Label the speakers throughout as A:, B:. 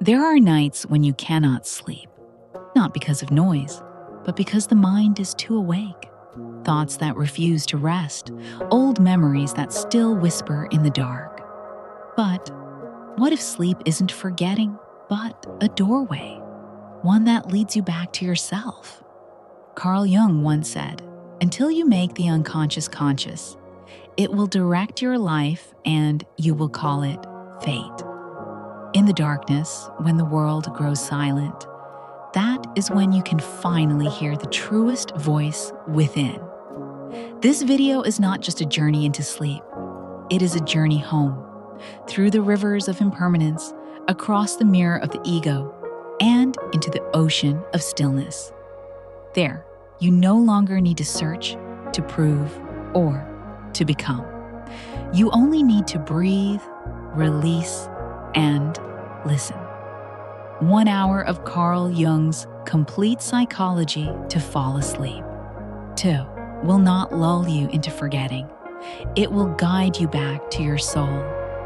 A: There are nights when you cannot sleep, not because of noise, but because the mind is too awake. Thoughts that refuse to rest, old memories that still whisper in the dark. But what if sleep isn't forgetting, but a doorway? One that leads you back to yourself. Carl Jung once said, "Until you make the unconscious conscious, it will direct your life and you will call it fate." In the darkness, when the world grows silent, that is when you can finally hear the truest voice within. This video is not just a journey into sleep. It is a journey home, through the rivers of impermanence, across the mirror of the ego, and into the ocean of stillness. There, you no longer need to search, to prove, or to become. You only need to breathe, release, and listen. 1 hour of Carl Jung's complete psychology to fall asleep. 2 will not lull you into forgetting. It will guide you back to your soul,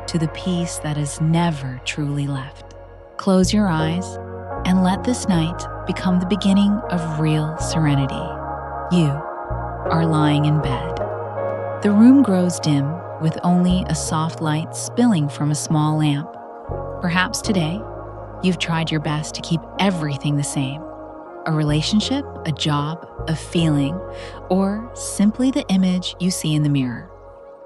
A: to the peace that is never truly left. Close your eyes and let this night become the beginning of real serenity. You are lying in bed. The room grows dim with only a soft light spilling from a small lamp. Perhaps today, you've tried your best to keep everything the same. A relationship, a job, a feeling, or simply the image you see in the mirror.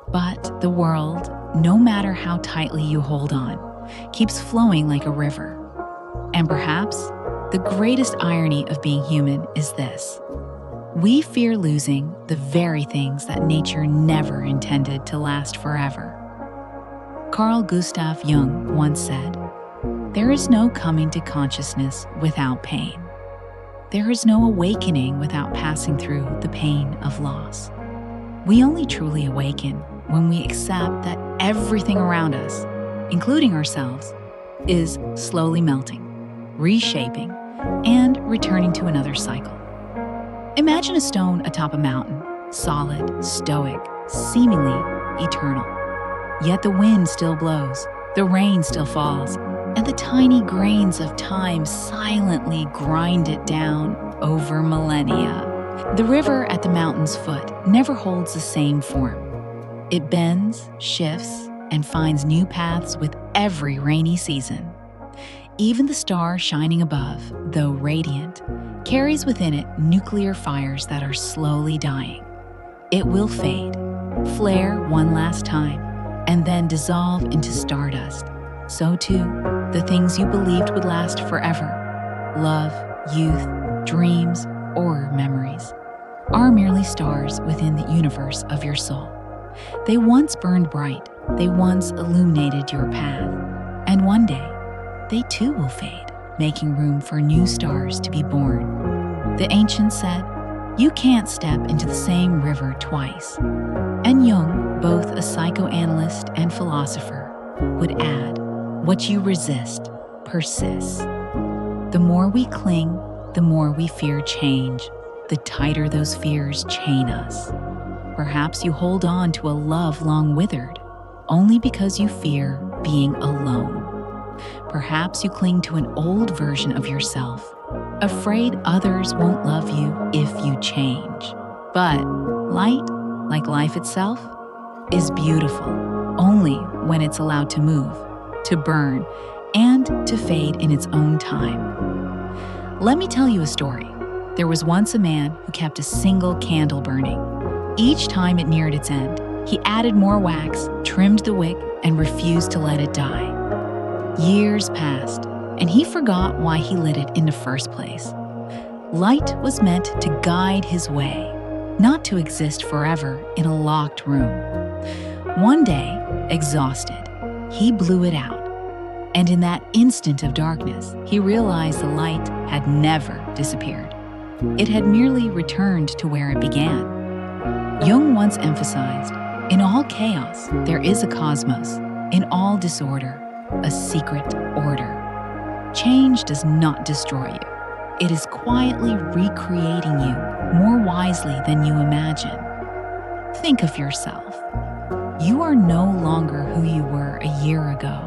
A: But the world, no matter how tightly you hold on, keeps flowing like a river. And perhaps the greatest irony of being human is this: we fear losing the very things that nature never intended to last forever. Carl Gustav Jung once said, "There is no coming to consciousness without pain. There is no awakening without passing through the pain of loss." We only truly awaken when we accept that everything around us, including ourselves, is slowly melting, reshaping, and returning to another cycle. Imagine a stone atop a mountain, solid, stoic, seemingly eternal. Yet the wind still blows, the rain still falls, and the tiny grains of time silently grind it down over millennia. The river at the mountain's foot never holds the same form. It bends, shifts, and finds new paths with every rainy season. Even the star shining above, though radiant, carries within it nuclear fires that are slowly dying. It will fade, flare one last time, and then dissolve into stardust. So too, the things you believed would last forever, love, youth, dreams, or memories, are merely stars within the universe of your soul. They once burned bright, they once illuminated your path, and one day, they too will fade, making room for new stars to be born. The ancients said, "You can't step into the same river twice." And Jung, both a psychoanalyst and philosopher, would add, "What you resist persists." The more we cling, the more we fear change, the tighter those fears chain us. Perhaps you hold on to a love long withered, only because you fear being alone. Perhaps you cling to an old version of yourself, afraid others won't love you if you change. But light, like life itself, is beautiful only when it's allowed to move, to burn, and to fade in its own time. Let me tell you a story. There was once a man who kept a single candle burning. Each time it neared its end, he added more wax, trimmed the wick, and refused to let it die. Years passed, and he forgot why he lit it in the first place. Light was meant to guide his way, not to exist forever in a locked room. One day, exhausted, he blew it out. And in that instant of darkness, he realized the light had never disappeared. It had merely returned to where it began. Jung once emphasized, "In all chaos, there is a cosmos. In all disorder, a secret order." Change does not destroy you. It is quietly recreating you more wisely than you imagine. Think of yourself. You are no longer who you were a year ago.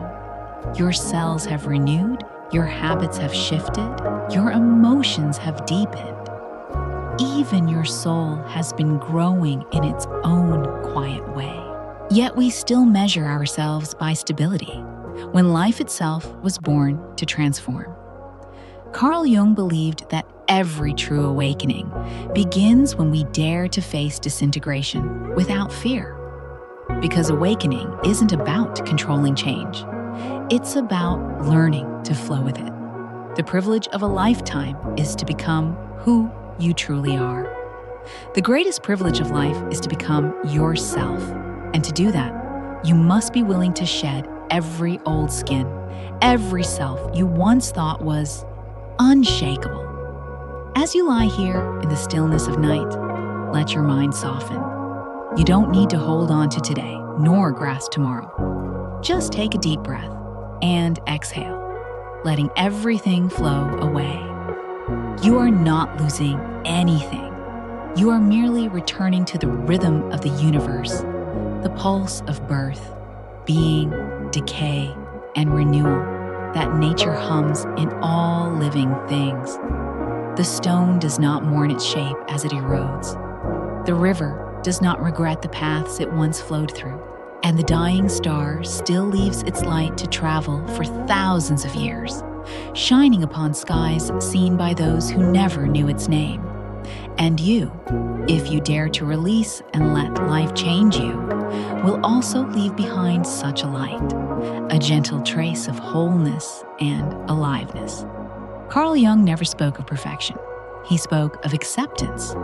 A: Your cells have renewed, Your habits have shifted, your emotions have deepened. Even your soul has been growing in its own quiet way. Yet we still measure ourselves by stability, when life itself was born to transform. Carl Jung believed that every true awakening begins when we dare to face disintegration without fear. Because awakening isn't about controlling change. It's about learning to flow with it. The privilege of a lifetime is to become who you truly are. The greatest privilege of life is to become yourself. And to do that, you must be willing to shed every old skin, every self you once thought was unshakable. As you lie here in the stillness of night, let your mind soften. You don't need to hold on to today, nor grasp tomorrow. Just take a deep breath and exhale, letting everything flow away. You are not losing anything. You are merely returning to the rhythm of the universe, the pulse of birth, being, decay, and renewal that nature hums in all living things. The stone does not mourn its shape as it erodes. The river does not regret the paths it once flowed through. And the dying star still leaves its light to travel for thousands of years, shining upon skies seen by those who never knew its name. And you, if you dare to release and let life change you, will also leave behind such a light, a gentle trace of wholeness and aliveness. Carl Jung never spoke of perfection. He spoke of acceptance.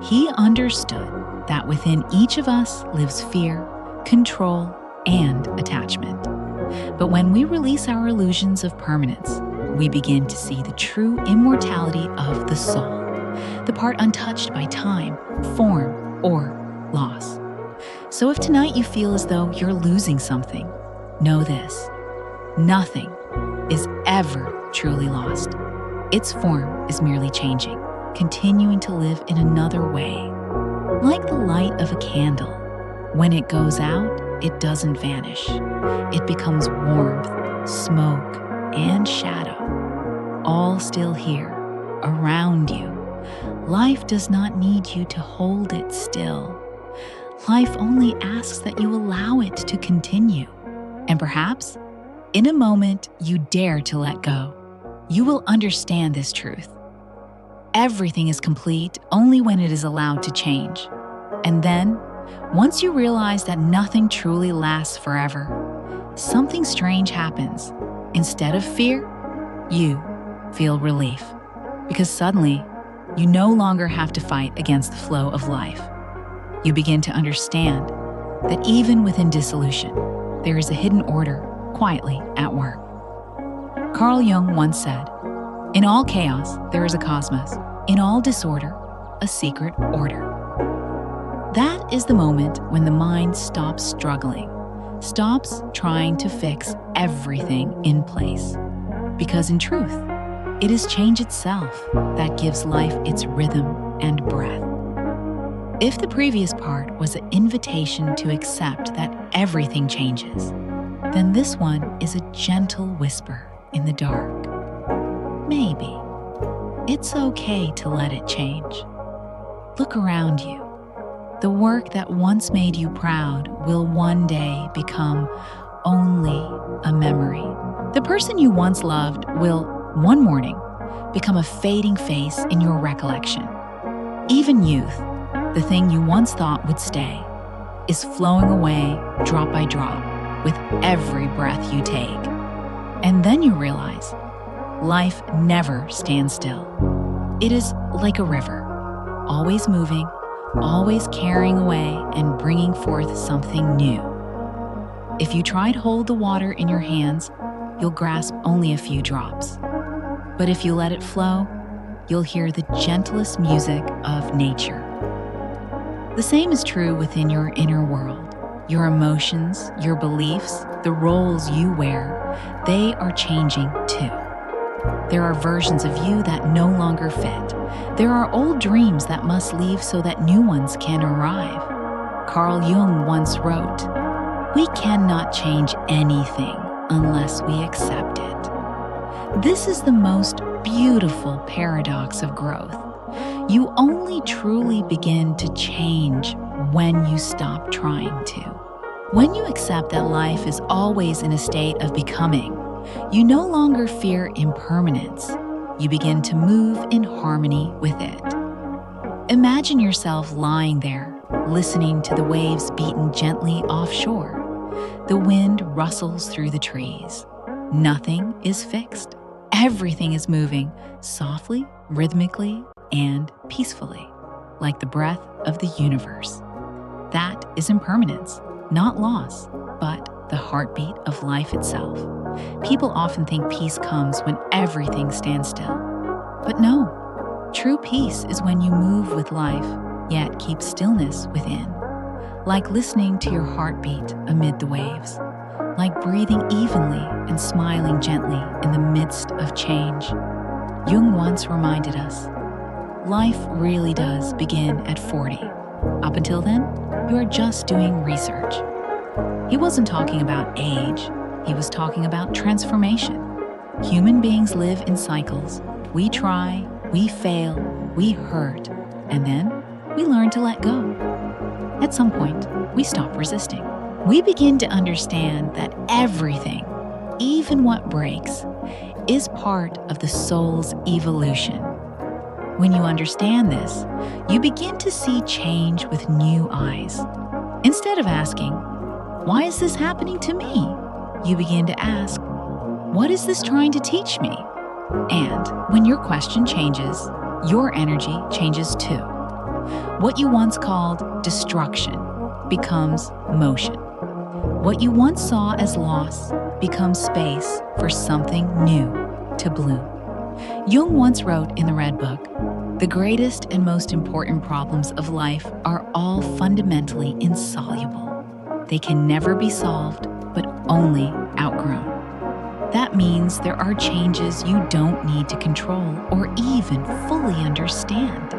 A: He understood that within each of us lives fear, control, and attachment. But when we release our illusions of permanence, we begin to see the true immortality of the soul, the part untouched by time, form, or loss. So if tonight you feel as though you're losing something, know this: nothing is ever truly lost. Its form is merely changing, continuing to live in another way. Like the light of a candle, when it goes out, it doesn't vanish. It becomes warmth, smoke, and shadow, all still here, around you. Life does not need you to hold it still. Life only asks that you allow it to continue. And perhaps, in a moment you dare to let go, you will understand this truth. Everything is complete only when it is allowed to change. And then, once you realize that nothing truly lasts forever, something strange happens. Instead of fear, you feel relief. Because suddenly, you no longer have to fight against the flow of life. You begin to understand that even within dissolution, there is a hidden order quietly at work. Carl Jung once said, "In all chaos, there is a cosmos. In all disorder, a secret order." That is the moment when the mind stops struggling, stops trying to fix everything in place. Because in truth, it is change itself that gives life its rhythm and breath. If the previous part was an invitation to accept that everything changes, then this one is a gentle whisper in the dark. Maybe it's okay to let it change. Look around you. The work that once made you proud will one day become only a memory. The person you once loved will, one morning, become a fading face in your recollection. Even youth, the thing you once thought would stay, is flowing away drop by drop with every breath you take. And then you realize life never stands still. It is like a river, always moving, always carrying away and bringing forth something new. If you try to hold the water in your hands, you'll grasp only a few drops. But if you let it flow, you'll hear the gentlest music of nature. The same is true within your inner world. Your emotions, your beliefs, the roles you wear, they are changing too. There are versions of you that no longer fit. There are old dreams that must leave so that new ones can arrive. Carl Jung once wrote, "We cannot change anything unless we accept it." This is the most beautiful paradox of growth. You only truly begin to change when you stop trying to. When you accept that life is always in a state of becoming, you no longer fear impermanence. You begin to move in harmony with it. Imagine yourself lying there, listening to the waves beaten gently offshore. The wind rustles through the trees. Nothing is fixed. Everything is moving softly, rhythmically, and peacefully, like the breath of the universe. That is impermanence, not loss, but the heartbeat of life itself. People often think peace comes when everything stands still. But no, true peace is when you move with life, yet keep stillness within. Like listening to your heartbeat amid the waves. Like breathing evenly and smiling gently in the midst of change. Jung once reminded us, life really does begin at 40. Up until then, you are just doing research. He wasn't talking about age, he was talking about transformation. Human beings live in cycles. We try, we fail, we hurt, and then we learn to let go. At some point, we stop resisting. We begin to understand that everything, even what breaks, is part of the soul's evolution. When you understand this, you begin to see change with new eyes. Instead of asking, "Why is this happening to me?" you begin to ask, "What is this trying to teach me?" And when your question changes, your energy changes too. What you once called destruction becomes motion. What you once saw as loss becomes space for something new to bloom. Jung once wrote in the Red Book, "The greatest and most important problems of life are all fundamentally insoluble. They can never be solved, but only outgrown." That means there are changes you don't need to control or even fully understand.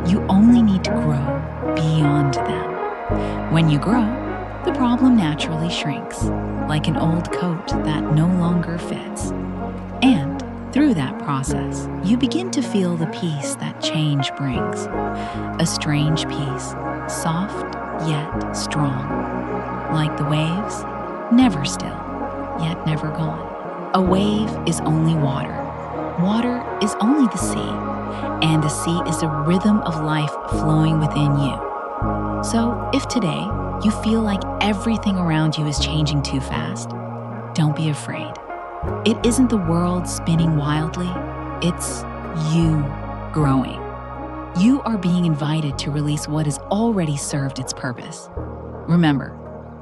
A: You only need to grow beyond them. When you grow, the problem naturally shrinks, like an old coat that no longer fits. And through that process, you begin to feel the peace that change brings. A strange peace, soft yet strong. Like the waves, never still, yet never gone. A wave is only water. Water is only the sea. And the sea is the rhythm of life flowing within you. So, if today you feel like everything around you is changing too fast, don't be afraid. It isn't the world spinning wildly, it's you growing. You are being invited to release what has already served its purpose. Remember,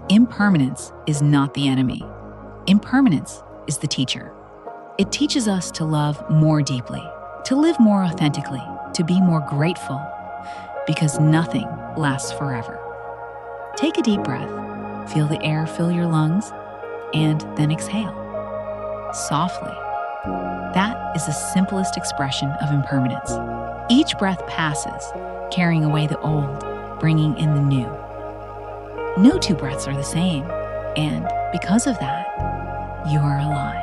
A: impermanence is not the enemy. Impermanence is the teacher. It teaches us to love more deeply, to live more authentically, to be more grateful, because nothing lasts forever. Take a deep breath, feel the air fill your lungs, and then exhale. Softly. That is the simplest expression of impermanence. Each breath passes, carrying away the old, bringing in the new. No two breaths are the same, and because of that, you are alive.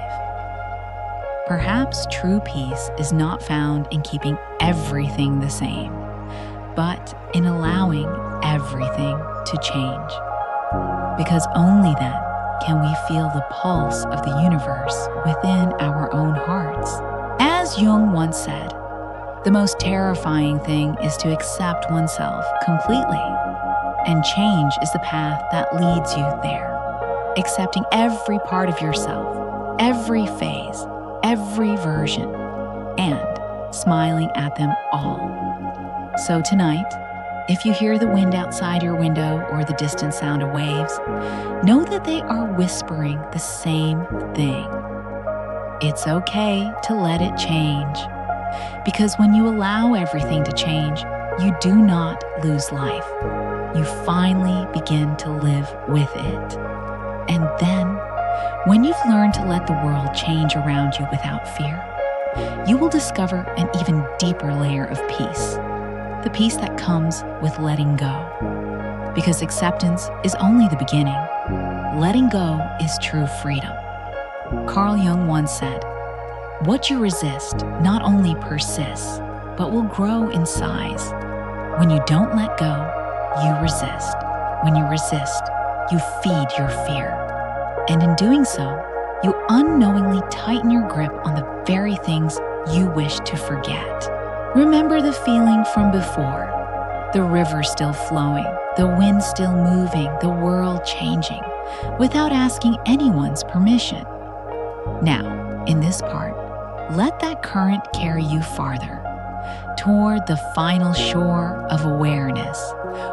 A: Perhaps true peace is not found in keeping everything the same, but in allowing everything to change. Because only then can we feel the pulse of the universe within our own hearts. As Jung once said, the most terrifying thing is to accept oneself completely, and change is the path that leads you there. Accepting every part of yourself, every phase, every version, and smiling at them all. So tonight, if you hear the wind outside your window or the distant sound of waves, know that they are whispering the same thing. It's okay to let it change, because when you allow everything to change, you do not lose life. You finally begin to live with it. And then, when you've learned to let the world change around you without fear, you will discover an even deeper layer of peace. The peace that comes with letting go. Because acceptance is only the beginning. Letting go is true freedom. Carl Jung once said, What you resist not only persists, but will grow in size. When you don't let go, you resist. When you resist, you feed your fear. And in doing so, you unknowingly tighten your grip on the very things you wish to forget. Remember the feeling from before. The river still flowing, the wind still moving, the world changing, without asking anyone's permission. Now, in this part, let that current carry you farther, toward the final shore of awareness,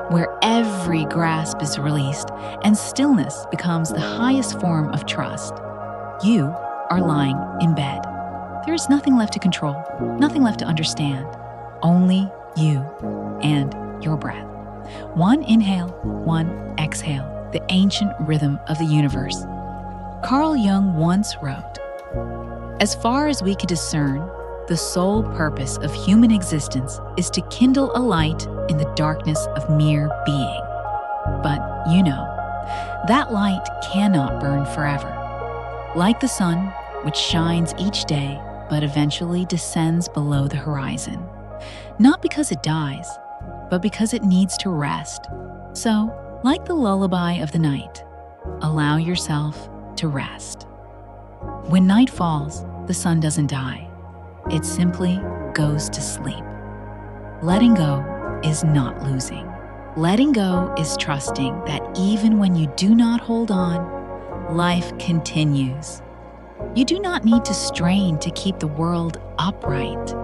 A: where every grasp is released and stillness becomes the highest form of trust. You are lying in bed. There is nothing left to control, nothing left to understand, only you and your breath. One inhale, one exhale, the ancient rhythm of the universe. Carl Jung once wrote, "As far as we can discern, the sole purpose of human existence is to kindle a light in the darkness of mere being. But, that light cannot burn forever. Like the sun, which shines each day, but eventually descends below the horizon. Not because it dies, but because it needs to rest. So, like the lullaby of the night, allow yourself to rest. When night falls, the sun doesn't die. It simply goes to sleep. Letting go is not losing. Letting go is trusting that even when you do not hold on, life continues. You do not need to strain to keep the world upright.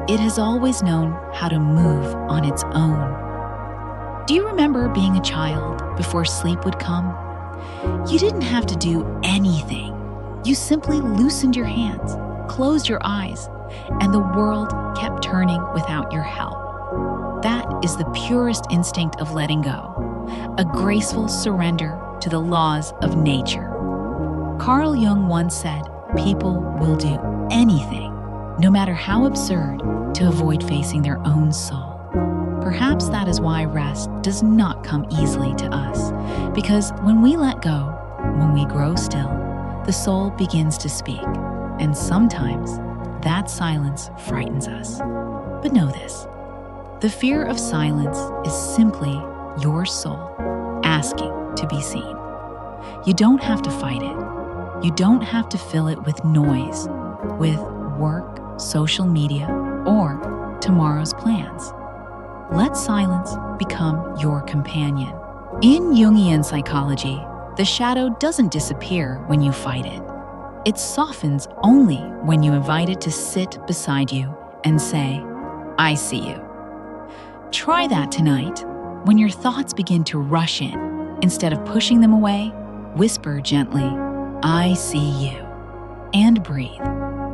A: It has always known how to move on its own. Do you remember being a child before sleep would come? You didn't have to do anything. You simply loosened your hands, closed your eyes, and the world kept turning without your help. That is the purest instinct of letting go, a graceful surrender to the laws of nature. Carl Jung once said, people will do anything, no matter how absurd, to avoid facing their own soul. Perhaps that is why rest does not come easily to us, because when we let go, when we grow still, the soul begins to speak, and sometimes that silence frightens us. But know this, the fear of silence is simply your soul asking to be seen. You don't have to fight it. You don't have to fill it with noise, with work, social media, or tomorrow's plans. Let silence become your companion. In Jungian psychology, the shadow doesn't disappear when you fight it. It softens only when you invite it to sit beside you and say, I see you. Try that tonight. When your thoughts begin to rush in, instead of pushing them away, whisper gently, I see you, and breathe.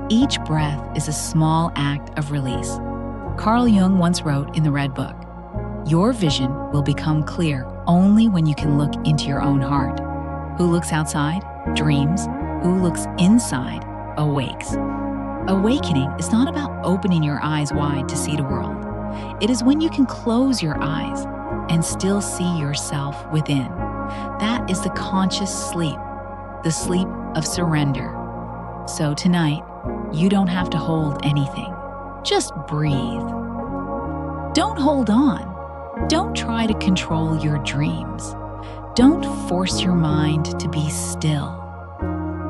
A: Each breath is a small act of release. Carl Jung once wrote in the Red Book, your vision will become clear only when you can look into your own heart. Who looks outside dreams. Who looks inside awakes. Awakening is not about opening your eyes wide to see the world. It is when you can close your eyes and still see yourself within. That is the conscious sleep, the sleep of surrender. So tonight, you don't have to hold anything. Just breathe. Don't hold on. Don't try to control your dreams. Don't force your mind to be still.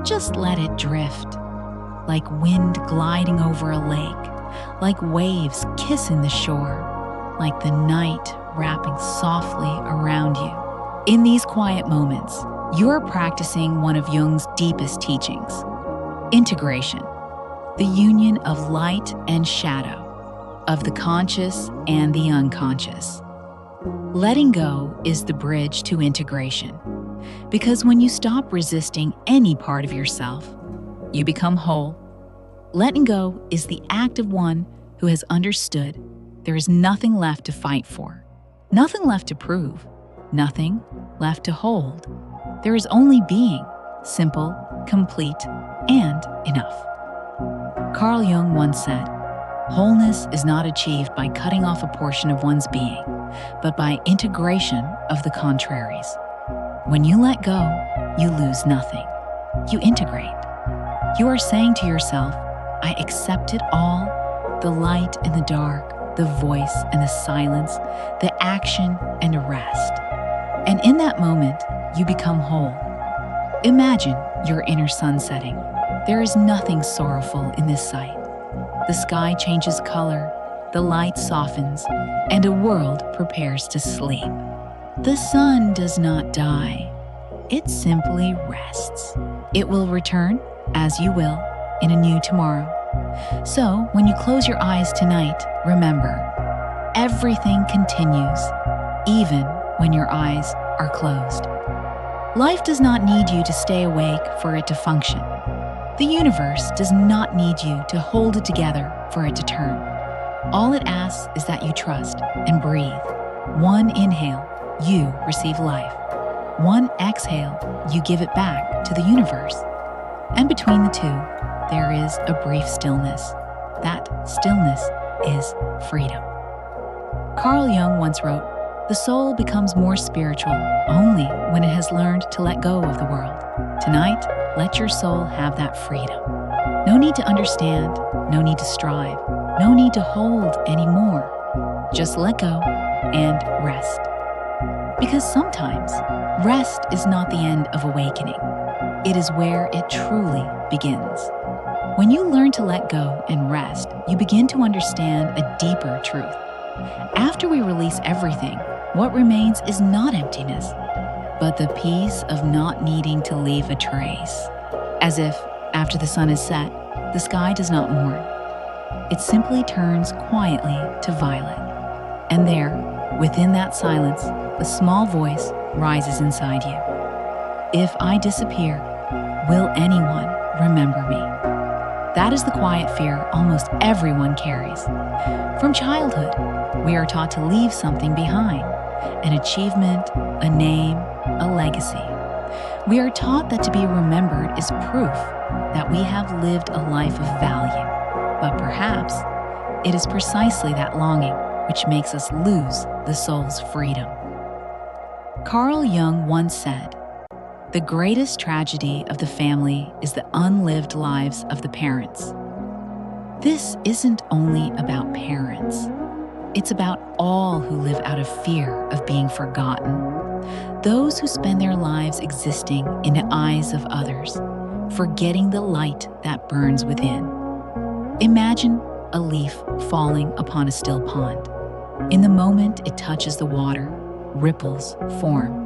A: Just let it drift, like wind gliding over a lake, like waves kissing the shore, like the night wrapping softly around you. In these quiet moments, you are practicing one of Jung's deepest teachings, integration, the union of light and shadow, of the conscious and the unconscious. Letting go is the bridge to integration, because when you stop resisting any part of yourself, you become whole. Letting go is the act of one who has understood there is nothing left to fight for, nothing left to prove, nothing left to hold. There is only being, simple, complete, and enough. Carl Jung once said, wholeness is not achieved by cutting off a portion of one's being, but by integration of the contraries. When you let go, you lose nothing. You integrate. You are saying to yourself, I accept it all, the light and the dark, the voice and the silence, the action and the rest. And in that moment, you become whole. Imagine your inner sun setting. There is nothing sorrowful in this sight. The sky changes color, the light softens, and a world prepares to sleep. The sun does not die. It simply rests. It will return, as you will, in a new tomorrow. So, when you close your eyes tonight, remember, everything continues, even when your eyes are closed. Life does not need you to stay awake for it to function. The universe does not need you to hold it together for it to turn. All it asks is that you trust and breathe. One inhale, you receive life. One exhale, you give it back to the universe. And between the two, there is a brief stillness. That stillness is freedom. Carl Jung once wrote, "The soul becomes more spiritual only when it has learned to let go of the world." Tonight, let your soul have that freedom. No need to understand, no need to strive, no need to hold anymore. Just let go and rest. Because sometimes, rest is not the end of awakening. It is where it truly begins. When you learn to let go and rest, you begin to understand a deeper truth. After we release everything, what remains is not emptiness, but the peace of not needing to leave a trace. As if, after the sun is set, the sky does not mourn. It simply turns quietly to violet. And there, within that silence, a small voice rises inside you. If I disappear, will anyone remember me? That is the quiet fear almost everyone carries. From childhood, we are taught to leave something behind, an achievement, a name, a legacy. We are taught that to be remembered is proof that we have lived a life of value. But perhaps it is precisely that longing which makes us lose the soul's freedom. Carl Jung once said, "The greatest tragedy of the family is the unlived lives of the parents." This isn't only about parents. It's about all who live out of fear of being forgotten. Those who spend their lives existing in the eyes of others, forgetting the light that burns within. Imagine a leaf falling upon a still pond. In the moment it touches the water, ripples form.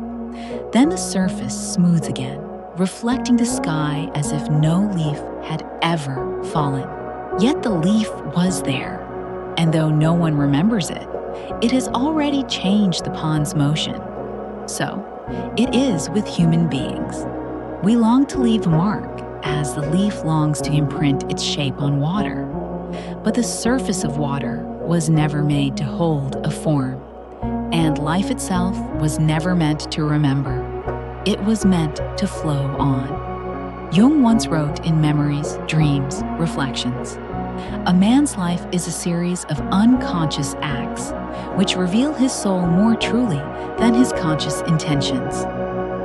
A: Then the surface smooths again, reflecting the sky as if no leaf had ever fallen. Yet the leaf was there, and though no one remembers it, it has already changed the pond's motion. So, it is with human beings. We long to leave a mark, as the leaf longs to imprint its shape on water. But the surface of water was never made to hold a form, and life itself was never meant to remember. It was meant to flow on. Jung once wrote in Memories, Dreams, Reflections, "A man's life is a series of unconscious acts which reveal his soul more truly than his conscious intentions."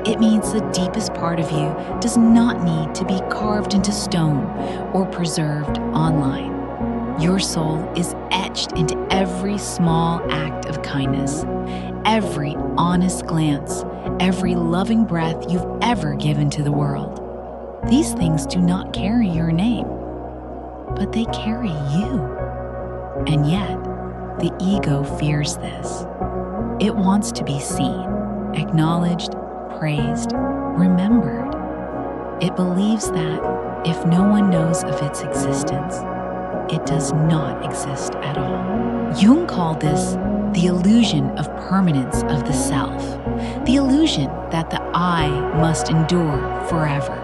A: It means the deepest part of you does not need to be carved into stone or preserved online. Your soul is etched into every small act of kindness, every honest glance, every loving breath you've ever given to the world. These things do not carry your name, but they carry you. And yet, the ego fears this. It wants to be seen, acknowledged, praised, remembered. It believes that if no one knows of its existence, it does not exist at all. Jung called this the illusion of permanence of the self, the illusion that the I must endure forever.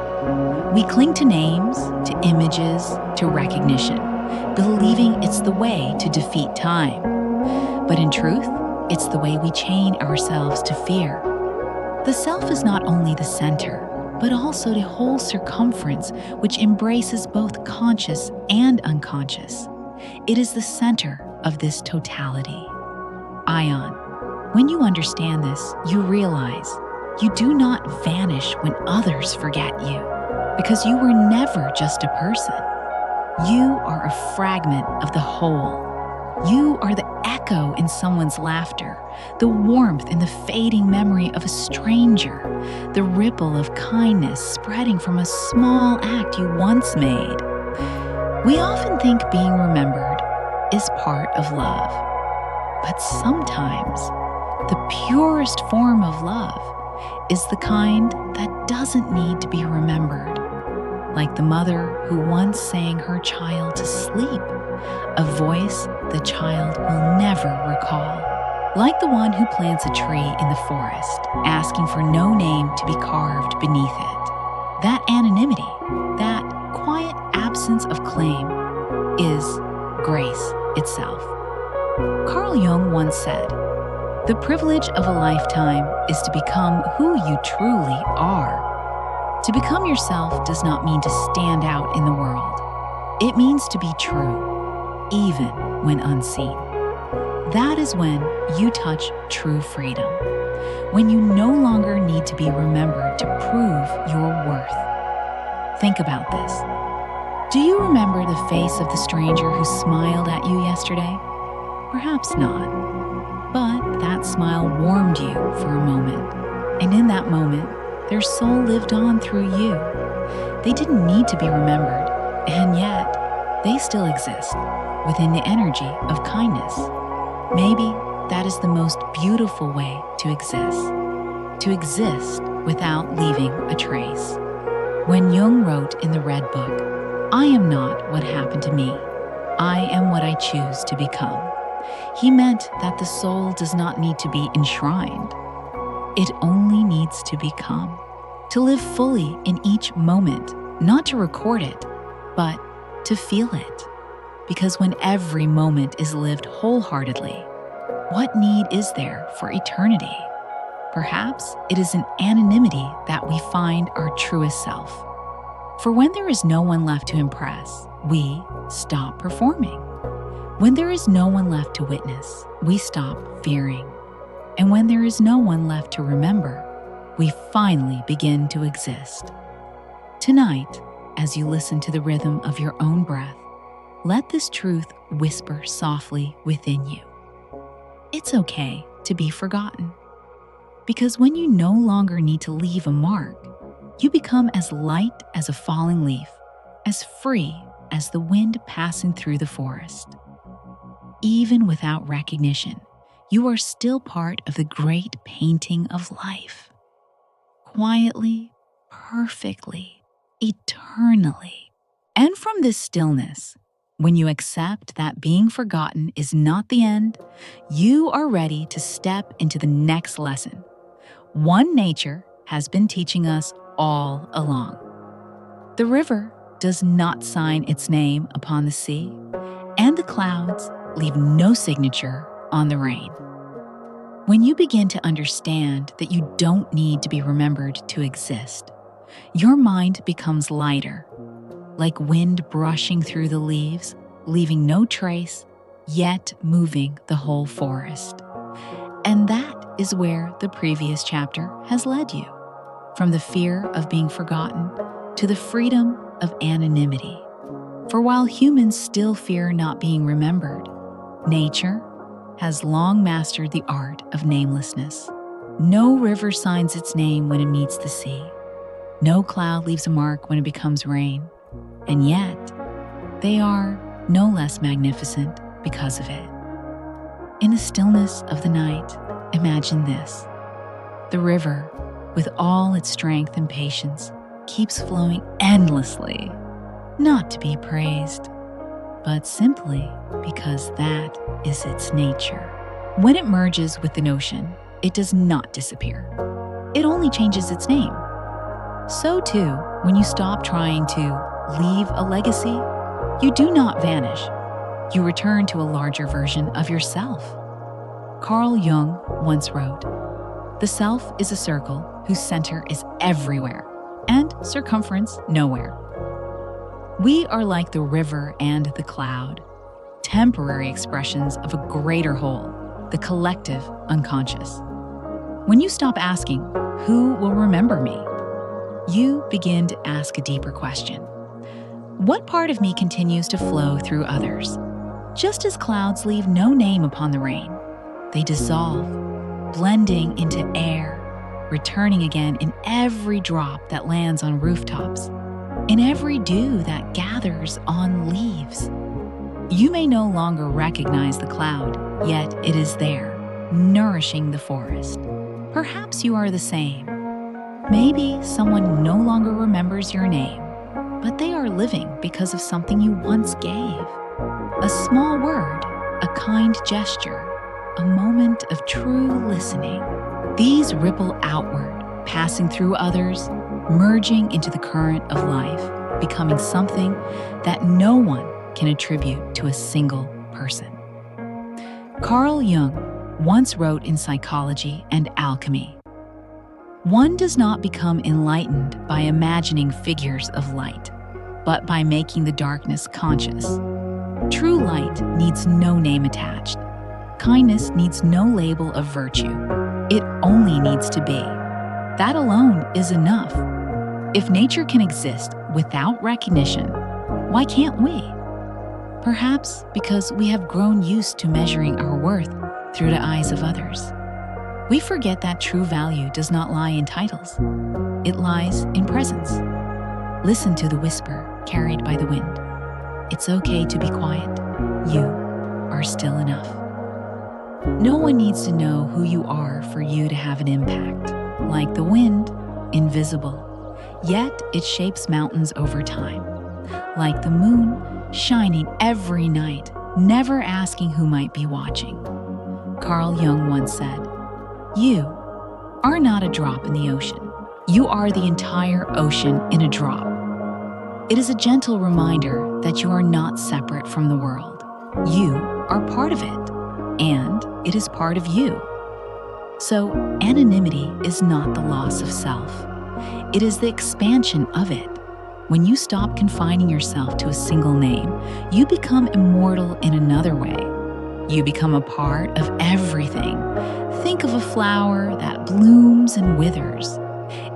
A: We cling to names, to images, to recognition, believing it's the way to defeat time. But in truth, it's the way we chain ourselves to fear. The self is not only the center, but also the whole circumference which embraces both conscious and unconscious. It is the center of this totality. Ion, when you understand this, you realize you do not vanish when others forget you, because you were never just a person. You are a fragment of the whole. You are the echo in someone's laughter, the warmth in the fading memory of a stranger, the ripple of kindness spreading from a small act you once made. We often think being remembered is part of love, but sometimes the purest form of love is the kind that doesn't need to be remembered. Like the mother who once sang her child to sleep, a voice the child will never recall. Like the one who plants a tree in the forest, asking for no name to be carved beneath it. That anonymity, that quiet absence of claim, is grace itself. Carl Jung once said, "The privilege of a lifetime is to become who you truly are." To become yourself does not mean to stand out in the world. It means to be true, even when unseen. That is when you touch true freedom, when you no longer need to be remembered to prove your worth. Think about this. Do you remember the face of the stranger who smiled at you yesterday? Perhaps not, but that smile warmed you for a moment, and in that moment, their soul lived on through you. They didn't need to be remembered, and yet they still exist within the energy of kindness. Maybe that is the most beautiful way to exist without leaving a trace. When Jung wrote in the Red Book, "I am not what happened to me, I am what I choose to become," he meant that the soul does not need to be enshrined. It only needs to become, to live fully in each moment, not to record it, but to feel it. Because when every moment is lived wholeheartedly, what need is there for eternity? Perhaps it is in anonymity that we find our truest self. For when there is no one left to impress, we stop performing. When there is no one left to witness, we stop fearing. And when there is no one left to remember, we finally begin to exist. Tonight, as you listen to the rhythm of your own breath, let this truth whisper softly within you. It's okay to be forgotten. Because when you no longer need to leave a mark, you become as light as a falling leaf, as free as the wind passing through the forest. Even without recognition, you are still part of the great painting of life. Quietly, perfectly, eternally. And from this stillness, when you accept that being forgotten is not the end, you are ready to step into the next lesson. One nature has been teaching us all along. The river does not sign its name upon the sea, and the clouds leave no signature on the rain. When you begin to understand that you don't need to be remembered to exist, your mind becomes lighter, like wind brushing through the leaves, leaving no trace, yet moving the whole forest. And that is where the previous chapter has led you, from the fear of being forgotten to the freedom of anonymity. For while humans still fear not being remembered, nature has long mastered the art of namelessness. No river signs its name when it meets the sea. No cloud leaves a mark when it becomes rain. And yet, they are no less magnificent because of it. In the stillness of the night, imagine this. The river, with all its strength and patience, keeps flowing endlessly, not to be praised, but simply because that is its nature. When it merges with the ocean, it does not disappear. It only changes its name. So too, when you stop trying to leave a legacy, you do not vanish. You return to a larger version of yourself. Carl Jung once wrote, "The self is a circle whose center is everywhere and circumference nowhere." We are like the river and the cloud, temporary expressions of a greater whole, the collective unconscious. When you stop asking, "Who will remember me?" you begin to ask a deeper question. What part of me continues to flow through others? Just as clouds leave no name upon the rain, they dissolve, blending into air, returning again in every drop that lands on rooftops, in every dew that gathers on leaves. You may no longer recognize the cloud, yet it is there, nourishing the forest. Perhaps you are the same. Maybe someone no longer remembers your name, but they are living because of something you once gave. A small word, a kind gesture, a moment of true listening. These ripple outward, passing through others, merging into the current of life, becoming something that no one can attribute to a single person. Carl Jung once wrote in Psychology and Alchemy, "One does not become enlightened by imagining figures of light, but by making the darkness conscious. True light needs no name attached. Kindness needs no label of virtue. It only needs to be. That alone is enough. If nature can exist without recognition, why can't we? Perhaps because we have grown used to measuring our worth through the eyes of others. We forget that true value does not lie in titles. It lies in presence. Listen to the whisper carried by the wind. It's okay to be quiet. You are still enough." No one needs to know who you are for you to have an impact. Like the wind, invisible, yet it shapes mountains over time. Like the moon, shining every night, never asking who might be watching. Carl Jung once said, "You are not a drop in the ocean. You are the entire ocean in a drop." It is a gentle reminder that you are not separate from the world. You are part of it, and it is part of you. So, anonymity is not the loss of self. It is the expansion of it. When you stop confining yourself to a single name, you become immortal in another way. You become a part of everything. Think of a flower that blooms and withers.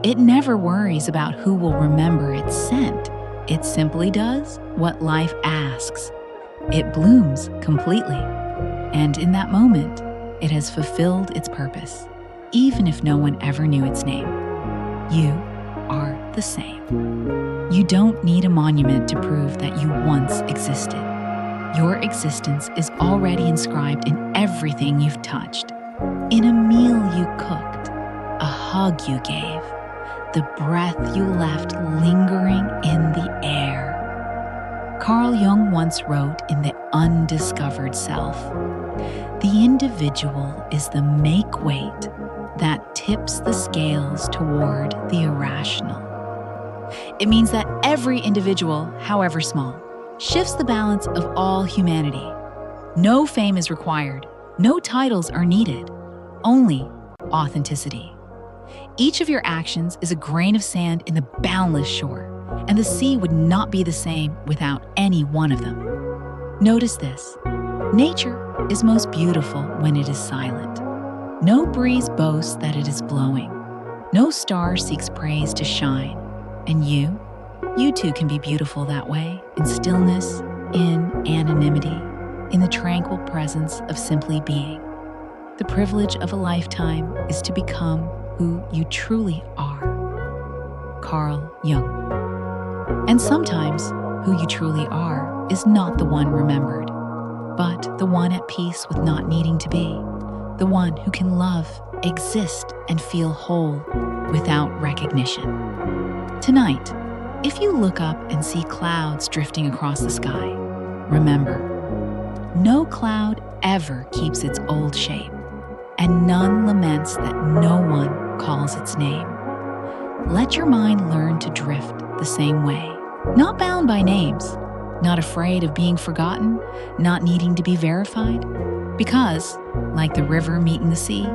A: It never worries about who will remember its scent. It simply does what life asks. It blooms completely. And in that moment, it has fulfilled its purpose, even if no one ever knew its name. You are the same. You don't need a monument to prove that you once existed. Your existence is already inscribed in everything you've touched, in a meal you cooked, a hug you gave, the breath you left lingering in the air. Carl Jung once wrote in The Undiscovered Self, "The individual is the make-weight that tips the scales toward the irrational." It means that every individual, however small, shifts the balance of all humanity. No fame is required, no titles are needed, only authenticity. Each of your actions is a grain of sand in the boundless shore, and the sea would not be the same without any one of them. Notice this. Nature is most beautiful when it is silent. No breeze boasts that it is blowing. No star seeks praise to shine. And you too can be beautiful that way, in stillness, in anonymity, in the tranquil presence of simply being. The privilege of a lifetime is to become who you truly are. Carl Jung. And sometimes who you truly are is not the one remembered, but the one at peace with not needing to be, the one who can love, exist, and feel whole without recognition. Tonight, if you look up and see clouds drifting across the sky, remember, no cloud ever keeps its old shape, and none laments that no one calls its name. Let your mind learn to drift the same way, not bound by names, not afraid of being forgotten, not needing to be verified, because, like the river meeting the sea,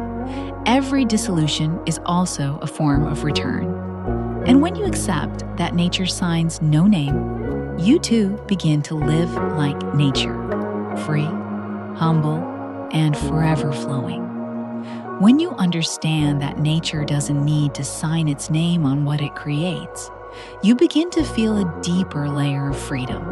A: every dissolution is also a form of return. And when you accept that nature signs no name, you too begin to live like nature, free, humble, and forever flowing. When you understand that nature doesn't need to sign its name on what it creates, you begin to feel a deeper layer of freedom.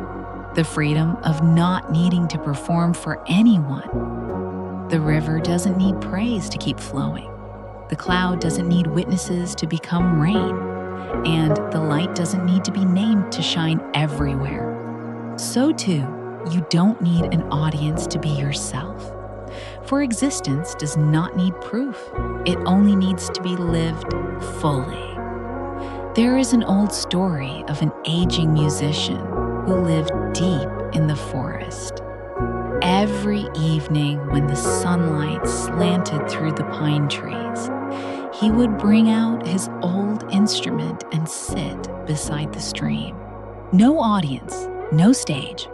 A: The freedom of not needing to perform for anyone. The river doesn't need praise to keep flowing. The cloud doesn't need witnesses to become rain. And the light doesn't need to be named to shine everywhere. So too, you don't need an audience to be yourself. For existence does not need proof. It only needs to be lived fully. There is an old story of an aging musician who lived deep in the forest. Every evening when the sunlight slanted through the pine trees, he would bring out his old instrument and sit beside the stream. No audience, no stage,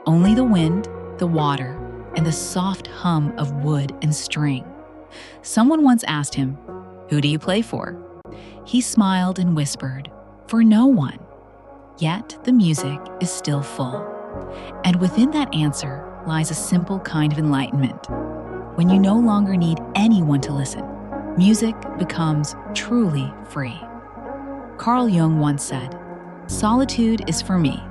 A: only the wind, the water, and the soft hum of wood and string. Someone once asked him, "Who do you play for?" He smiled and whispered, "For no one." Yet the music is still full. And within that answer lies a simple kind of enlightenment. When you no longer need anyone to listen, music becomes truly free. Carl Jung once said, "Solitude is for me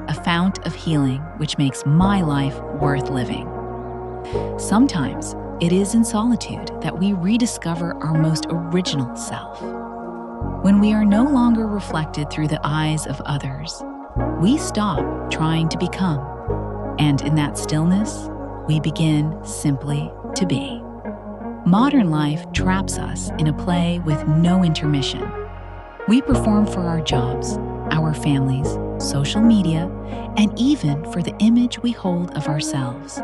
A: a fount of healing which makes my life worth living." Sometimes it is in solitude that we rediscover our most original self. When we are no longer reflected through the eyes of others, we stop trying to become, and in that stillness, we begin simply to be. Modern life traps us in a play with no intermission. We perform for our jobs, our families, social media, and even for the image we hold of ourselves.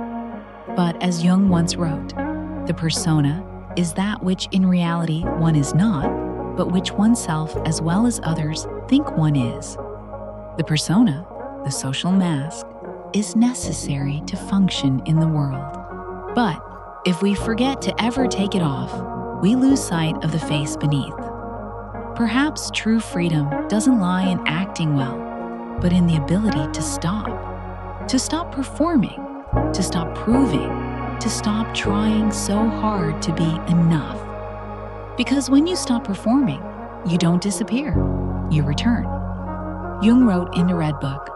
A: But as Jung once wrote, the persona is that which in reality one is not, but which oneself as well as others think one is. The persona, the social mask, is necessary to function in the world. But if we forget to ever take it off, we lose sight of the face beneath. Perhaps true freedom doesn't lie in acting well, but in the ability to stop performing, to stop proving, to stop trying so hard to be enough. Because when you stop performing, you don't disappear, you return. Jung wrote in the Red Book,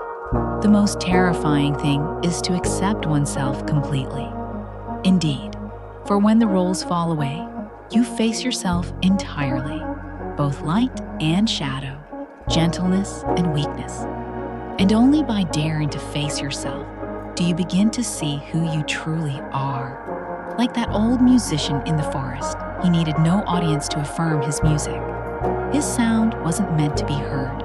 A: "The most terrifying thing is to accept oneself completely." Indeed, for when the roles fall away, you face yourself entirely, both light and shadow, gentleness and weakness. And only by daring to face yourself do you begin to see who you truly are. Like that old musician in the forest, he needed no audience to affirm his music. His sound wasn't meant to be heard.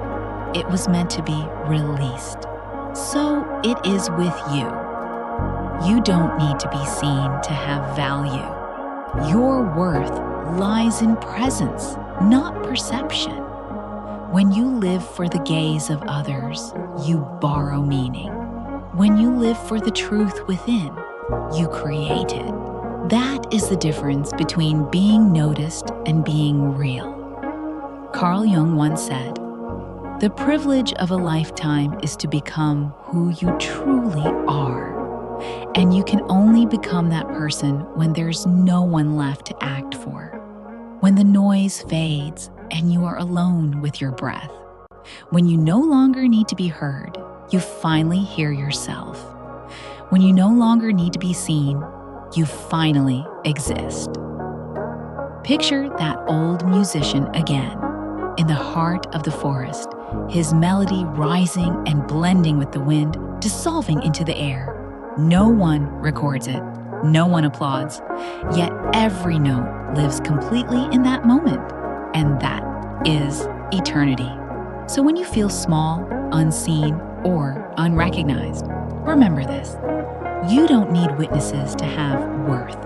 A: It was meant to be released. So it is with you. You don't need to be seen to have value. Your worth lies in presence, not perception. When you live for the gaze of others, you borrow meaning. When you live for the truth within, you create it. That is the difference between being noticed and being real. Carl Jung once said, "The privilege of a lifetime is to become who you truly are. And you can only become that person when there's no one left to act for. When the noise fades and you are alone with your breath. When you no longer need to be heard, you finally hear yourself. When you no longer need to be seen, you finally exist." Picture that old musician again, in the heart of the forest, his melody rising and blending with the wind, dissolving into the air. No one records it, no one applauds, yet every note lives completely in that moment, and that is eternity. So when you feel small, unseen, or unrecognized, remember this. You don't need witnesses to have worth.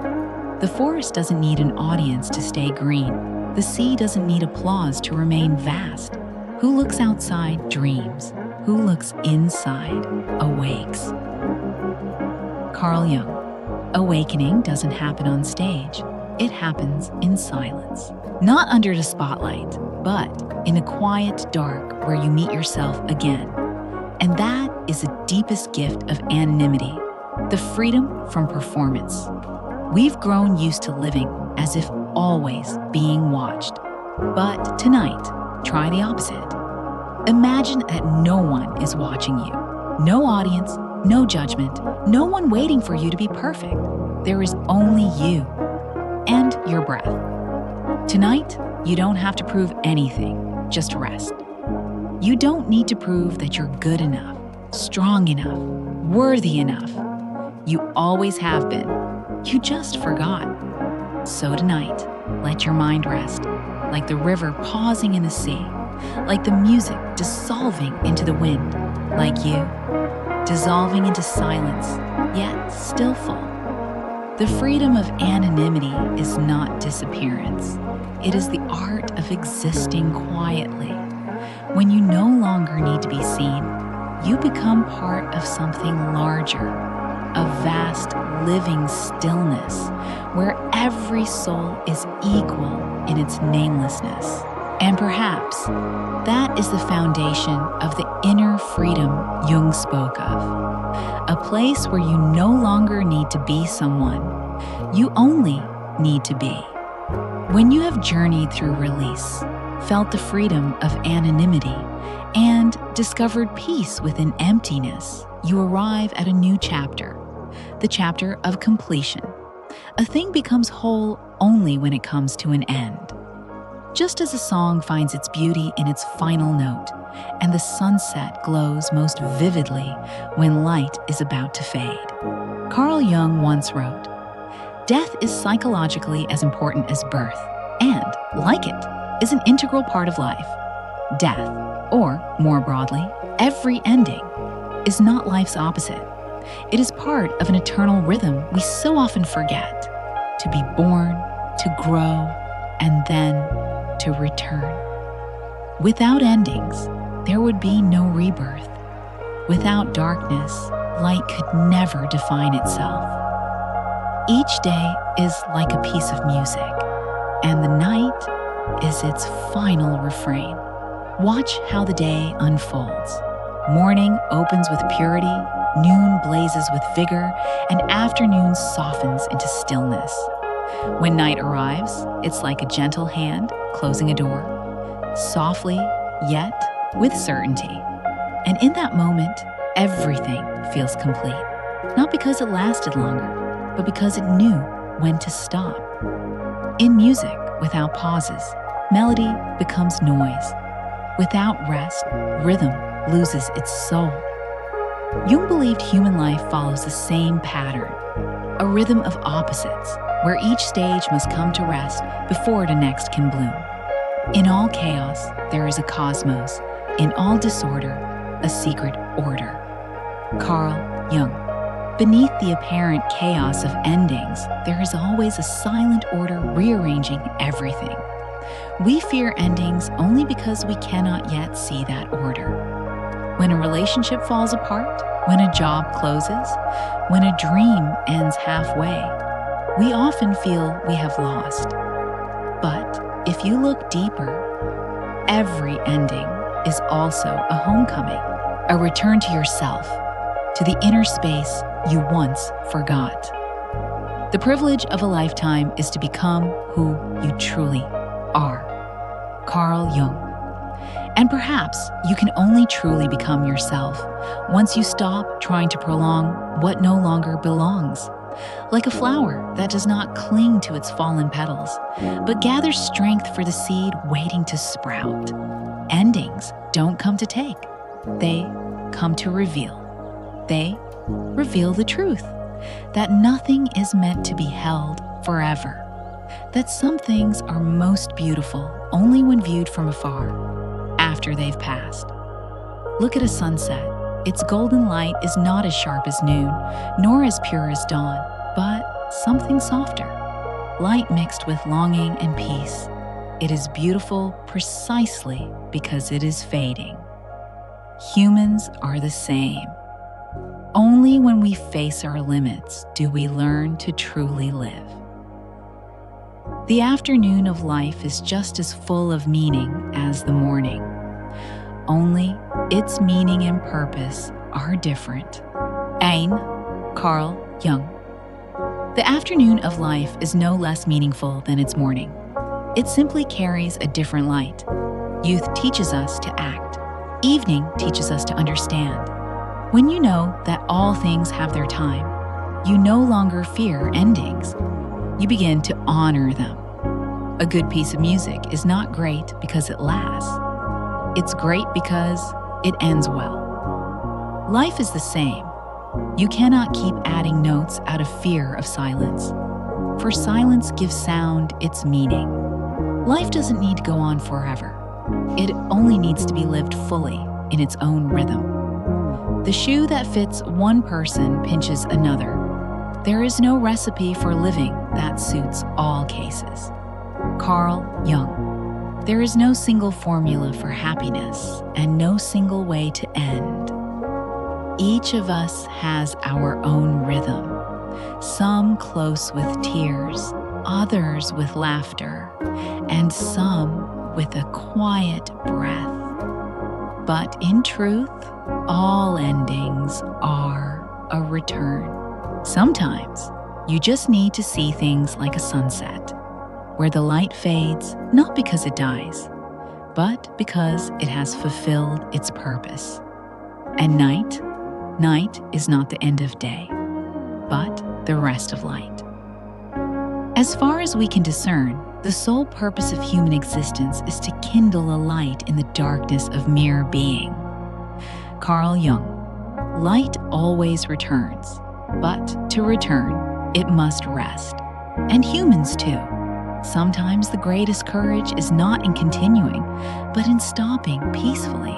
A: The forest doesn't need an audience to stay green. The sea doesn't need applause to remain vast. Who looks outside dreams. Who looks inside awakes. Carl Jung. Awakening doesn't happen on stage. It happens in silence. Not under the spotlight, but in a quiet dark where you meet yourself again. And that is the deepest gift of anonymity, the freedom from performance. We've grown used to living as if always being watched. But tonight, try the opposite. Imagine that no one is watching you. No audience, no judgment, no one waiting for you to be perfect. There is only you and your breath. Tonight, you don't have to prove anything, just rest. You don't need to prove that you're good enough, strong enough, worthy enough. You always have been. You just forgot. So tonight, let your mind rest, like the river pausing in the sea, like the music dissolving into the wind, like you, dissolving into silence, yet still full. The freedom of anonymity is not disappearance. It is the art of existing quietly. When you no longer need to be seen, you become part of something larger, a vast living stillness where every soul is equal in its namelessness. And perhaps that is the foundation of the inner freedom Jung spoke of, a place where you no longer need to be someone, you only need to be. When you have journeyed through release, felt the freedom of anonymity, and discovered peace within emptiness, you arrive at a new chapter, the chapter of completion. A thing becomes whole only when it comes to an end. Just as a song finds its beauty in its final note, and the sunset glows most vividly when light is about to fade. Carl Jung once wrote, "Death is psychologically as important as birth, and, like it, is an integral part of life. Death, or more broadly, every ending, is not life's opposite. It is part of an eternal rhythm we so often forget, to be born, to grow, and then to return. Without endings, there would be no rebirth. Without darkness, light could never define itself. Each day is like a piece of music, and the night is its final refrain. Watch how the day unfolds. Morning opens with purity, noon blazes with vigor, and afternoon softens into stillness. When night arrives, it's like a gentle hand closing a door, softly, yet with certainty. And in that moment, everything feels complete. Not because it lasted longer, but because it knew when to stop. In music, without pauses, melody becomes noise. Without rest, rhythm loses its soul. Jung believed human life follows the same pattern, a rhythm of opposites, where each stage must come to rest before the next can bloom. In all chaos, there is a cosmos. In all disorder, a secret order. Carl Jung. Beneath the apparent chaos of endings, there is always a silent order rearranging everything. We fear endings only because we cannot yet see that order. When a relationship falls apart, when a job closes, when a dream ends halfway, we often feel we have lost. But if you look deeper, every ending is also a homecoming, a return to yourself, to the inner space you once forgot. The privilege of a lifetime is to become who you truly are. Carl Jung. And perhaps you can only truly become yourself once you stop trying to prolong what no longer belongs. Like a flower that does not cling to its fallen petals, but gathers strength for the seed waiting to sprout. Endings don't come to take, they come to reveal. They reveal the truth, that nothing is meant to be held forever, that some things are most beautiful only when viewed from afar, after they've passed. Look at a sunset. Its golden light is not as sharp as noon, nor as pure as dawn, but something softer, light mixed with longing and peace. It is beautiful precisely because it is fading. Humans are the same. Only when we face our limits do we learn to truly live. The afternoon of life is just as full of meaning as the morning. Only its meaning and purpose are different. Ein, Carl Jung. The afternoon of life is no less meaningful than its morning. It simply carries a different light. Youth teaches us to act. Evening teaches us to understand. When you know that all things have their time, you no longer fear endings. You begin to honor them. A good piece of music is not great because it lasts. It's great because it ends well. Life is the same. You cannot keep adding notes out of fear of silence, for silence gives sound its meaning. Life doesn't need to go on forever. It only needs to be lived fully in its own rhythm. The shoe that fits one person pinches another. There is no recipe for living that suits all cases. Carl Jung. There is no single formula for happiness and no single way to end. Each of us has our own rhythm, some close with tears, others with laughter, and some with a quiet breath. But in truth, all endings are a return. Sometimes you just need to see things like a sunset, where the light fades not because it dies, but because it has fulfilled its purpose. And night is not the end of day, but the rest of light. As far as we can discern, the sole purpose of human existence is to kindle a light in the darkness of mere being. Carl Jung. Light always returns, but to return, it must rest. And humans too. Sometimes the greatest courage is not in continuing, but in stopping peacefully.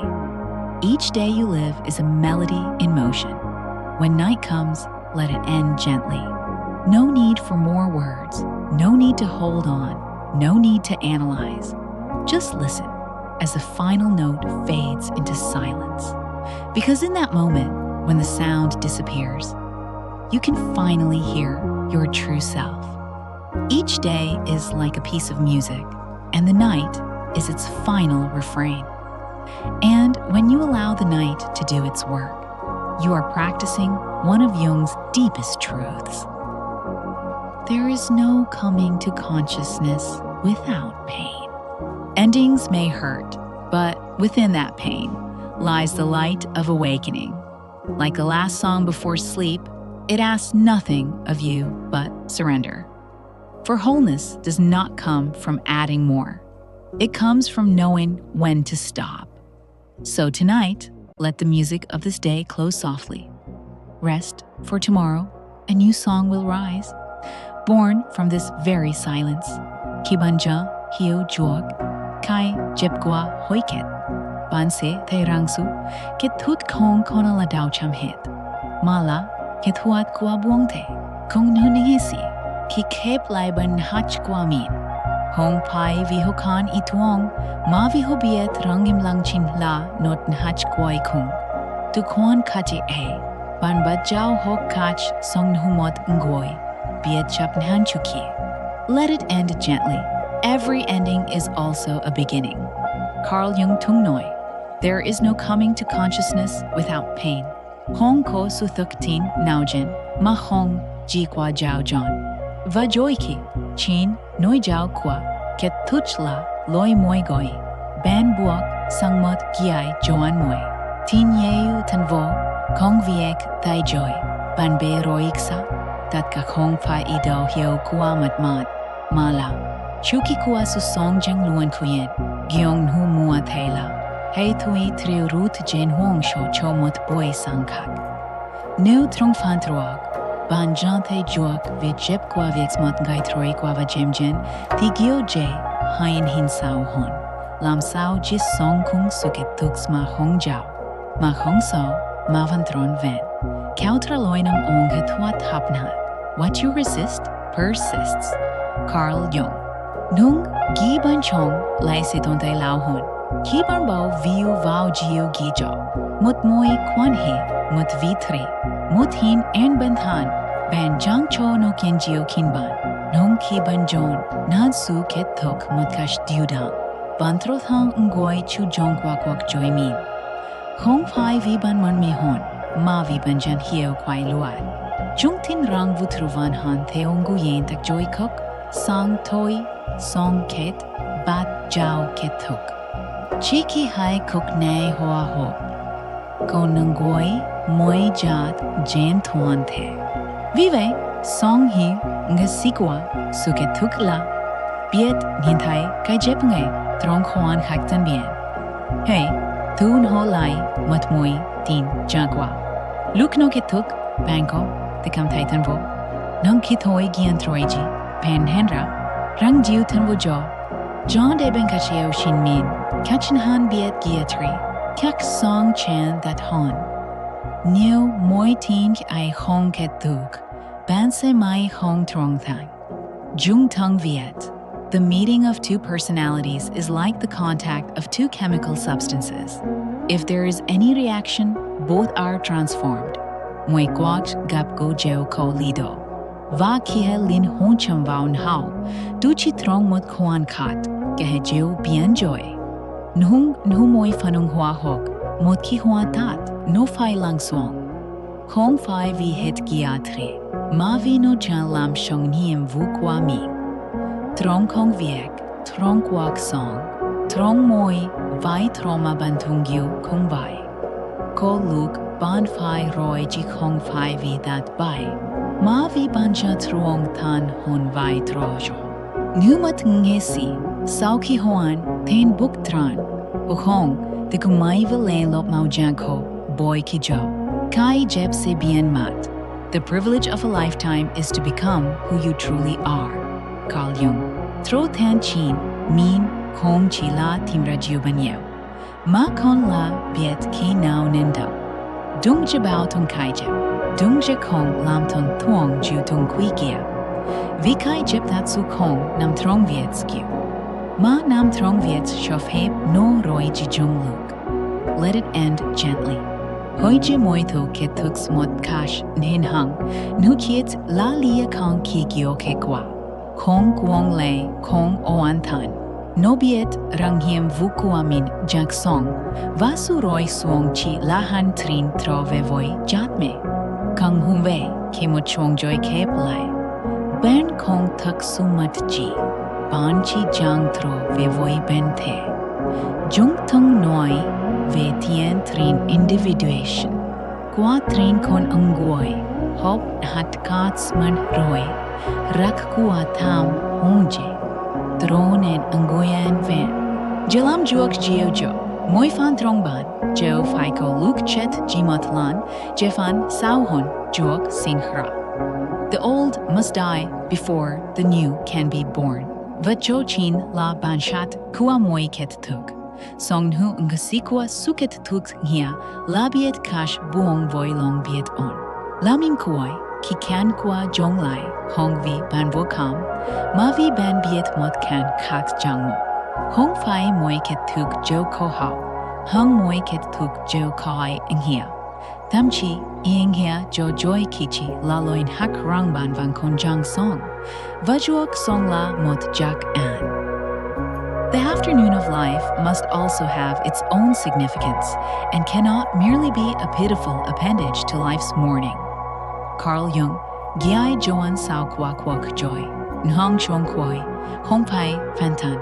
A: Each day you live is a melody in motion. When night comes, let it end gently. No need for more words, no need to hold on, no need to analyze. Just listen as the final note fades into silence. Because in that moment, when the sound disappears, you can finally hear your true self. Each day is like a piece of music, and the night is its final refrain. And when you allow the night to do its work, you are practicing one of Jung's deepest truths. There is no coming to consciousness without pain. Endings may hurt, but within that pain lies the light of awakening. Like the last song before sleep, it asks nothing of you but surrender. For wholeness does not come from adding more. It comes from knowing when to stop. So tonight, let the music of this day close softly. Rest, for tomorrow, a new song will rise. Born from this very silence. Kibanja hio juog, kai jepgwa hoiket. Banse te rangsu, kit hut kong kona la dao cham hit. Mala, kit huat kwa buongte, kong nuningesi, ki kep laiban hach kwa min. Hong pai vihokan ituong, ma vihobiet rangim langchin la not hach kwai kung. Tu kwan kaji e, ban ba jiao hok kach song humot ngoi, biet chap nhanchuki. Let it end gently. Every ending is also a beginning. Carl Jung Tung Noi. There is no coming to consciousness without pain. Hong ko suthuk tin naujin, ma hong ji kwa jiao jon. Va joiki, chin noi jiao kwa, ket tuchla loi moi goi. Ban buok sangmot giai joan moi. Tin yeu tanvo, kong viek thai joy. Ban be roiksa, tat ka hong pa ido hio kwa mat mala. Chuki kua su song jeng luan kuyen, gyong hu mua thela. Hei thui triu rut jen huang sho cho mot boy sangkak. Neu trong fan truog, ban jante juok vi jep kwa vieks mot gai troi kwa va jem jen, ti gio je, hain hin sao hon. Lam sao jis song kung suket tuks ma hong jiao. Ma hong so, ma van tron ven. Kautra loinam ong hetuat hapnat. What you resist, persists. Carl Jung. Nung gi ban chong lai se tonte lao hon. Ki ban bao viu vao gio gi jo. Mut moi kwan he, mut vi tri. Mut hin en ben han. Ban jang cho no kien gio kin ban. Nung ki ban jon, nad su ket tok mut kash diudang. Ban troth hang ngoi chu jong kwak joy min. Hong pai vi ban man me hon. Ma vi ban jan hieo kwai luat. Jung tin rang vutruvan han theong guyen tak joy cook. Sang toi, song ket, bat jiao ket tuk. Chiki hai kukne hoa ho. Ko nangoi moi jat jen tuan the. Vive song hi ngasikwa suke tukla. Biet nintai kai jepunge trong hoan haktan bien. Hey, tun ho lai mat moi tin jagwa. Lukno ke tuk banko the kam taitan vo. Nang kitoi gian troiji pen hendra rang jiu tan vo jo. John de ben kacheo shin min kachin han biet giatri kak song chan that hon. New moi tin ai hong ke tuk banse mai hong trong thang. Jung tung viet. The meeting of two personalities is like the contact of two chemical substances. If there is any reaction, both are transformed. Moi kwach gap go jeo ko lido. Va kihe lin hon cham vaun hao. Du chi trong mot koan kat. Gehe jeo bien joy. Nhung moi fanung hua hok. Mot ki hua tat. No fai lang swang. Kong fai vi het giatre. Ma vi no chan lam shong niem vu kwa ming. Trong kong viek, trong kwak song, trong moi, vai troma bantungyu kong vai. Ko luk ban fai roi ji kong fai vi that bai. Ma vi banja trong tan hon vai trojo. Numat ngesi, sao ki hoan, ten buk tran. Hong, the kumai vile lop mau janko, boy ki jo. Kai jeb se bien mat. The privilege of a lifetime is to become who you truly are. Carl Jung. Tro tan chin, min, kong chi la timra jiubanyo. Ma kon la biet ki nao nendo. Dung jibao tung kai jib. Dung je kong lam ton tuong ju tung kui gia. Vi kai jib that su kong nam trong viet skew. Ma nam trong viet shof heb no roi ji jung luk. Let it end gently. Hoi je moi to ke tuk smot kash nhin hang. Nu kiet la lia kong ki gyo ke kwa. Kong kuong le kong oan tan. No biet rang hiem vukuamin jak song. Vasu roi suong chi lahan trin tro vevoi jatme. Kang humve ke mo chong joy ke plai. Ben kong tak sumat ji. Ban chi jang tro vevoi ben the. Jung tung noi ve tien trin individuation. Kwa trin kon angoi. Hop hat kats man roi. Rak kua tam honje. Drone en angoyan van. Jelam juok geo jo. Moi fan trong ban. Jo faiko luk chet jimotlan. Jefan sauhon juok singhra. The old must die before the new can be born. Vacho chin la banshat kua moi ket tuk. Song hu ngasikua suket tuk hia. Labiet kash buong voi long biet on. Lamim kuai. Ki kan kwa jong lai, hong vi ban vo kam, ma vi ban biet mot kan kat jang mo. Hong fai moi ket tuk jo ko hao, hong moi ket tuk jo kai ing hia. Tam chi, ing hia jo joy kichi la loin hak rang ban van kon jang song. Vajuok song la mot jak an. The afternoon of life must also have its own significance and cannot merely be a pitiful appendage to life's morning. Carl Jung, Giai Joan Sao Kwak Kwak Joy, Nhong Chong Kwoi, Hong Pai Fantan,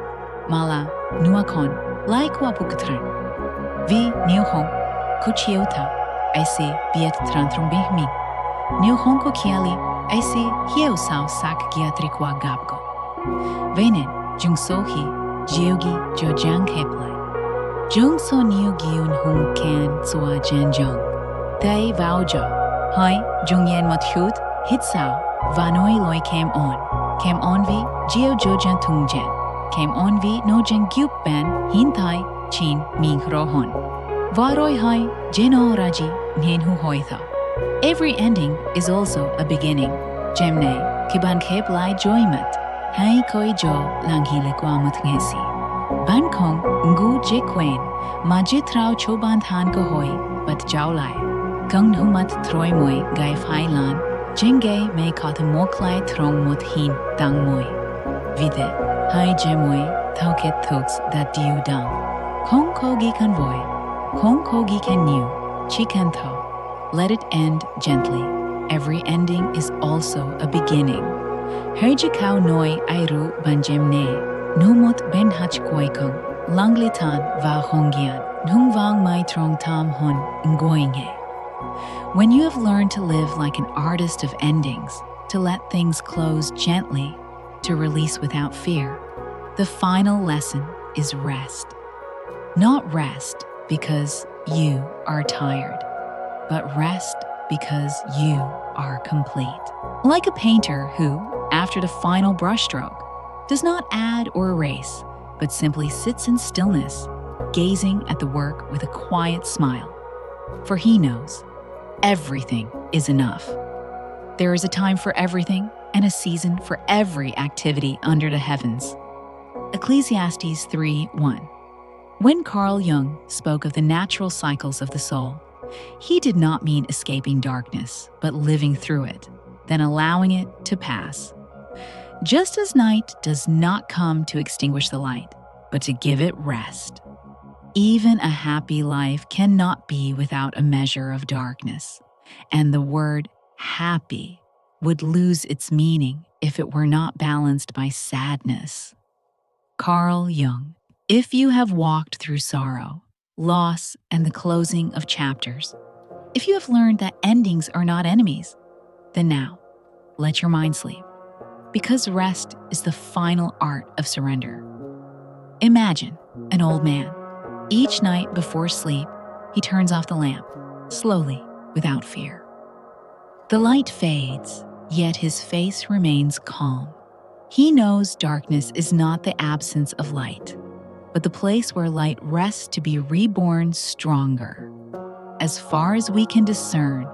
A: Mala, Nuakon, Lai Kwa Pukatran. Vi Niu Hong, Kuchiota, I see Biet Trantrum Bihmi. Niu Hong Ko Kiali, I see Hieo Sao Sak Giatri Kwa Gabgo. Venen, Jung Sohi, Jiogi Jo Jang Keplai. Jung So Niu Giun Hung Kan Sua Jan Jung. Tai Vao Jo. Hai, Jung Yen Mot Hut, Hit Sao, Vanoi Loi came on vi, Geo Jojan Tung Jen, came on vi no Jen Gyup Ben, Hin Thai, Chin, Ming Rohon. Varoi Hai, Jeno Raji, Nhen Hu Hoi Tha. Every ending is also a beginning. Jemne, Kiban Kep Lai Joymat, Hai Koi Jo, Lang Hile Kwamut Ngesi. Ban Kong, Ngu Je Kwen, Majit Rao Choban Han Ko Hoi, But Jau Lai. Kung humat troi moi gai phai lan, jenge me kata moklai trong mot hin dang moi. Vide, hai je moi, tau ket tuks that diu dang. Kong kogi kan voi, kong kogi kan niu, chi kan tau. Let it end gently. Every ending is also a beginning. Herje kau noi airu ban jemne, no mot ben hach koi kung. Langlitan va hongian, nungvang mai trong tam hun ngoinge. When you have learned to live like an artist of endings, to let things close gently, to release without fear, the final lesson is rest. Not rest because you are tired, but rest because you are complete. Like a painter who, after the final brushstroke, does not add or erase, but simply sits in stillness, gazing at the work with a quiet smile. For he knows everything is enough. There is a time for everything and a season for every activity under the heavens. Ecclesiastes 3:1. When Carl Jung spoke of the natural cycles of the soul, he did not mean escaping darkness, but living through it, then allowing it to pass. Just as night does not come to extinguish the light, but to give it rest. Even a happy life cannot be without a measure of darkness, and the word happy would lose its meaning if it were not balanced by sadness. Carl Jung. If you have walked through sorrow, loss, and the closing of chapters, if you have learned that endings are not enemies, then now, let your mind sleep, because rest is the final art of surrender. Imagine an old man. Each night before sleep, he turns off the lamp, slowly, without fear. The light fades, yet his face remains calm. He knows darkness is not the absence of light, but the place where light rests to be reborn stronger. As far as we can discern,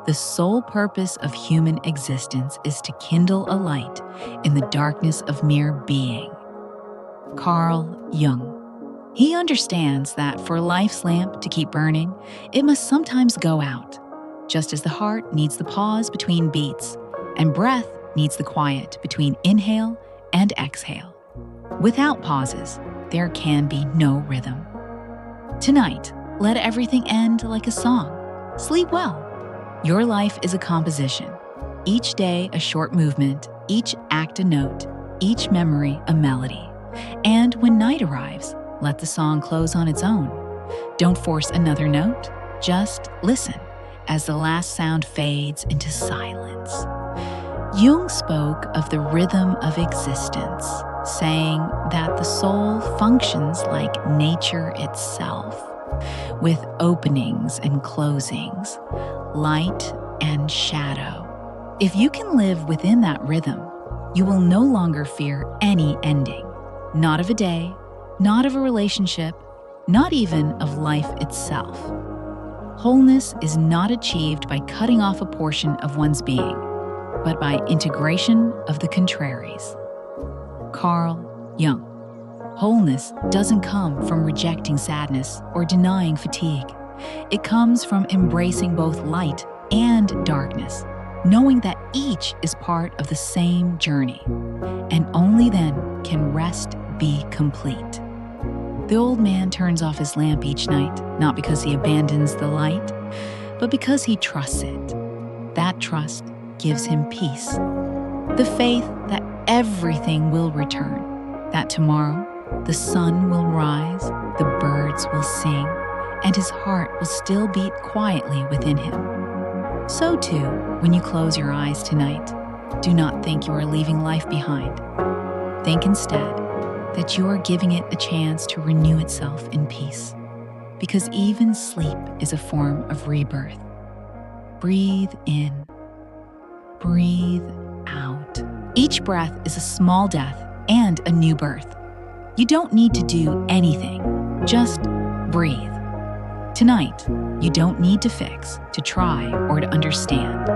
A: the sole purpose of human existence is to kindle a light in the darkness of mere being. Carl Jung. He understands that for life's lamp to keep burning, it must sometimes go out, just as the heart needs the pause between beats, and breath needs the quiet between inhale and exhale. Without pauses, there can be no rhythm. Tonight, let everything end like a song. Sleep well. Your life is a composition. Each day a short movement, each act a note, each memory a melody. And when night arrives, let the song close on its own. Don't force another note, just listen as the last sound fades into silence. Jung spoke of the rhythm of existence, saying that the soul functions like nature itself, with openings and closings, light and shadow. If you can live within that rhythm, you will no longer fear any ending, not of a day, not of a relationship, not even of life itself. Wholeness is not achieved by cutting off a portion of one's being, but by integration of the contraries. Carl Jung. Wholeness doesn't come from rejecting sadness or denying fatigue. It comes from embracing both light and darkness, knowing that each is part of the same journey, and only then can rest be complete. The old man turns off his lamp each night, not because he abandons the light, but because he trusts it. That trust gives him peace. The faith that everything will return, that tomorrow the sun will rise, the birds will sing, and his heart will still beat quietly within him. So too, when you close your eyes tonight, do not think you are leaving life behind. Think instead that you are giving it a chance to renew itself in peace, because even sleep is a form of rebirth. Breathe in, breathe out. Each breath is a small death and a new birth. You don't need to do anything, just breathe. Tonight, you don't need to fix, to try, or to understand.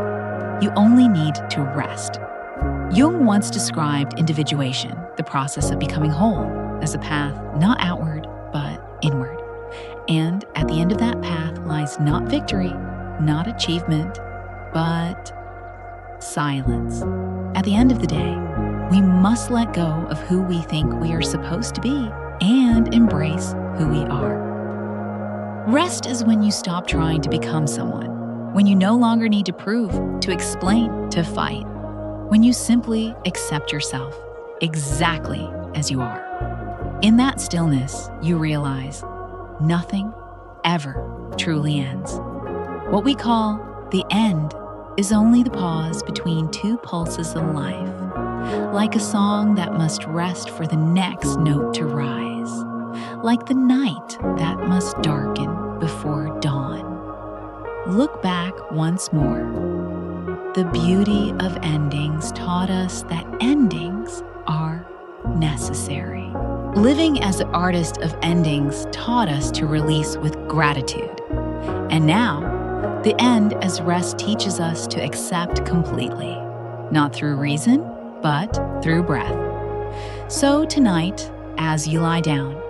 A: You only need to rest. Jung once described individuation, the process of becoming whole, as a path not outward, but inward. And at the end of that path lies not victory, not achievement, but silence. At the end of the day, we must let go of who we think we are supposed to be and embrace who we are. Rest is when you stop trying to become someone, when you no longer need to prove, to explain, to fight, when you simply accept yourself exactly as you are. In that stillness, you realize nothing ever truly ends. What we call the end is only the pause between two pulses of life, like a song that must rest for the next note to rise, like the night that must darken before dawn. Look back once more. The beauty of endings taught us that endings are necessary. Living as an artist of endings taught us to release with gratitude. And now, the end as rest teaches us to accept completely, not through reason, but through breath. So tonight, as you lie down,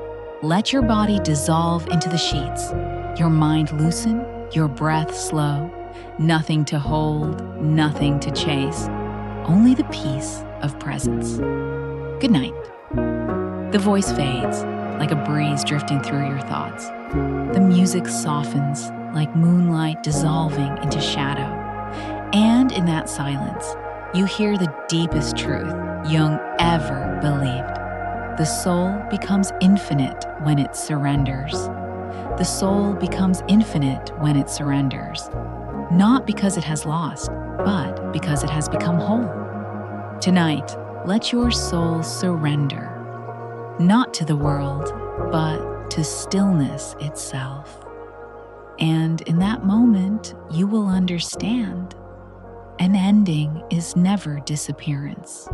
A: let your body dissolve into the sheets, your mind loosen, your breath slow, nothing to hold, nothing to chase, only the peace of presence. Good night. The voice fades, like a breeze drifting through your thoughts. The music softens, like moonlight dissolving into shadow. And in that silence, you hear the deepest truth Jung ever believed. The soul becomes infinite when it surrenders. The soul becomes infinite when it surrenders. Not because it has lost, but because it has become whole. Tonight, let your soul surrender, not to the world, but to stillness itself. And in that moment, you will understand an ending is never disappearance.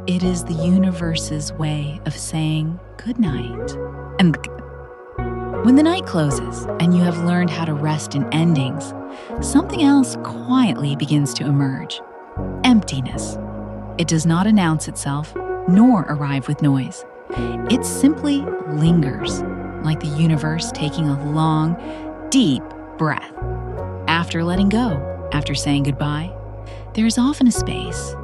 A: It is the universe's way of saying good night. And when the night closes and you have learned how to rest in endings, something else quietly begins to emerge. Emptiness. It does not announce itself, nor arrive with noise. It simply lingers, like the universe taking a long, deep breath. After letting go, after saying goodbye, there is often a space,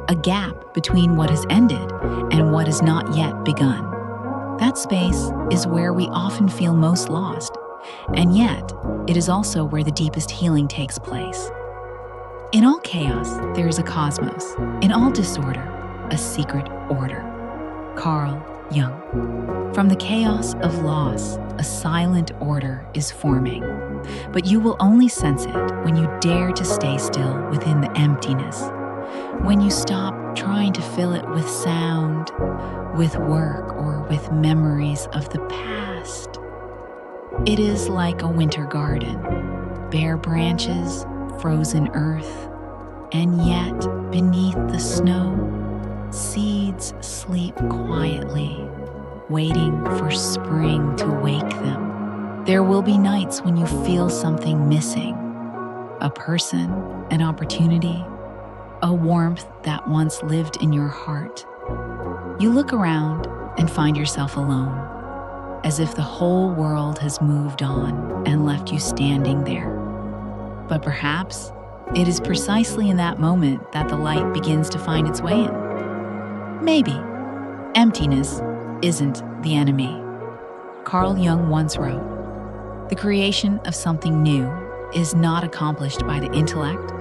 A: a gap between what has ended and what has not yet begun. That space is where we often feel most lost, and yet it is also where the deepest healing takes place. In all chaos, there is a cosmos. In all disorder, a secret order. Carl Jung. From the chaos of loss, a silent order is forming. But you will only sense it when you dare to stay still within the emptiness. When you stop trying to fill it with sound, with work, or with memories of the past. It is like a winter garden, bare branches, frozen earth, and yet beneath the snow, seeds sleep quietly, waiting for spring to wake them. There will be nights when you feel something missing, a person, an opportunity, a warmth that once lived in your heart. You look around and find yourself alone, as if the whole world has moved on and left you standing there. But perhaps it is precisely in that moment that the light begins to find its way in. Maybe emptiness isn't the enemy. Carl Jung once wrote, "The creation of something new is not accomplished by the intellect,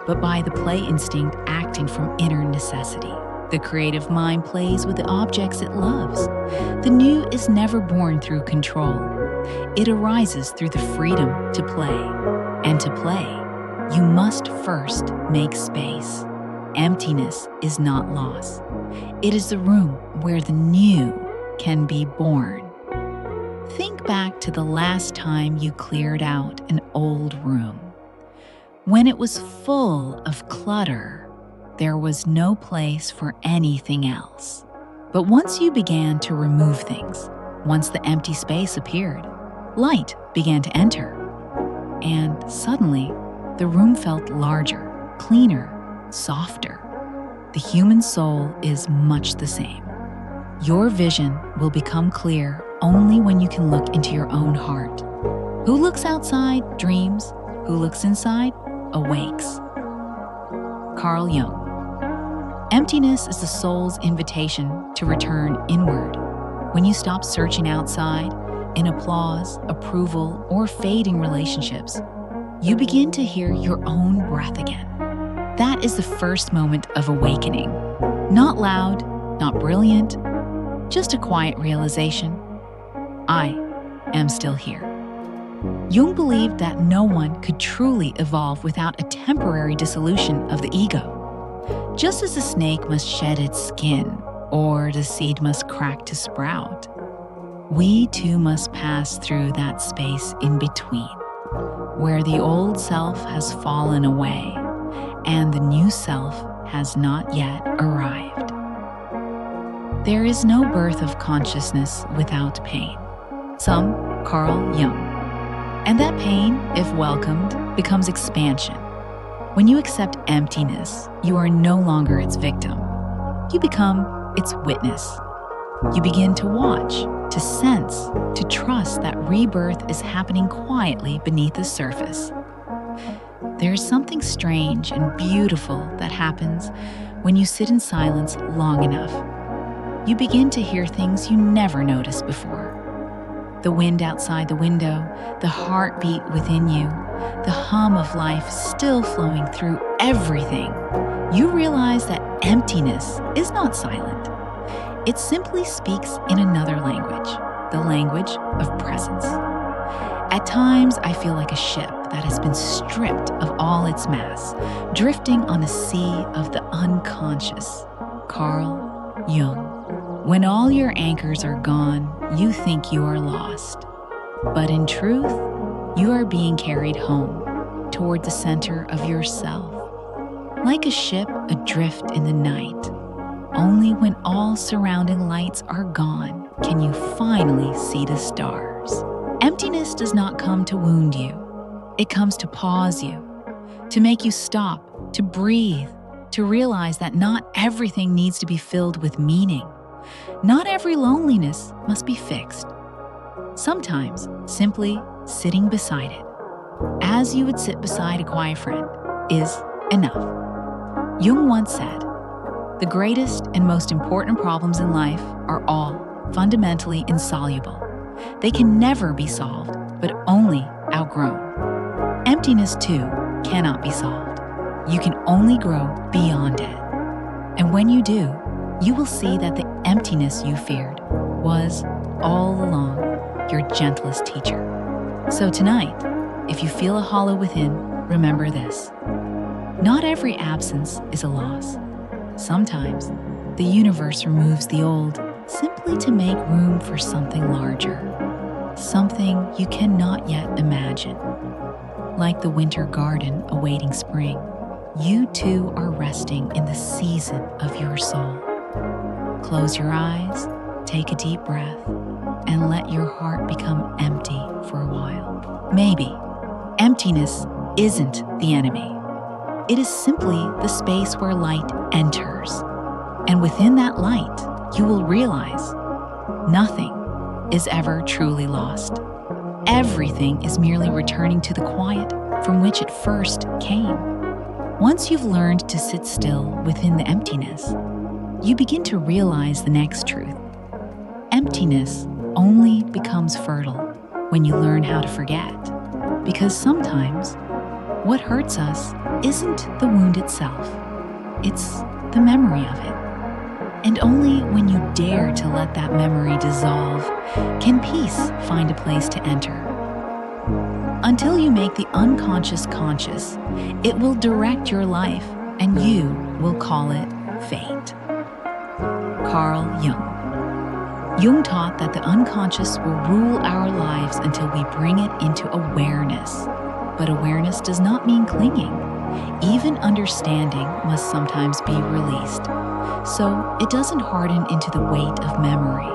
A: but by the play instinct acting from inner necessity. The creative mind plays with the objects it loves. The new is never born through control. It arises through the freedom to play. And to play, you must first make space. Emptiness is not loss. It is the room where the new can be born." Think back to the last time you cleared out an old room. When it was full of clutter, there was no place for anything else. But once you began to remove things, once the empty space appeared, light began to enter. And suddenly, the room felt larger, cleaner, softer. The human soul is much the same. Your vision will become clear only when you can look into your own heart. Who looks outside dreams, who looks inside awakes. Carl Jung. Emptiness is the soul's invitation to return inward. When you stop searching outside, in applause, approval, or fading relationships, you begin to hear your own breath again. That is the first moment of awakening. Not loud, not brilliant, Just a quiet realization: I am still here. Jung believed that no one could truly evolve without a temporary dissolution of the ego. Just as a snake must shed its skin, or the seed must crack to sprout, we too must pass through that space in between, where the old self has fallen away and the new self has not yet arrived. There is no birth of consciousness without pain. Some Carl Jung. And that pain, if welcomed, becomes expansion. When you accept emptiness, you are no longer its victim. You become its witness. You begin to watch, to sense, to trust that rebirth is happening quietly beneath the surface. There is something strange and beautiful that happens when you sit in silence long enough. You begin to hear things you never noticed before. The wind outside the window, the heartbeat within you, the hum of life still flowing through everything. You realize that emptiness is not silent. It simply speaks in another language, the language of presence. At times, I feel like a ship that has been stripped of all its mass, drifting on a sea of the unconscious. Carl Jung. When all your anchors are gone, you think you are lost. But in truth, you are being carried home, toward the center of yourself. Like a ship adrift in the night, only when all surrounding lights are gone can you finally see the stars. Emptiness does not come to wound you. It comes to pause you, to make you stop, to breathe, to realize that not everything needs to be filled with meaning. Not every loneliness must be fixed. Sometimes, simply sitting beside it, as you would sit beside a quiet friend, is enough. Jung once said, "The greatest and most important problems in life are all fundamentally insoluble. They can never be solved, but only outgrown." Emptiness, too, cannot be solved. You can only grow beyond it. And when you do, you will see that the emptiness you feared was, all along, your gentlest teacher. So tonight, if you feel a hollow within, remember this. Not every absence is a loss. Sometimes, the universe removes the old simply to make room for something larger, something you cannot yet imagine. Like the winter garden awaiting spring, you too are resting in the season of your soul. Close your eyes, take a deep breath, and let your heart become empty for a while. Maybe emptiness isn't the enemy. It is simply the space where light enters. And within that light, you will realize nothing is ever truly lost. Everything is merely returning to the quiet from which it first came. Once you've learned to sit still within the emptiness, you begin to realize the next truth. Emptiness only becomes fertile when you learn how to forget. Because sometimes, what hurts us isn't the wound itself, it's the memory of it. And only when you dare to let that memory dissolve can peace find a place to enter. Until you make the unconscious conscious, it will direct your life and you will call it fate. Carl Jung. Jung taught that the unconscious will rule our lives until we bring it into awareness. But awareness does not mean clinging. Even understanding must sometimes be released, so it doesn't harden into the weight of memory.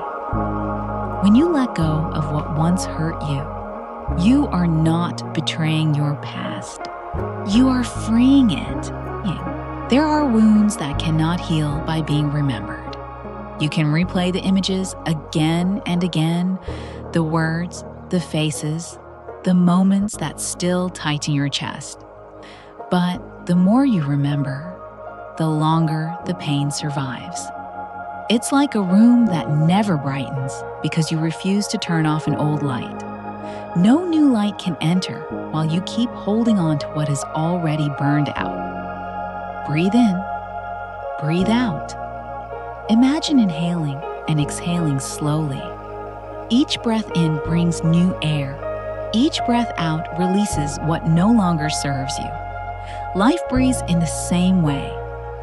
A: When you let go of what once hurt you, you are not betraying your past. You are freeing it. There are wounds that cannot heal by being remembered. You can replay the images again and again, the words, the faces, the moments that still tighten your chest. But the more you remember, the longer the pain survives. It's like a room that never brightens because you refuse to turn off an old light. No new light can enter while you keep holding on to what is already burned out. Breathe in, breathe out. Imagine inhaling and exhaling slowly. Each breath in brings new air. Each breath out releases what no longer serves you. Life breathes in the same way.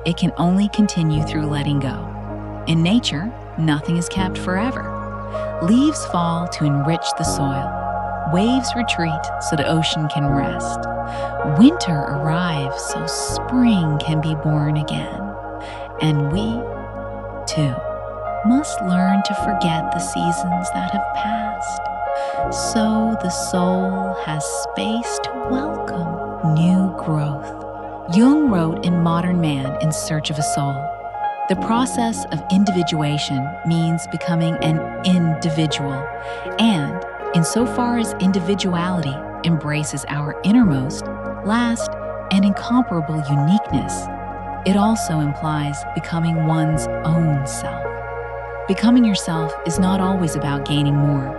A: It can only continue through letting go. In nature, nothing is kept forever. Leaves fall to enrich the soil. Waves retreat so the ocean can rest. Winter arrives so spring can be born again. And we, too, must learn to forget the seasons that have passed, so the soul has space to welcome new growth. Jung wrote in Modern Man in Search of a Soul, "The process of individuation means becoming an individual, and insofar as individuality embraces our innermost, last, and incomparable uniqueness, it also implies becoming one's own self. Becoming yourself is not always about gaining more.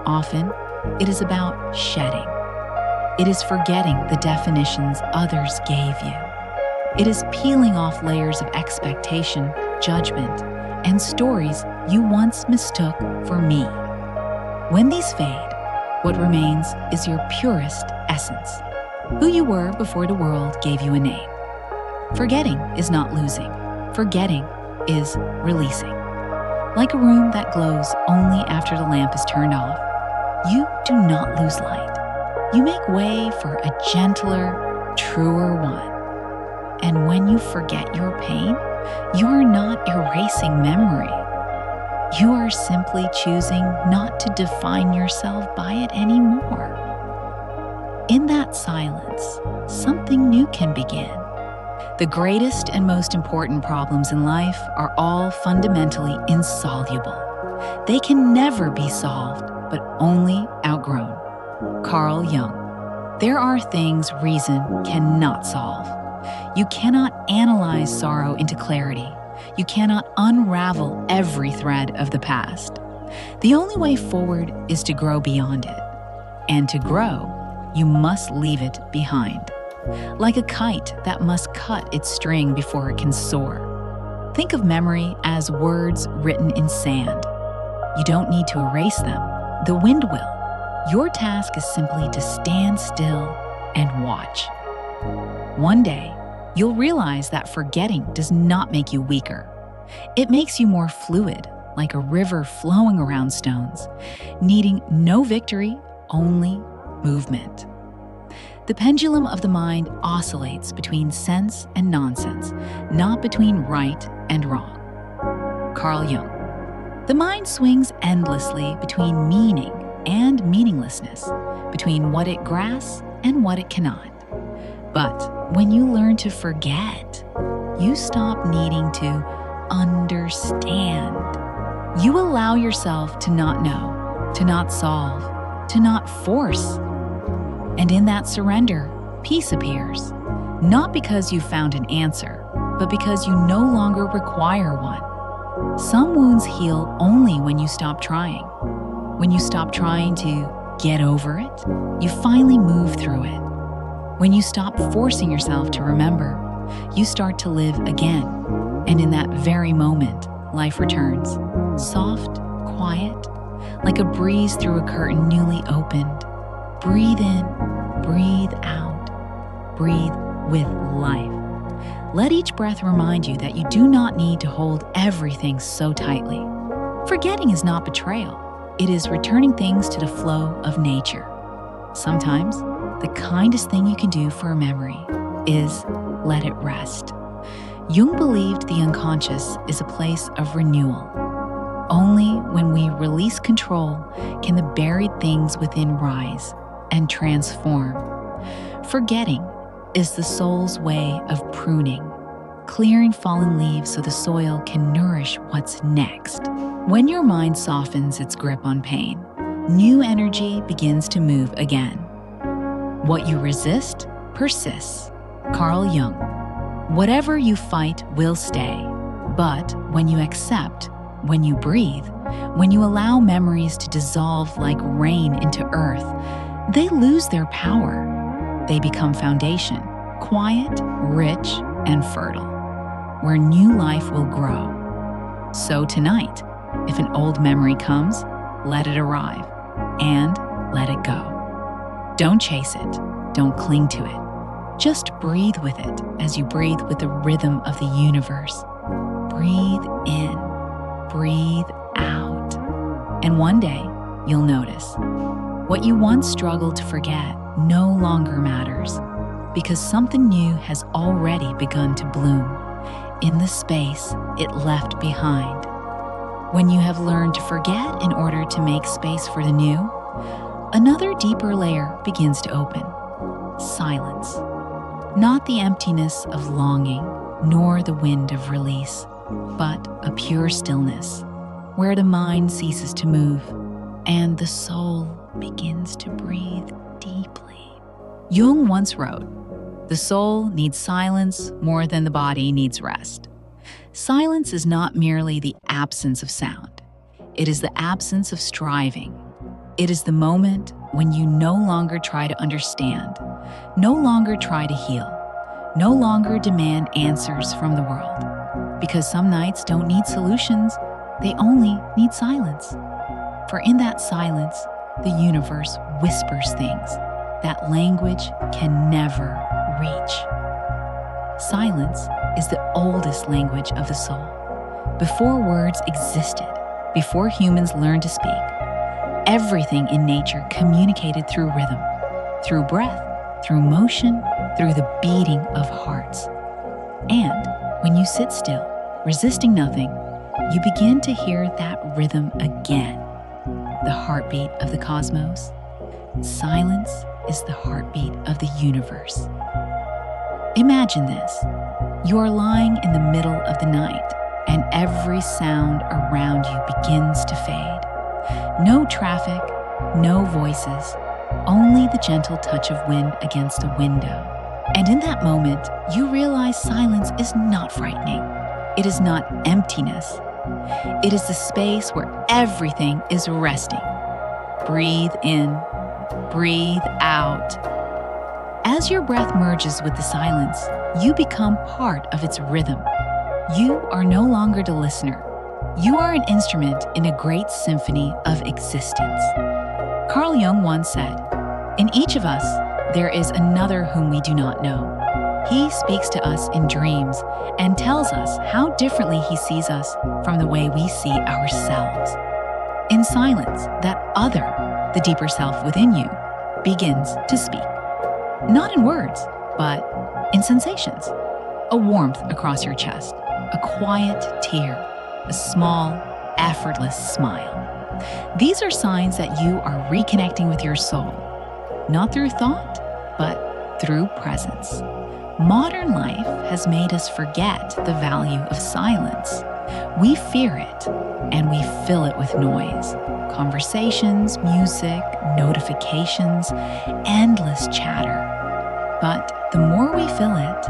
A: Often, it is about shedding. It is forgetting the definitions others gave you. It is peeling off layers of expectation, judgment, and stories you once mistook for me. When these fade, what remains is your purest essence, who you were before the world gave you a name. Forgetting is not losing. Forgetting is releasing. Like a room that glows only after the lamp is turned off, you do not lose light. You make way for a gentler, truer one. And when you forget your pain, you are not erasing memory. You are simply choosing not to define yourself by it anymore. In that silence, something new can begin. The greatest and most important problems in life are all fundamentally insoluble. They can never be solved, but only outgrown. Carl Jung. There are things reason cannot solve. You cannot analyze sorrow into clarity. You cannot unravel every thread of the past. The only way forward is to grow beyond it. And to grow, you must leave it behind. Like a kite that must cut its string before it can soar. Think of memory as words written in sand. You don't need to erase them. The wind will. Your task is simply to stand still and watch. One day, you'll realize that forgetting does not make you weaker. It makes you more fluid, like a river flowing around stones, needing no victory, only movement. The pendulum of the mind oscillates between sense and nonsense, not between right and wrong. Carl Jung. The mind swings endlessly between meaning and meaninglessness, between what it grasps and what it cannot. But when you learn to forget, you stop needing to understand. You allow yourself to not know, to not solve, to not force. And in that surrender, peace appears, not because you found an answer, but because you no longer require one. Some wounds heal only when you stop trying. When you stop trying to get over it, you finally move through it. When you stop forcing yourself to remember, you start to live again. And in that very moment, life returns, soft, quiet, like a breeze through a curtain newly opened. Breathe in, breathe out, breathe with life. Let each breath remind you that you do not need to hold everything so tightly. Forgetting is not betrayal. It is returning things to the flow of nature. Sometimes, the kindest thing you can do for a memory is let it rest. Jung believed the unconscious is a place of renewal. Only when we release control can the buried things within rise and transform. Forgetting is the soul's way of pruning, clearing fallen leaves so the soil can nourish what's next. When your mind softens its grip on pain, new energy begins to move again. What you resist persists. Carl Jung. Whatever you fight will stay, but when you accept, when you breathe, when you allow memories to dissolve like rain into earth, they lose their power. They become foundation, quiet, rich, and fertile, where new life will grow. So tonight, If an old memory comes, let it arrive and let it go. Don't chase it. Don't cling to it. Just breathe with it as you breathe with the rhythm of the universe. Breathe in, breathe out. And one day, you'll notice what you once struggled to forget no longer matters because something new has already begun to bloom in the space it left behind. When you have learned to forget in order to make space for the new, another deeper layer begins to open. Silence. Not the emptiness of longing, nor the wind of release, but a pure stillness, where the mind ceases to move and the soul begins to breathe deeply. Jung once wrote, "The soul needs silence more than the body needs rest." Silence is not merely the absence of sound. It is the absence of striving. It is the moment when you no longer try to understand, no longer try to heal, no longer demand answers from the world. Because some nights don't need solutions, they only need silence. For in that silence, the universe whispers things that language can never reach. Silence is the oldest language of the soul. Before words existed, before humans learned to speak, everything in nature communicated through rhythm, through breath, through motion, through the beating of hearts. And when you sit still, resisting nothing, you begin to hear that rhythm again, the heartbeat of the cosmos. Silence is the heartbeat of the universe. Imagine this. You are lying in the middle of the night, and every sound around you begins to fade. No traffic, no voices, only the gentle touch of wind against a window. And in that moment, you realize silence is not frightening. It is not emptiness. It is the space where everything is resting. Breathe in, breathe out. As your breath merges with the silence, you become part of its rhythm. You are no longer the listener. You are an instrument in a great symphony of existence. Carl Jung once said, "In each of us, there is another whom we do not know. He speaks to us in dreams and tells us how differently he sees us from the way we see ourselves." In silence, that other, the deeper self within you, begins to speak. Not in words, but in sensations. A warmth across your chest, a quiet tear, a small, effortless smile. These are signs that you are reconnecting with your soul, not through thought, but through presence. Modern life has made us forget the value of silence. We fear it, and we fill it with noise. Conversations, music, notifications, endless chatter. But the more we fill it,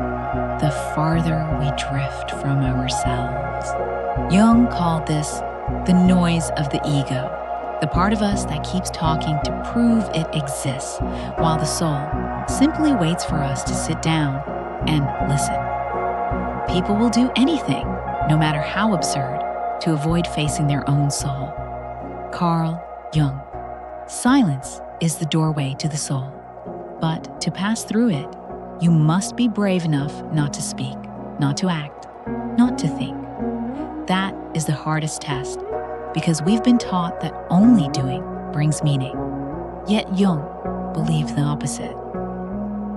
A: the farther we drift from ourselves. Jung called this the noise of the ego, the part of us that keeps talking to prove it exists, while the soul simply waits for us to sit down and listen. People will do anything, no matter how absurd, to avoid facing their own soul. Carl Jung. Silence is the doorway to the soul. But to pass through it, you must be brave enough not to speak, not to act, not to think. That is the hardest test, because we've been taught that only doing brings meaning. Yet Jung believed the opposite.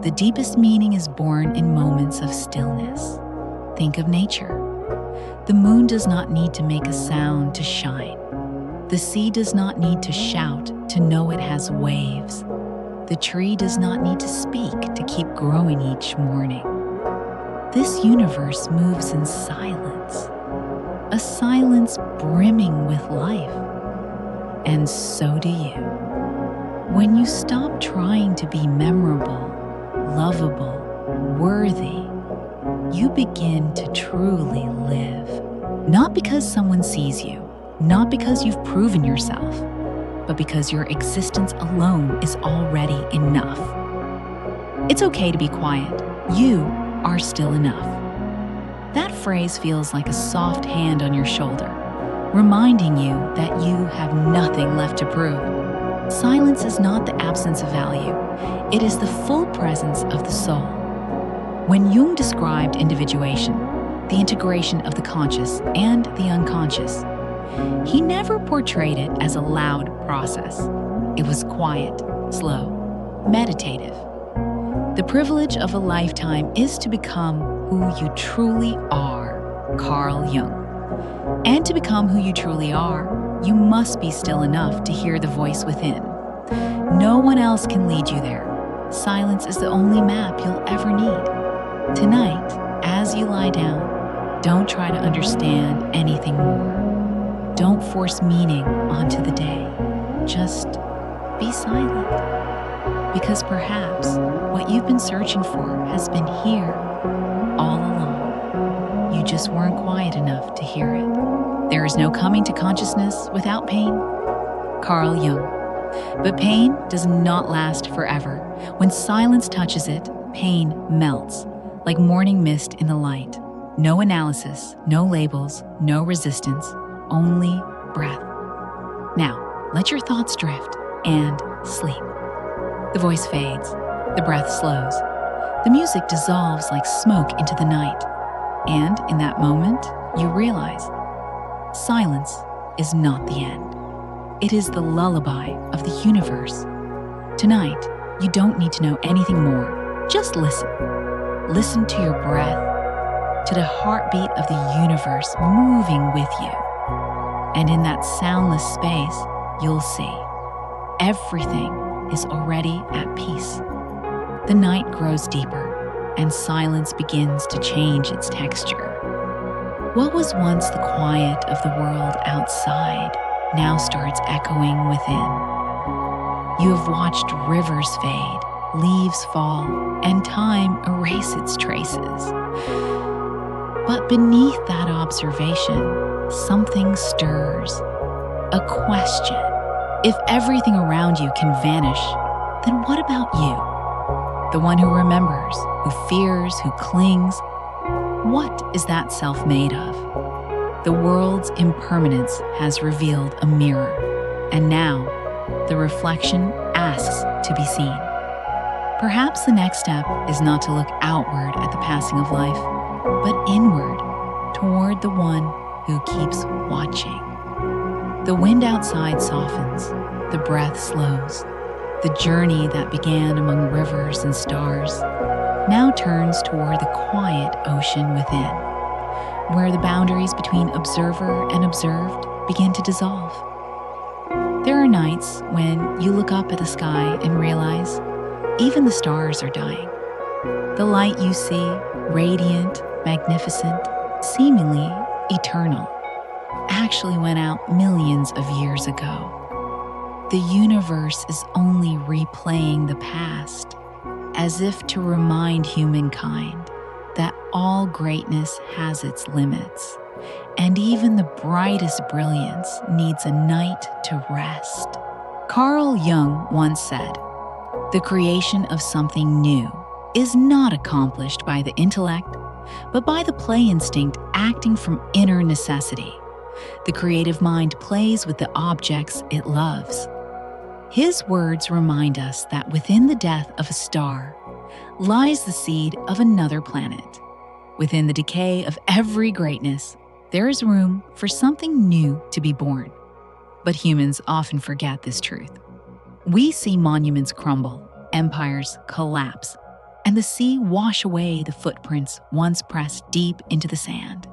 A: The deepest meaning is born in moments of stillness. Think of nature. The moon does not need to make a sound to shine. The sea does not need to shout to know it has waves. The tree does not need to speak to keep growing each morning. This universe moves in silence, a silence brimming with life. And so do you. When you stop trying to be memorable, lovable, worthy, you begin to truly live. Not because someone sees you, not because you've proven yourself, but because your existence alone is already enough. It's okay to be quiet. You are still enough. That phrase feels like a soft hand on your shoulder, reminding you that you have nothing left to prove. Silence is not the absence of value, it is the full presence of the soul. When Jung described individuation, the integration of the conscious and the unconscious, he never portrayed it as a loud process. It was quiet, slow, meditative. The privilege of a lifetime is to become who you truly are, Carl Jung. And to become who you truly are, you must be still enough to hear the voice within. No one else can lead you there. Silence is the only map you'll ever need. Tonight, as you lie down, don't try to understand anything more. Don't force meaning onto the day. Just be silent. Because perhaps what you've been searching for has been here all along. You just weren't quiet enough to hear it. There is no coming to consciousness without pain. Carl Jung. But pain does not last forever. When silence touches it, pain melts, like morning mist in the light. No analysis, no labels, no resistance, only breath. Now, let your thoughts drift and sleep. The voice fades, the breath slows, the music dissolves like smoke into the night. And in that moment, you realize silence is not the end. It is the lullaby of the universe. Tonight, you don't need to know anything more. Just listen. Listen to your breath, to the heartbeat of the universe moving with you. And in that soundless space, you'll see everything is already at peace. The night grows deeper, and silence begins to change its texture. What was once the quiet of the world outside now starts echoing within. You have watched rivers fade, leaves fall, and time erase its traces. But beneath that observation, something stirs. A question. If everything around you can vanish, then what about you? The one who remembers, who fears, who clings. What is that self made of? The world's impermanence has revealed a mirror, and now the reflection asks to be seen. Perhaps the next step is not to look outward at the passing of life, but inward, toward the one who keeps watching. The wind outside softens, the breath slows. The journey that began among rivers and stars now turns toward the quiet ocean within, where the boundaries between observer and observed begin to dissolve. There are nights when you look up at the sky and realize even the stars are dying. The light you see, radiant, magnificent, seemingly eternal, actually went out millions of years ago. The universe is only replaying the past, as if to remind humankind that all greatness has its limits, and even the brightest brilliance needs a night to rest. Carl Jung once said, "The creation of something new is not accomplished by the intellect, but by the play instinct acting from inner necessity. The creative mind plays with the objects it loves." His words remind us that within the death of a star lies the seed of another planet. Within the decay of every greatness, there is room for something new to be born. But humans often forget this truth. We see monuments crumble, empires collapse, and the sea wash away the footprints once pressed deep into the sand.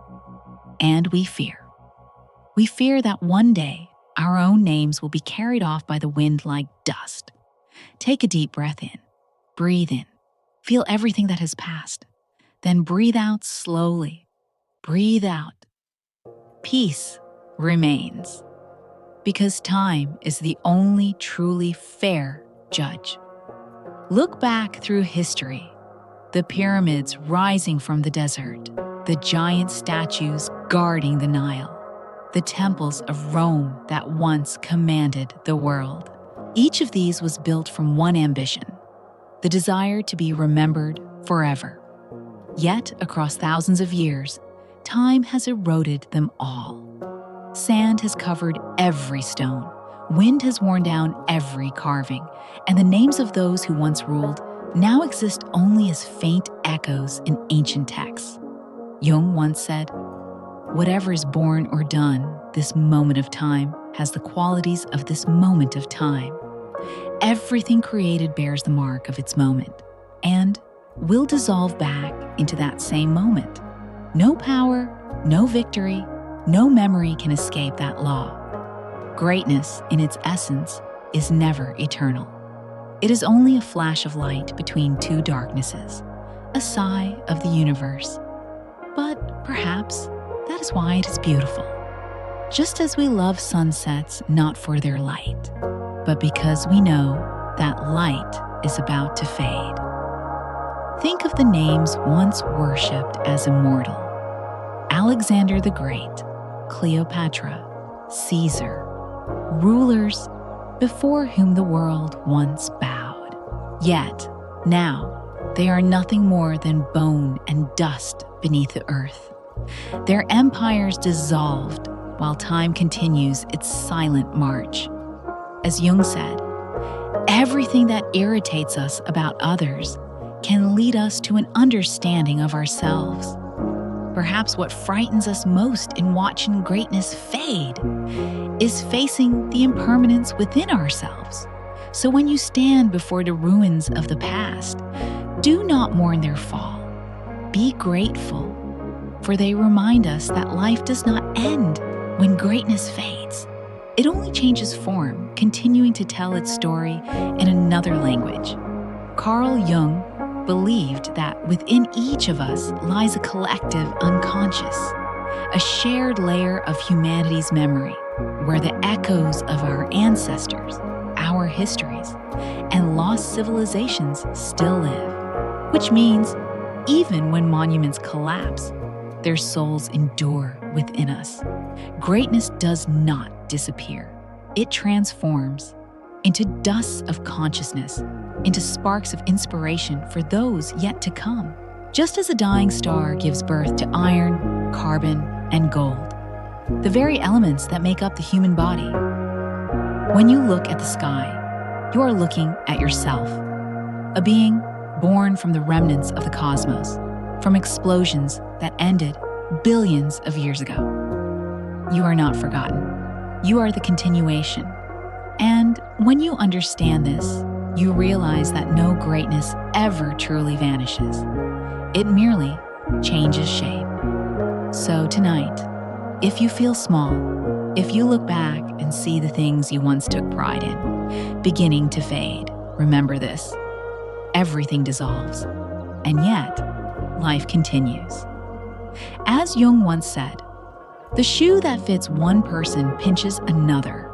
A: And we fear. We fear that one day, our own names will be carried off by the wind like dust. Take a deep breath in. Breathe in. Feel everything that has passed. Then breathe out slowly. Breathe out. Peace remains. Because time is the only truly fair judge. Look back through history. The pyramids rising from the desert. The giant statues guarding the Nile. The temples of Rome that once commanded the world. Each of these was built from one ambition, the desire to be remembered forever. Yet, across thousands of years, time has eroded them all. Sand has covered every stone, wind has worn down every carving, and the names of those who once ruled now exist only as faint echoes in ancient texts. Jung once said, "Whatever is born or done, this moment of time has the qualities of this moment of time. Everything created bears the mark of its moment and will dissolve back into that same moment. No power, no victory, no memory can escape that law. Greatness, in its essence, is never eternal. It is only a flash of light between two darknesses, a sigh of the universe. But perhaps that is why it is beautiful. Just as we love sunsets not for their light, but because we know that light is about to fade. Think of the names once worshipped as immortal: Alexander the Great, Cleopatra, Caesar, rulers before whom the world once bowed. Yet, now, they are nothing more than bone and dust beneath the earth. Their empires dissolved while time continues its silent march. As Jung said, everything that irritates us about others can lead us to an understanding of ourselves. Perhaps what frightens us most in watching greatness fade is facing the impermanence within ourselves. So when you stand before the ruins of the past, do not mourn their fall. Be grateful, for they remind us that life does not end when greatness fades. It only changes form, continuing to tell its story in another language. Carl Jung believed that within each of us lies a collective unconscious, a shared layer of humanity's memory, where the echoes of our ancestors, our histories, and lost civilizations still live. Which means, even when monuments collapse, their souls endure within us. Greatness does not disappear. It transforms into dusts of consciousness, into sparks of inspiration for those yet to come. Just as a dying star gives birth to iron, carbon, and gold, the very elements that make up the human body. When you look at the sky, you are looking at yourself, a being born from the remnants of the cosmos, from explosions that ended billions of years ago. You are not forgotten. You are the continuation. And when you understand this, you realize that no greatness ever truly vanishes. It merely changes shape. So tonight, if you feel small, if you look back and see the things you once took pride in beginning to fade, remember this: everything dissolves, and yet life continues. As Jung once said, the shoe that fits one person pinches another.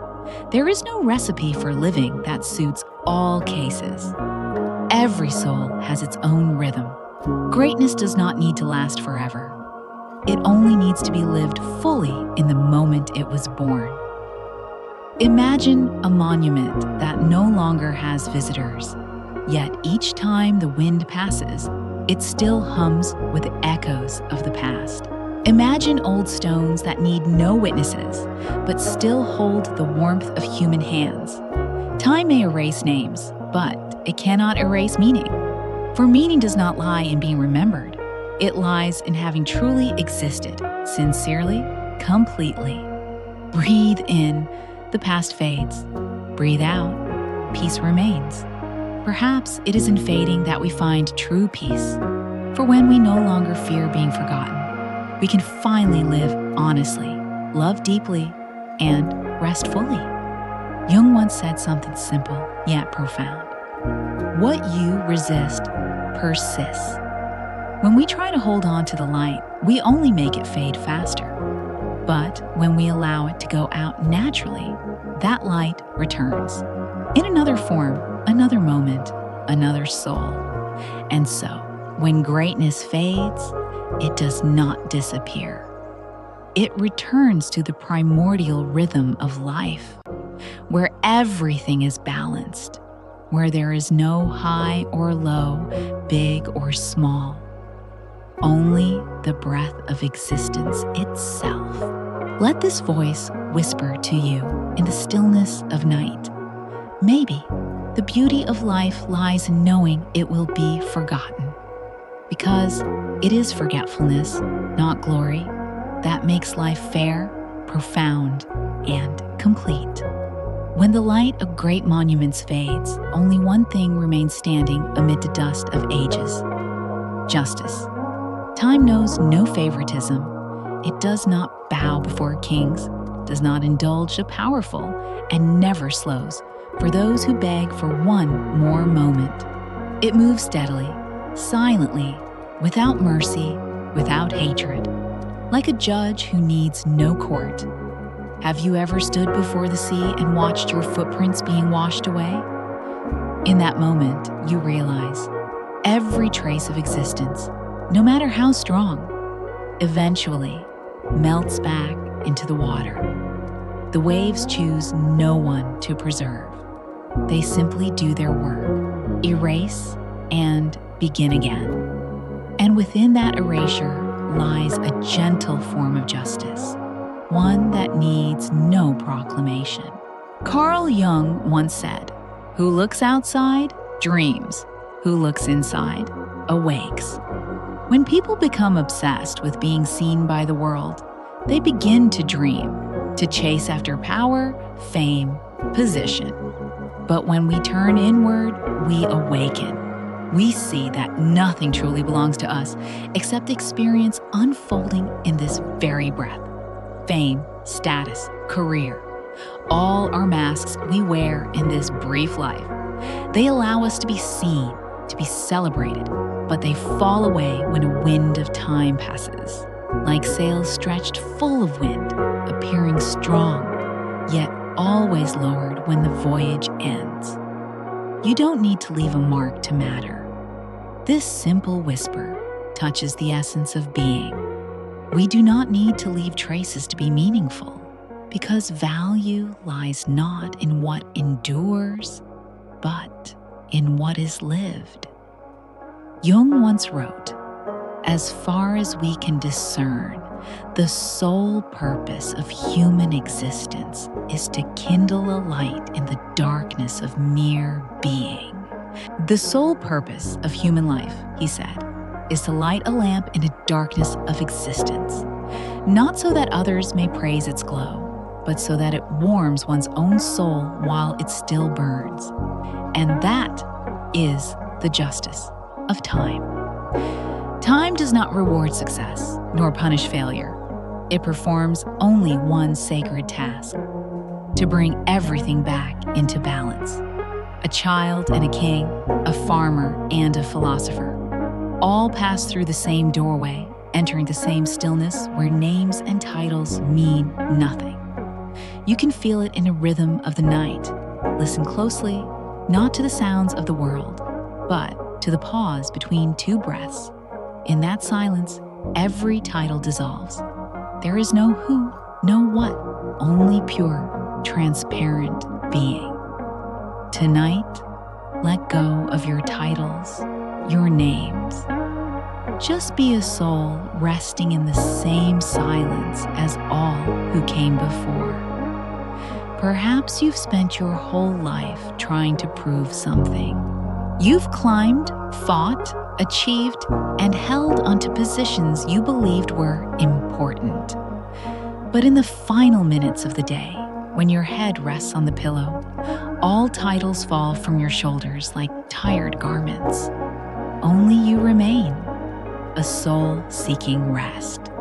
A: There is no recipe for living that suits all cases. Every soul has its own rhythm. Greatness does not need to last forever. It only needs to be lived fully in the moment it was born. Imagine a monument that no longer has visitors, yet each time the wind passes, it still hums with the echoes of the past. Imagine old stones that need no witnesses, but still hold the warmth of human hands. Time may erase names, but it cannot erase meaning. For meaning does not lie in being remembered. It lies in having truly existed, sincerely, completely. Breathe in, the past fades. Breathe out, peace remains. Perhaps it is in fading that we find true peace. For when we no longer fear being forgotten, we can finally live honestly, love deeply, and rest fully. Jung once said something simple yet profound: what you resist persists. When we try to hold on to the light, we only make it fade faster. But when we allow it to go out naturally, that light returns. In another form, another moment, another soul. And so, when greatness fades, it does not disappear. It returns to the primordial rhythm of life, where everything is balanced, where there is no high or low, big or small, only the breath of existence itself. Let this voice whisper to you in the stillness of night. Maybe the beauty of life lies in knowing it will be forgotten. Because it is forgetfulness, not glory, that makes life fair, profound, and complete. When the light of great monuments fades, only one thing remains standing amid the dust of ages: justice. Time knows no favoritism. It does not bow before kings, does not indulge the powerful, and never slows for those who beg for one more moment. It moves steadily, silently, without mercy, without hatred, like a judge who needs no court. Have you ever stood before the sea and watched your footprints being washed away? In that moment, you realize every trace of existence, no matter how strong, eventually melts back into the water. The waves choose no one to preserve. They simply do their work, erase, and begin again. And within that erasure lies a gentle form of justice, one that needs no proclamation. Carl Jung once said, "Who looks outside dreams, who looks inside awakes." When people become obsessed with being seen by the world, they begin to dream, to chase after power, fame, position. But when we turn inward, we awaken. We see that nothing truly belongs to us except experience unfolding in this very breath. Fame, status, career, all are masks we wear in this brief life. They allow us to be seen, to be celebrated, but they fall away when a wind of time passes, like sails stretched full of wind, appearing strong, yet always lowered when the voyage ends. You don't need to leave a mark to matter. This simple whisper touches the essence of being. We do not need to leave traces to be meaningful, because value lies not in what endures, but in what is lived. Jung once wrote, "As far as we can discern, the sole purpose of human existence is to kindle a light in the darkness of mere being." The sole purpose of human life, he said, is to light a lamp in a darkness of existence, not so that others may praise its glow, but so that it warms one's own soul while it still burns. And that is the justice of time. Time does not reward success, nor punish failure. It performs only one sacred task: to bring everything back into balance. A child and a king, a farmer and a philosopher, all pass through the same doorway, entering the same stillness where names and titles mean nothing. You can feel it in a rhythm of the night. Listen closely, not to the sounds of the world, but to the pause between two breaths. In that silence, every title dissolves. There is no who, no what, only pure, transparent being. Tonight, let go of your titles, your names. Just be a soul resting in the same silence as all who came before. Perhaps you've spent your whole life trying to prove something. You've climbed, fought, achieved, and held onto positions you believed were important. But in the final minutes of the day, when your head rests on the pillow, all titles fall from your shoulders like tired garments. Only you remain, a soul seeking rest.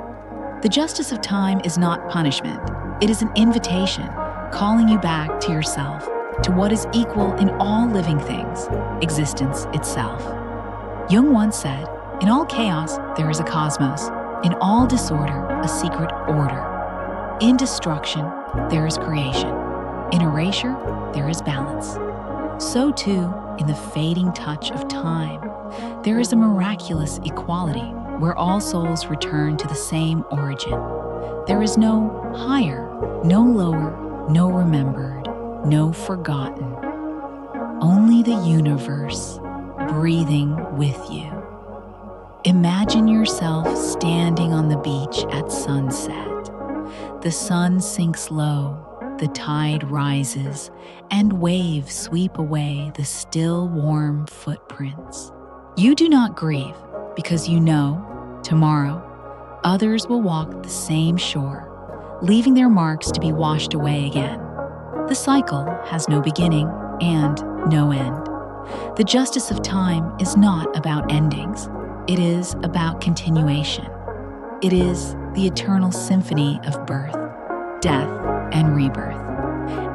A: The justice of time is not punishment. It is an invitation, calling you back to yourself, to what is equal in all living things, existence itself. Jung once said, "In all chaos, there is a cosmos. In all disorder, a secret order. In destruction, there is creation. In erasure, there is balance." So too, in the fading touch of time, there is a miraculous equality where all souls return to the same origin. There is no higher, no lower, no remembered, no forgotten. Only the universe breathing with you. Imagine yourself standing on the beach at sunset. The sun sinks low, the tide rises, and waves sweep away the still warm footprints. You do not grieve because you know tomorrow others will walk the same shore, leaving their marks to be washed away again. The cycle has no beginning and no end. The justice of time is not about endings. It is about continuation. It is the eternal symphony of birth, death, and rebirth.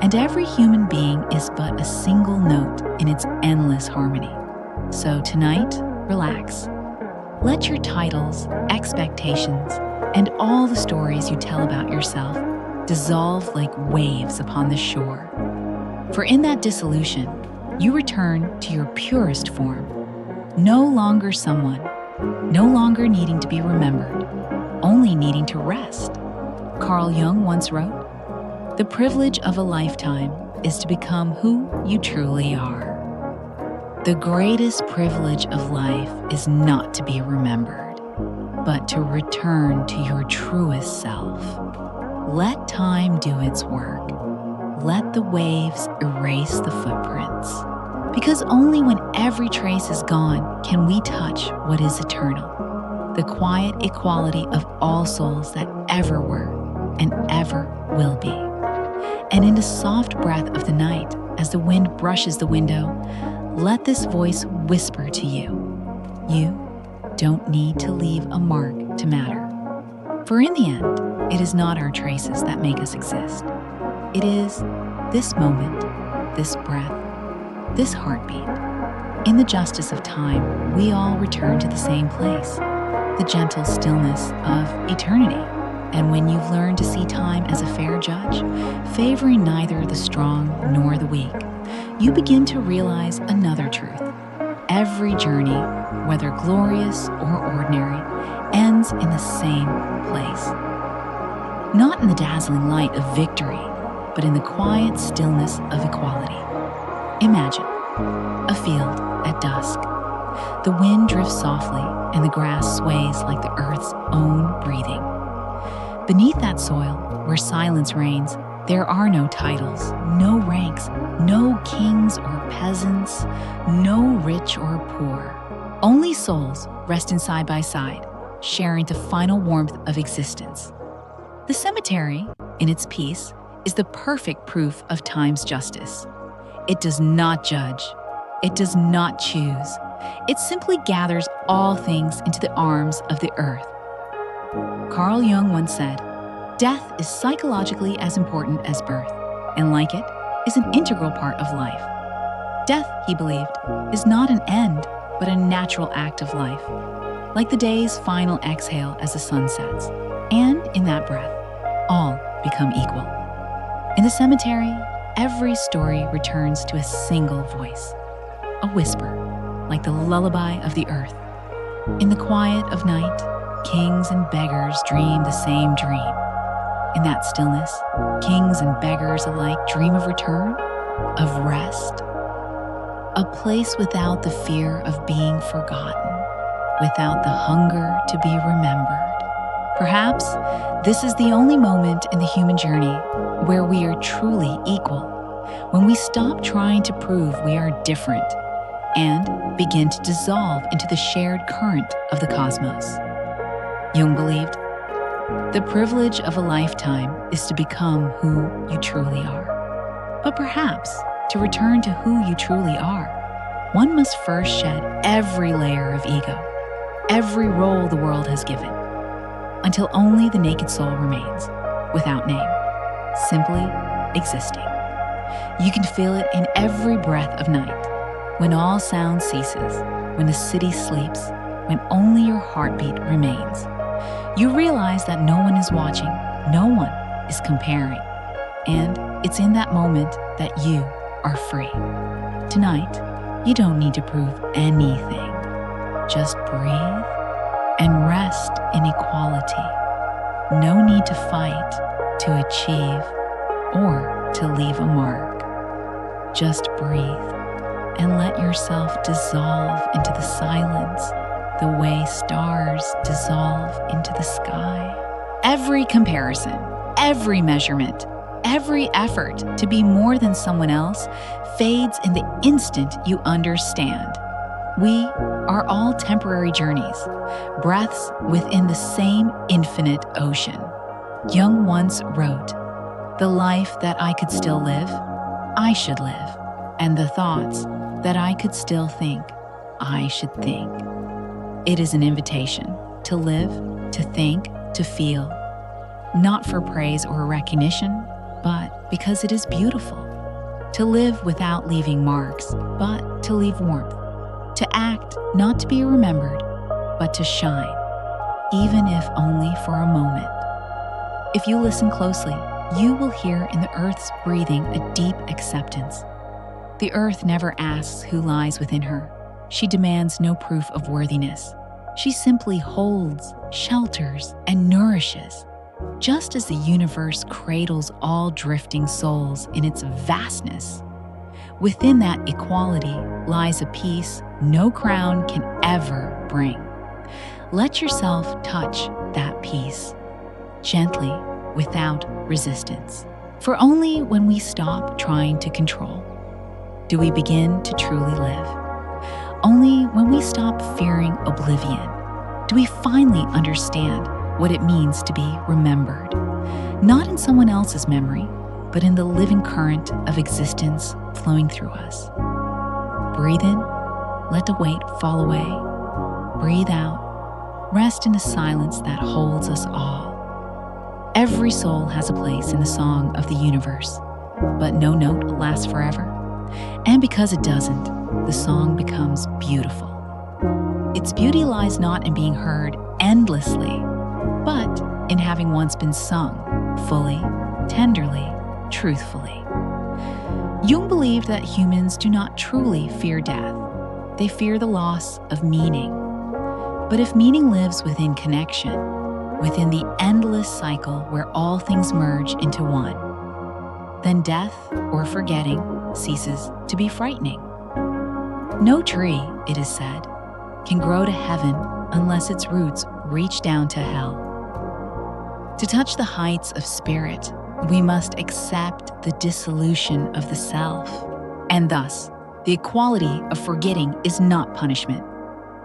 A: And every human being is but a single note in its endless harmony. So tonight, relax. Let your titles, expectations, and all the stories you tell about yourself dissolve like waves upon the shore. For in that dissolution, you return to your purest form, no longer someone, no longer needing to be remembered, only needing to rest. Carl Jung once wrote, "The privilege of a lifetime is to become who you truly are." The greatest privilege of life is not to be remembered, but to return to your truest self. Let time do its work. Let the waves erase the footprints. Because only when every trace is gone can we touch what is eternal, the quiet equality of all souls that ever were and ever will be. And in the soft breath of the night, as the wind brushes the window, let this voice whisper to you, you don't need to leave a mark to matter. For in the end, it is not our traces that make us exist. It is this moment, this breath, this heartbeat. In the justice of time, we all return to the same place, the gentle stillness of eternity. And when you've learned to see time as a fair judge, favoring neither the strong nor the weak, you begin to realize another truth. Every journey, whether glorious or ordinary, ends in the same place. Not in the dazzling light of victory, but in the quiet stillness of equality. Imagine a field at dusk. The wind drifts softly and the grass sways like the earth's own breathing. Beneath that soil, where silence reigns, there are no titles, no ranks, no kings or peasants, no rich or poor. Only souls resting side by side, sharing the final warmth of existence. The cemetery, in its peace, is the perfect proof of time's justice. It does not judge. It does not choose. It simply gathers all things into the arms of the earth. Carl Jung once said, "Death is psychologically as important as birth, and like it, is an integral part of life." Death, he believed, is not an end, but a natural act of life, like the day's final exhale as the sun sets. And in that breath, all become equal. In the cemetery, every story returns to a single voice, a whisper, like the lullaby of the earth. In the quiet of night, kings and beggars dream the same dream. In that stillness, kings and beggars alike dream of return, of rest, a place without the fear of being forgotten, without the hunger to be remembered. Perhaps this is the only moment in the human journey where we are truly equal, when we stop trying to prove we are different and begin to dissolve into the shared current of the cosmos. Jung believed, the privilege of a lifetime is to become who you truly are. But perhaps, to return to who you truly are, one must first shed every layer of ego, every role the world has given, until only the naked soul remains, without name, simply existing. You can feel it in every breath of night, when all sound ceases, when the city sleeps, when only your heartbeat remains. You realize that no one is watching, no one is comparing, and it's in that moment that you are free. Tonight, you don't need to prove anything. Just breathe and rest in equality. No need to fight, to achieve, or to leave a mark. Just breathe and let yourself dissolve into the silence the way stars dissolve into the sky. Every comparison, every measurement, every effort to be more than someone else fades in the instant you understand. We are all temporary journeys, breaths within the same infinite ocean. Jung once wrote, "The life that I could still live, I should live, and the thoughts that I could still think, I should think." It is an invitation to live, to think, to feel, not for praise or recognition, but because it is beautiful. To live without leaving marks, but to leave warmth. To act not to be remembered, but to shine, even if only for a moment. If you listen closely, you will hear in the earth's breathing a deep acceptance. The earth never asks who lies within her. She demands no proof of worthiness. She simply holds, shelters, and nourishes. Just as the universe cradles all drifting souls in its vastness, within that equality lies a peace no crown can ever bring. Let yourself touch that peace, gently, without resistance. For only when we stop trying to control do we begin to truly live. Only when we stop fearing oblivion do we finally understand what it means to be remembered, not in someone else's memory, but in the living current of existence flowing through us. Breathe in, let the weight fall away. Breathe out, rest in a silence that holds us all. Every soul has a place in the song of the universe, but no note lasts forever. And because it doesn't, the song becomes beautiful. Its beauty lies not in being heard endlessly, but in having once been sung fully, tenderly, truthfully. Jung believed that humans do not truly fear death. They fear the loss of meaning. But if meaning lives within connection, within the endless cycle where all things merge into one, then death or forgetting ceases to be frightening. No tree, it is said, can grow to heaven unless its roots reach down to hell. To touch the heights of spirit, we must accept the dissolution of the self. And thus, the equality of forgetting is not punishment.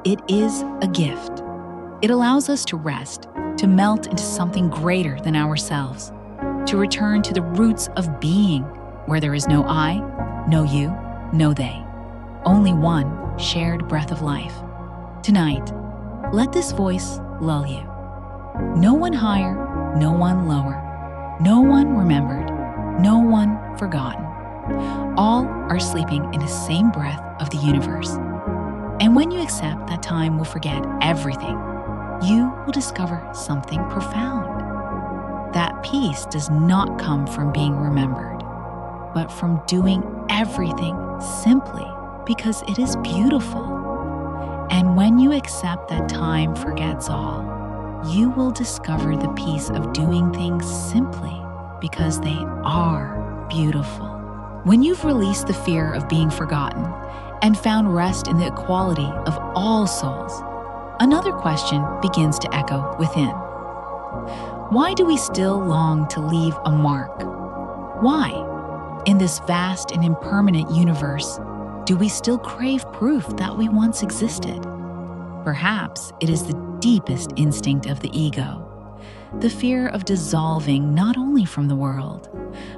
A: It is a gift. It allows us to rest, to melt into something greater than ourselves, to return to the roots of being, where there is no I, no you, no they. Only one shared breath of life. Tonight, let this voice lull you. No one higher, no one lower, no one remembered, no one forgotten. All are sleeping in the same breath of the universe. And when you accept that time will forget everything, you will discover something profound. That peace does not come from being remembered, but from doing everything simply because it is beautiful. And when you accept that time forgets all, you will discover the peace of doing things simply because they are beautiful. When you've released the fear of being forgotten and found rest in the equality of all souls, another question begins to echo within. Why do we still long to leave a mark? Why, in this vast and impermanent universe, do we still crave proof that we once existed? Perhaps it is the deepest instinct of the ego, the fear of dissolving not only from the world,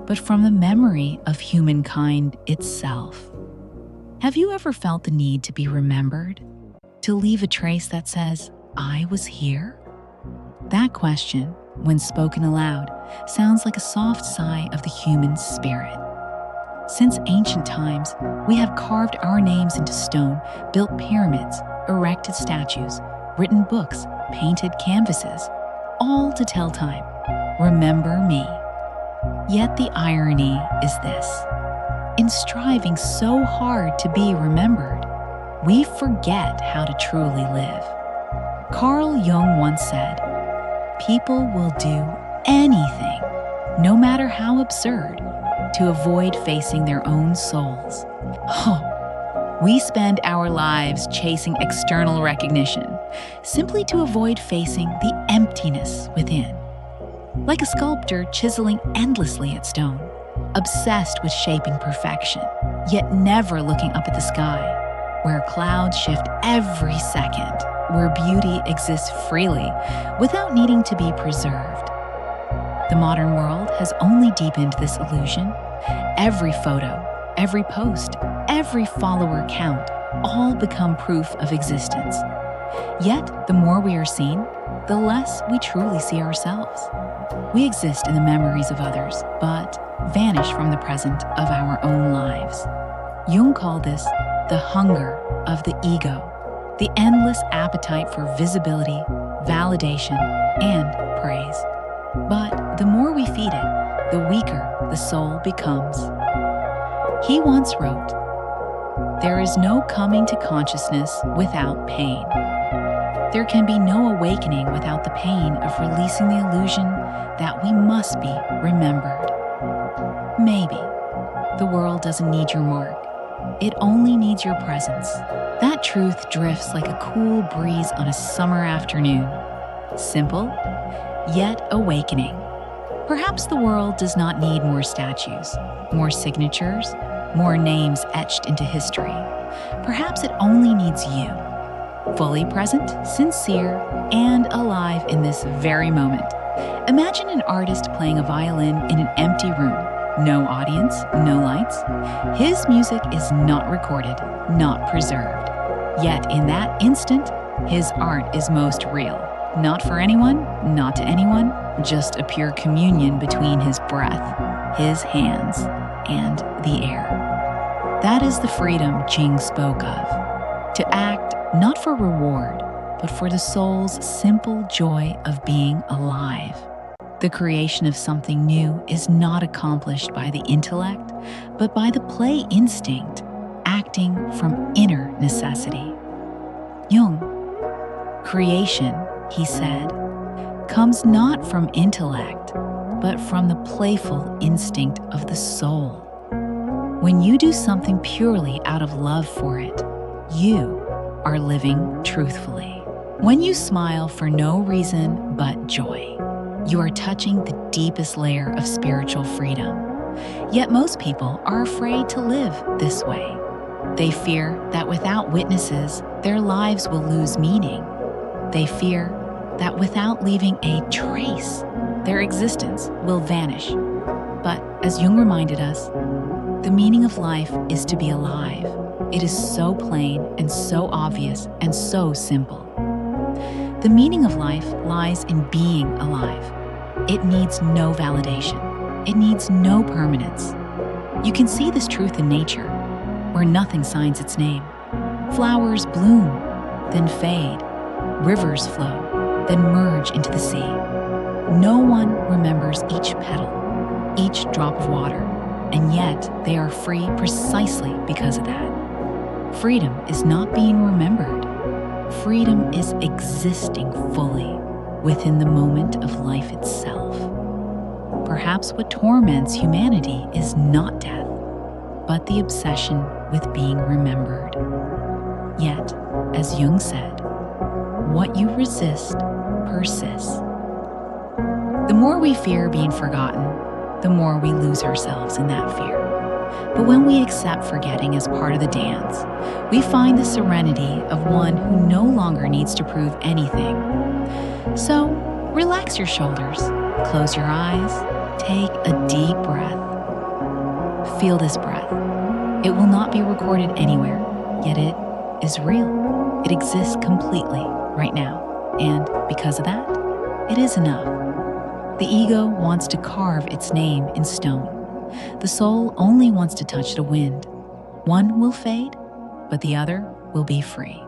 A: but from the memory of humankind itself. Have you ever felt the need to be remembered? To leave a trace that says, "I was here"? That question, when spoken aloud, sounds like a soft sigh of the human spirit. Since ancient times, we have carved our names into stone, built pyramids, erected statues, written books, painted canvases, all to tell time, "Remember me." Yet the irony is this: in striving so hard to be remembered, we forget how to truly live. Carl Jung once said, "People will do anything, no matter how absurd, to avoid facing their own souls." Oh, we spend our lives chasing external recognition, simply to avoid facing the emptiness within. like a sculptor chiseling endlessly at stone, obsessed with shaping perfection, yet never looking up at the sky, where clouds shift every second, where beauty exists freely without needing to be preserved. The modern world has only deepened this illusion. Every photo, every post, every follower count all become proof of existence. Yet, the more we are seen, the less we truly see ourselves. We exist in the memories of others, but vanish from the present of our own lives. Jung called this the hunger of the ego, the endless appetite for visibility, validation, and praise. But the more we feed it, the weaker the soul becomes. He once wrote, "There is no coming to consciousness without pain. There can be no awakening without the pain of releasing the illusion that we must be remembered." Maybe the world doesn't need your mark. It only needs your presence. That truth drifts like a cool breeze on a summer afternoon. Simple, yet awakening. Perhaps the world does not need more statues, more signatures, more names etched into history. Perhaps it only needs you, fully present, sincere, and alive in this very moment. Imagine an artist playing a violin in an empty room. No audience, no lights. His music is not recorded, not preserved. Yet in that instant, his art is most real. Not for anyone, not to anyone, just a pure communion between his breath, his hands, and the air. That is the freedom Jung spoke of. To act not for reward, but for the soul's simple joy of being alive. The creation of something new is not accomplished by the intellect, but by the play instinct, acting from inner necessity. Jung, creation, he said, comes not from intellect, but from the playful instinct of the soul. When you do something purely out of love for it, you are living truthfully. When you smile for no reason but joy, you are touching the deepest layer of spiritual freedom. Yet most people are afraid to live this way. They fear that without witnesses, their lives will lose meaning. They fear that without leaving a trace, their existence will vanish. But as Jung reminded us, the meaning of life is to be alive. It is so plain and so obvious and so simple. The meaning of life lies in being alive. It needs no validation. It needs no permanence. You can see this truth in nature, where nothing signs its name. Flowers bloom, then fade. Rivers flow, then merge into the sea. No one remembers each petal, each drop of water, and yet they are free precisely because of that. Freedom is not being remembered. Freedom is existing fully within the moment of life itself. Perhaps what torments humanity is not death, but the obsession with being remembered. Yet, as Jung said, what you resist persists. The more we fear being forgotten, the more we lose ourselves in that fear. But when we accept forgetting as part of the dance, we find the serenity of one who no longer needs to prove anything. So, relax your shoulders, close your eyes, take a deep breath. Feel this breath. It will not be recorded anywhere, yet it is real. It exists completely right now, and because of that, it is enough. The ego wants to carve its name in stone. The soul only wants to touch the wind. One will fade, but the other will be free.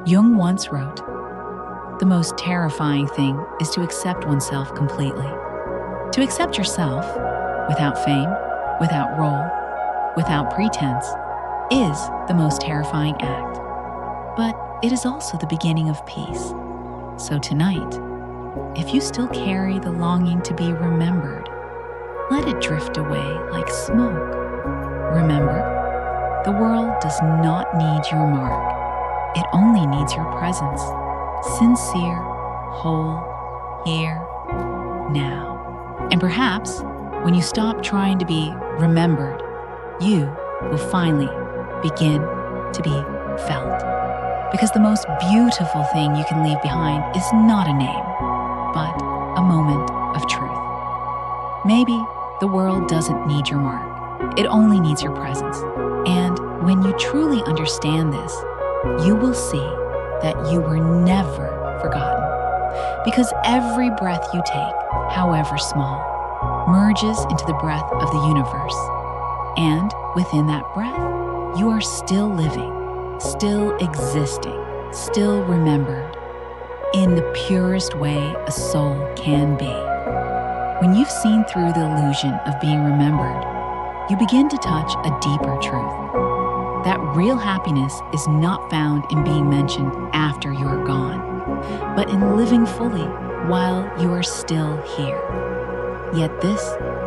A: Jung once wrote, "The most terrifying thing is to accept oneself completely. To accept yourself, without fame, without role, without pretense, is the most terrifying act. But it is also the beginning of peace. So tonight, if you still carry the longing to be remembered, let it drift away like smoke. Remember, the world does not need your mark. It only needs your presence, sincere, whole, here, now. And perhaps when you stop trying to be remembered, you will finally begin to be felt. Because the most beautiful thing you can leave behind is not a name, but a moment of truth. Maybe the world doesn't need your mark. It only needs your presence. And when you truly understand this, you will see that you were never forgotten. Because every breath you take, however small, merges into the breath of the universe. And within that breath, you are still living, still existing, still remembered, in the purest way a soul can be. When you've seen through the illusion of being remembered, you begin to touch a deeper truth. That real happiness is not found in being mentioned after you are gone, but in living fully while you are still here. Yet this,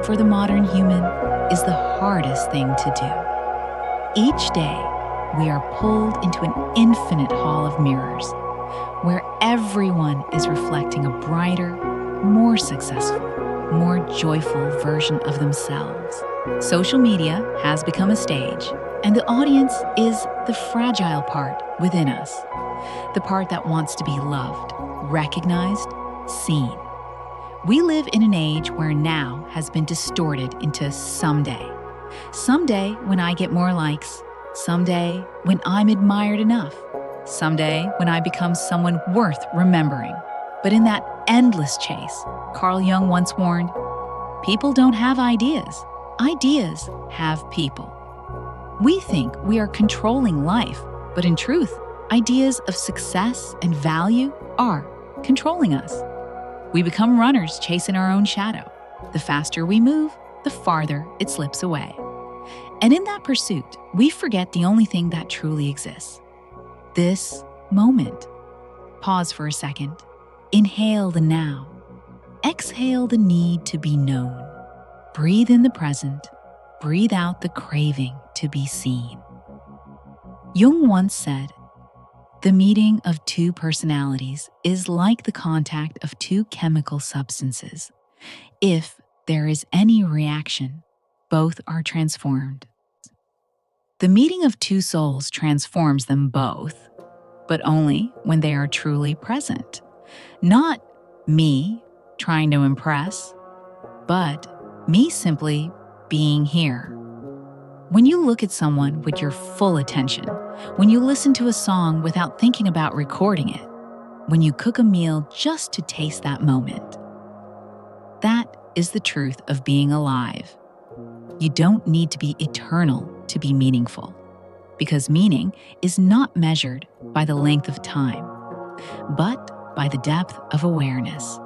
A: for the modern human, is the hardest thing to do. Each day, we are pulled into an infinite hall of mirrors, where everyone is reflecting a brighter, more successful, more joyful version of themselves. Social media has become a stage, and the audience is the fragile part within us, the part that wants to be loved, recognized, seen. We live in an age where now has been distorted into someday. Someday when I get more likes, someday when I'm admired enough, someday when I become someone worth remembering. But in that endless chase, Carl Jung once warned, people don't have ideas. Ideas have people. We think we are controlling life, but in truth, ideas of success and value are controlling us. We become runners chasing our own shadow. The faster we move, the farther it slips away. And in that pursuit, we forget the only thing that truly exists. This moment. Pause for a second. Inhale the now. Exhale the need to be known. Breathe in the present. Breathe out the craving to be seen. Jung once said, the meeting of two personalities is like the contact of two chemical substances. If there is any reaction, both are transformed. The meeting of two souls transforms them both, but only when they are truly present. Not me trying to impress, but me simply being here. When you look at someone with your full attention, when you listen to a song without thinking about recording it, when you cook a meal just to taste that moment, that is the truth of being alive. You don't need to be eternal to be meaningful, because meaning is not measured by the length of time, but by the depth of awareness.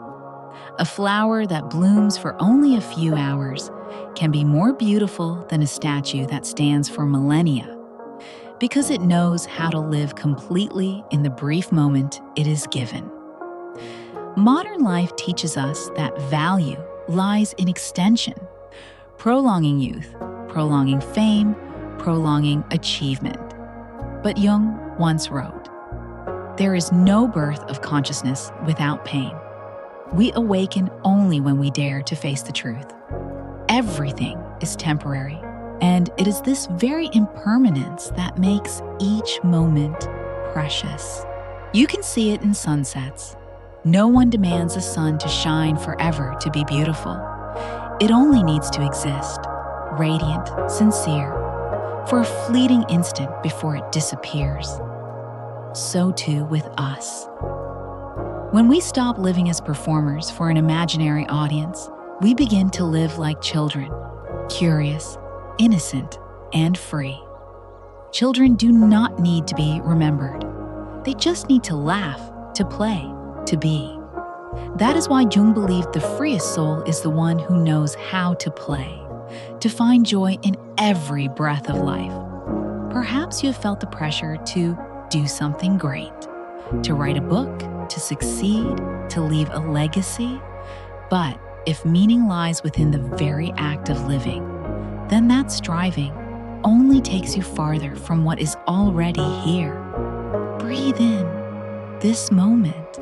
A: A flower that blooms for only a few hours can be more beautiful than a statue that stands for millennia, because it knows how to live completely in the brief moment it is given. Modern life teaches us that value lies in extension, prolonging youth, prolonging fame, prolonging achievement. But Jung once wrote, there is no birth of consciousness without pain. We awaken only when we dare to face the truth. Everything is temporary, and it is this very impermanence that makes each moment precious. You can see it in sunsets. No one demands the sun to shine forever to be beautiful. It only needs to exist, radiant, sincere, for a fleeting instant before it disappears. So too with us. When we stop living as performers for an imaginary audience, we begin to live like children, curious, innocent, and free. Children do not need to be remembered. They just need to laugh, to play, to be. That is why Jung believed the freest soul is the one who knows how to play, to find joy in every breath of life. Perhaps you have felt the pressure to do something great, to write a book, to succeed, to leave a legacy. But if meaning lies within the very act of living, then that striving only takes you farther from what is already here. Breathe in this moment.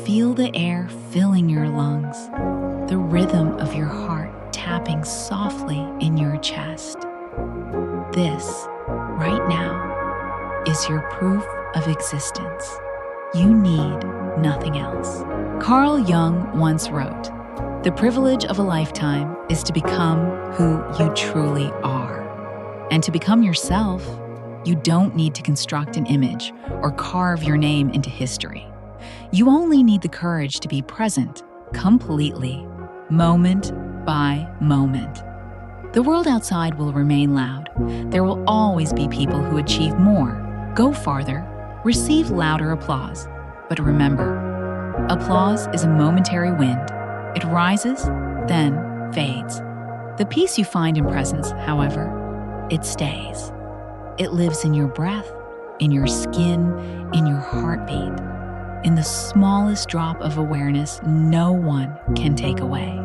A: Feel the air filling your lungs. the rhythm of your heart tapping softly in your chest. This, right now, is your proof of existence. You need nothing else. Carl Jung once wrote, "The privilege of a lifetime is to become who you truly are." And to become yourself, you don't need to construct an image or carve your name into history. You only need the courage to be present, completely, moment by moment. The world outside will remain loud. There will always be people who achieve more, go farther, receive louder applause. But remember, applause is a momentary wind. It rises, then fades. The peace you find in presence, however, it stays. It lives in your breath, in your skin, in your heartbeat, in the smallest drop of awareness no one can take away.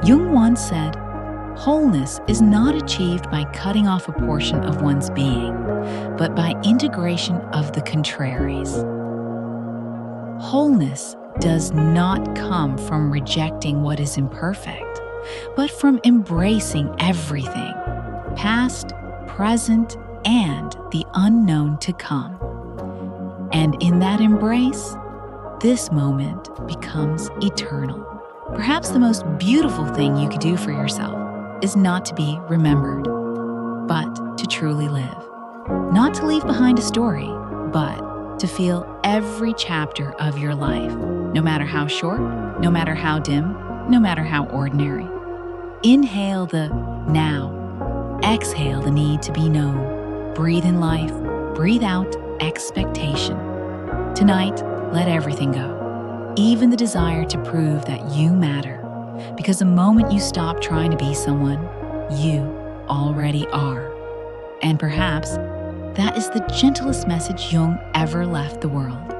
A: Jung once said, "Wholeness is not achieved by cutting off a portion of one's being, but by integration of the contraries." Wholeness does not come from rejecting what is imperfect, but from embracing everything, past, present, and the unknown to come. And in that embrace, this moment becomes eternal. Perhaps the most beautiful thing you could do for yourself is not to be remembered, but to truly live. Not to leave behind a story, but to feel every chapter of your life, no matter how short, no matter how dim, no matter how ordinary. Inhale the now. Exhale the need to be known. Breathe in life. Breathe out expectation. Tonight, let everything go. Even the desire to prove that you matter. Because the moment you stop trying to be someone, you already are. And perhaps that is the gentlest message Jung ever left the world.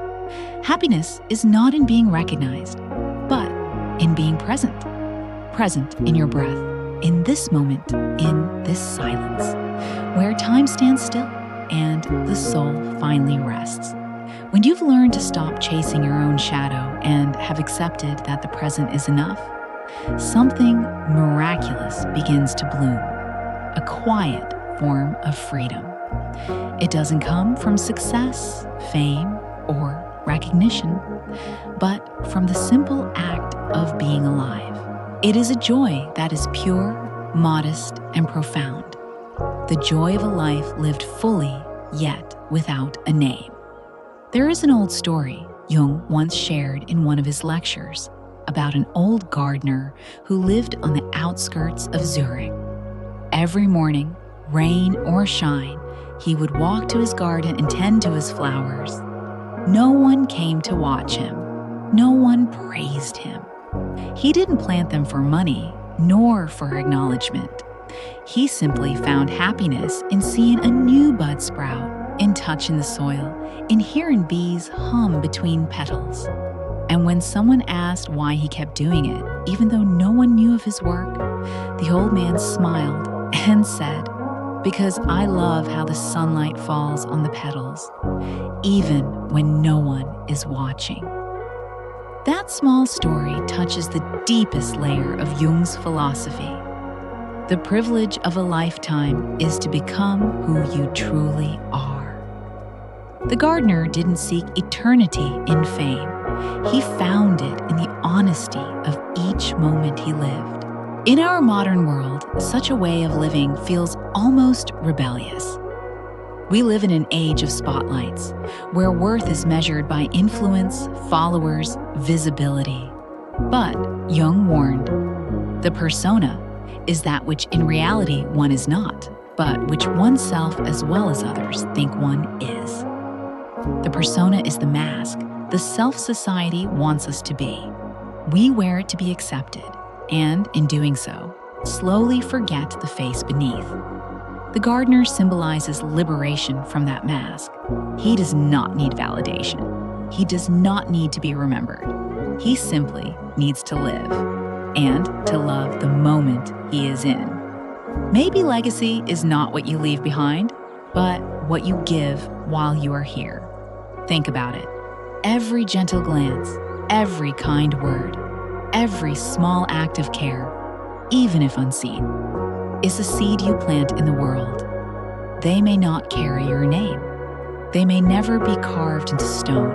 A: Happiness is not in being recognized, but in being present. Present in your breath, in this moment, in this silence, where time stands still and the soul finally rests. When you've learned to stop chasing your own shadow and have accepted that the present is enough, something miraculous begins to bloom, a quiet form of freedom. It doesn't come from success, fame, or recognition, but from the simple act of being alive. It is a joy that is pure, modest, and profound. The joy of a life lived fully, yet without a name. There is an old story Jung once shared in one of his lectures about an old gardener who lived on the outskirts of Zurich. Every morning, rain or shine, he would walk to his garden and tend to his flowers. No one came to watch him. No one praised him. He didn't plant them for money, nor for acknowledgement. He simply found happiness in seeing a new bud sprout, in touching the soil, in hearing bees hum between petals. And when someone asked why he kept doing it, even though no one knew of his work, the old man smiled and said, "Because I love how the sunlight falls on the petals, even when no one is watching." That small story touches the deepest layer of Jung's philosophy. The privilege of a lifetime is to become who you truly are. The gardener didn't seek eternity in fame. He found it in the honesty of each moment he lived. In our modern world, such a way of living feels almost rebellious. We live in an age of spotlights, where worth is measured by influence, followers, visibility. But Jung warned, the persona is that which in reality one is not, but which oneself as well as others think one is. The persona is the mask the self society wants us to be. We wear it to be accepted, and in doing so, slowly forget the face beneath. The gardener symbolizes liberation from that mask. He does not need validation. He does not need to be remembered. He simply needs to live and to love the moment he is in. Maybe legacy is not what you leave behind, but what you give while you are here. Think about it. Every gentle glance, every kind word, every small act of care, even if unseen, is a seed you plant in the world. They may not carry your name. They may never be carved into stone,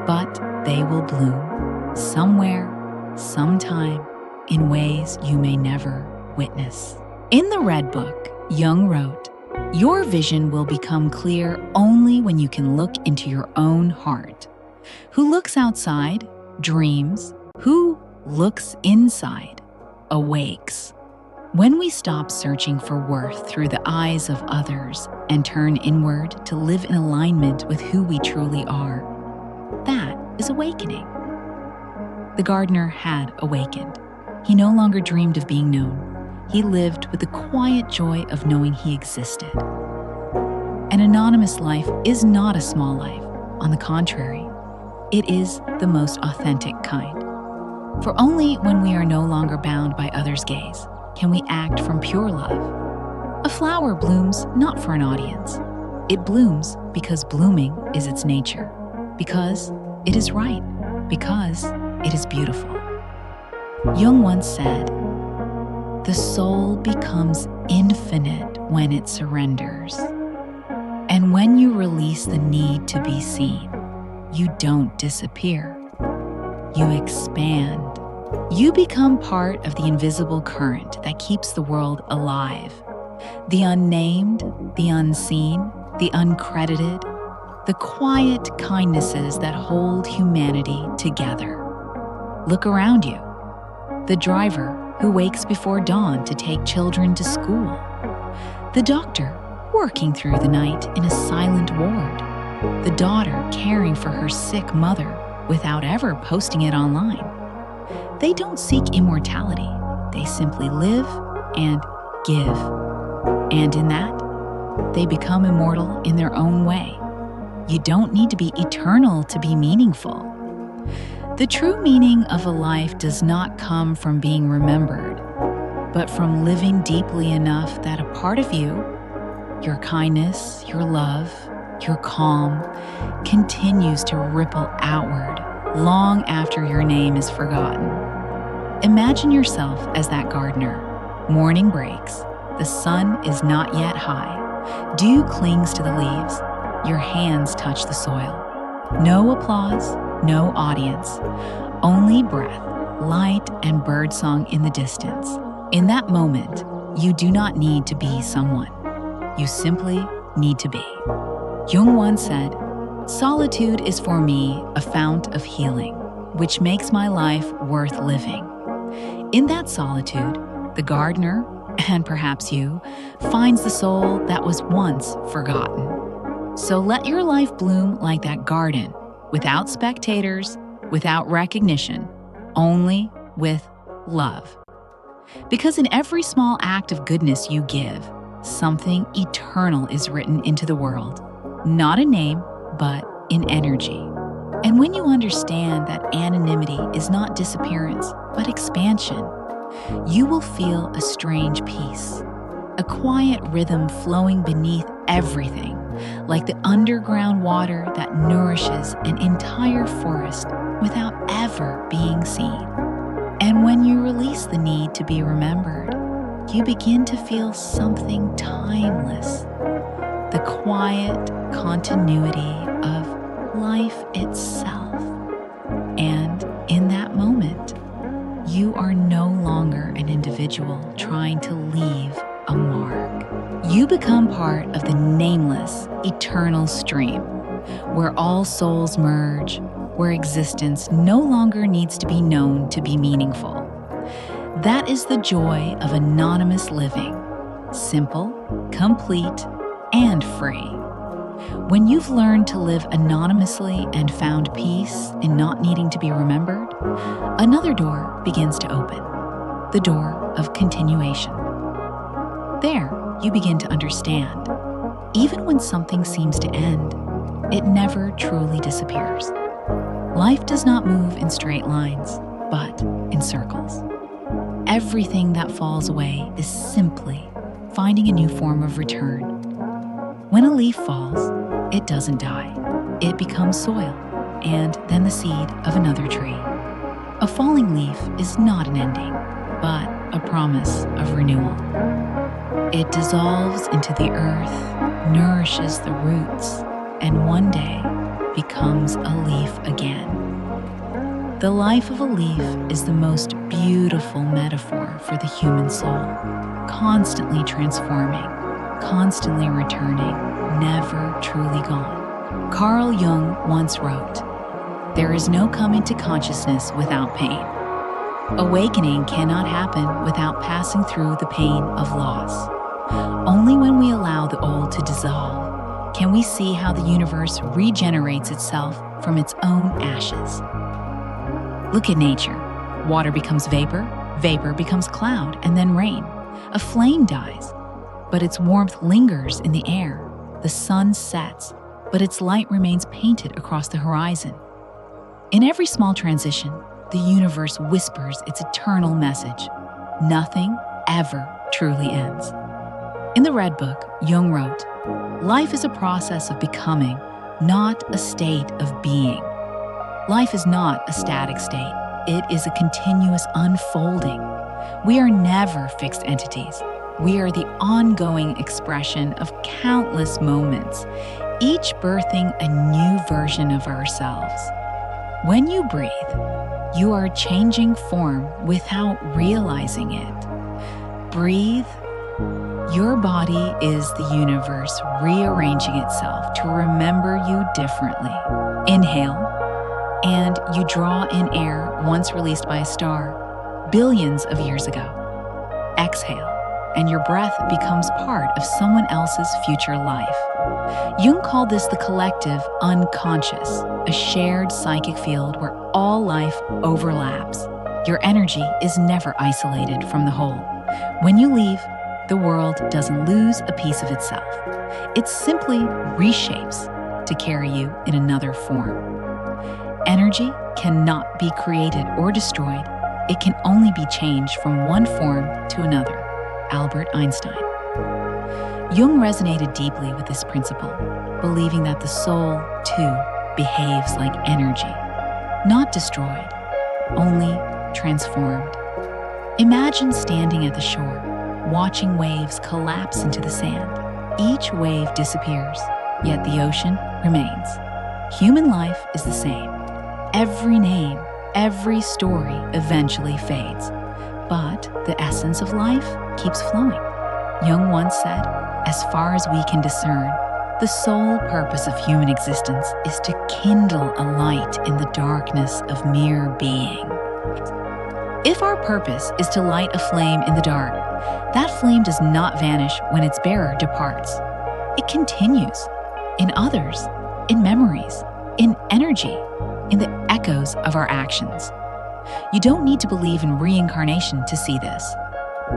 A: but they will bloom somewhere, sometime, in ways you may never witness. In the Red Book, Jung wrote, "Your vision will become clear only when you can look into your own heart. Who looks outside dreams. Who looks inside awakes." When we stop searching for worth through the eyes of others and turn inward to live in alignment with who we truly are, that is awakening. The gardener had awakened. He no longer dreamed of being known. He lived with the quiet joy of knowing he existed. An anonymous life is not a small life. On the contrary, it is the most authentic kind. For only when we are no longer bound by others' gaze can we act from pure love. A flower blooms not for an audience. It blooms because blooming is its nature, because it is right, because it is beautiful. Jung once said, "The soul becomes infinite when it surrenders. And when you release the need to be seen, you don't disappear. You expand. You become part of the invisible current that keeps the world alive. The unnamed, the unseen, the uncredited, the quiet kindnesses that hold humanity together. Look around you. The driver who wakes before dawn to take children to school. The doctor working through the night in a silent ward. The daughter caring for her sick mother without ever posting it online. They don't seek immortality. They simply live and give. And in that, they become immortal in their own way. You don't need to be eternal to be meaningful. The true meaning of a life does not come from being remembered, but from living deeply enough that a part of you, your kindness, your love, your calm, continues to ripple outward long after your name is forgotten. Imagine yourself as that gardener. Morning breaks. The sun is not yet high. Dew clings to the leaves. Your hands touch the soil. No applause, no audience. Only breath, light, and birdsong in the distance. In that moment, you do not need to be someone. You simply need to be. Jung once said, "Solitude is for me a fount of healing, which makes my life worth living." In that solitude, the gardener, and perhaps you, finds the soul that was once forgotten. So let your life bloom like that garden, without spectators, without recognition, only with love. Because in every small act of goodness you give, something eternal is written into the world. Not a name, but in energy. And when you understand that anonymity is not disappearance, but expansion, you will feel a strange peace, a quiet rhythm flowing beneath everything, like the underground water that nourishes an entire forest without ever being seen. And when you release the need to be remembered, you begin to feel something timeless, the quiet continuity of life itself. And in that moment, you are no longer an individual trying to leave a mark. You become part of the nameless, eternal stream, where all souls merge, where existence no longer needs to be known to be meaningful. That is the joy of anonymous living, simple, complete, and free. When you've learned to live anonymously and found peace in not needing to be remembered, another door begins to open, the door of continuation. There, you begin to understand. Even when something seems to end, it never truly disappears. Life does not move in straight lines, but in circles. Everything that falls away is simply finding a new form of return. When a leaf falls, it doesn't die. It becomes soil, and then the seed of another tree. A falling leaf is not an ending, but a promise of renewal. It dissolves into the earth, nourishes the roots, and one day becomes a leaf again. The life of a leaf is the most beautiful metaphor for the human soul, constantly transforming, constantly returning, never truly gone. Carl Jung once wrote, "There is no coming to consciousness without pain. Awakening cannot happen without passing through the pain of loss. Only when we allow the old to dissolve can we see how the universe regenerates itself from its own ashes." Look at nature. Water becomes vapor, vapor becomes cloud, and then rain. A flame dies, but its warmth lingers in the air. The sun sets, but its light remains painted across the horizon. In every small transition, the universe whispers its eternal message. Nothing ever truly ends. In the Red Book, Jung wrote, "Life is a process of becoming, not a state of being." Life is not a static state. It is a continuous unfolding. We are never fixed entities. We are the ongoing expression of countless moments, each birthing a new version of ourselves. When you breathe, you are changing form without realizing it. Breathe. Your body is the universe rearranging itself to remember you differently. Inhale, and you draw in air once released by a star billions of years ago. Exhale, and your breath becomes part of someone else's future life. Jung called this the collective unconscious, a shared psychic field where all life overlaps. Your energy is never isolated from the whole. When you leave, the world doesn't lose a piece of itself. It simply reshapes to carry you in another form. Energy cannot be created or destroyed. It can only be changed from one form to another. Albert Einstein. Jung resonated deeply with this principle, believing that the soul, too, behaves like energy, not destroyed, only transformed. Imagine standing at the shore, watching waves collapse into the sand. Each wave disappears, yet the ocean remains. Human life is the same. Every name, every story eventually fades, but the essence of life keeps flowing. Jung once said, "As far as we can discern, the sole purpose of human existence is to kindle a light in the darkness of mere being." If our purpose is to light a flame in the dark, that flame does not vanish when its bearer departs. It continues in others, in memories, in energy, in the echoes of our actions. You don't need to believe in reincarnation to see this.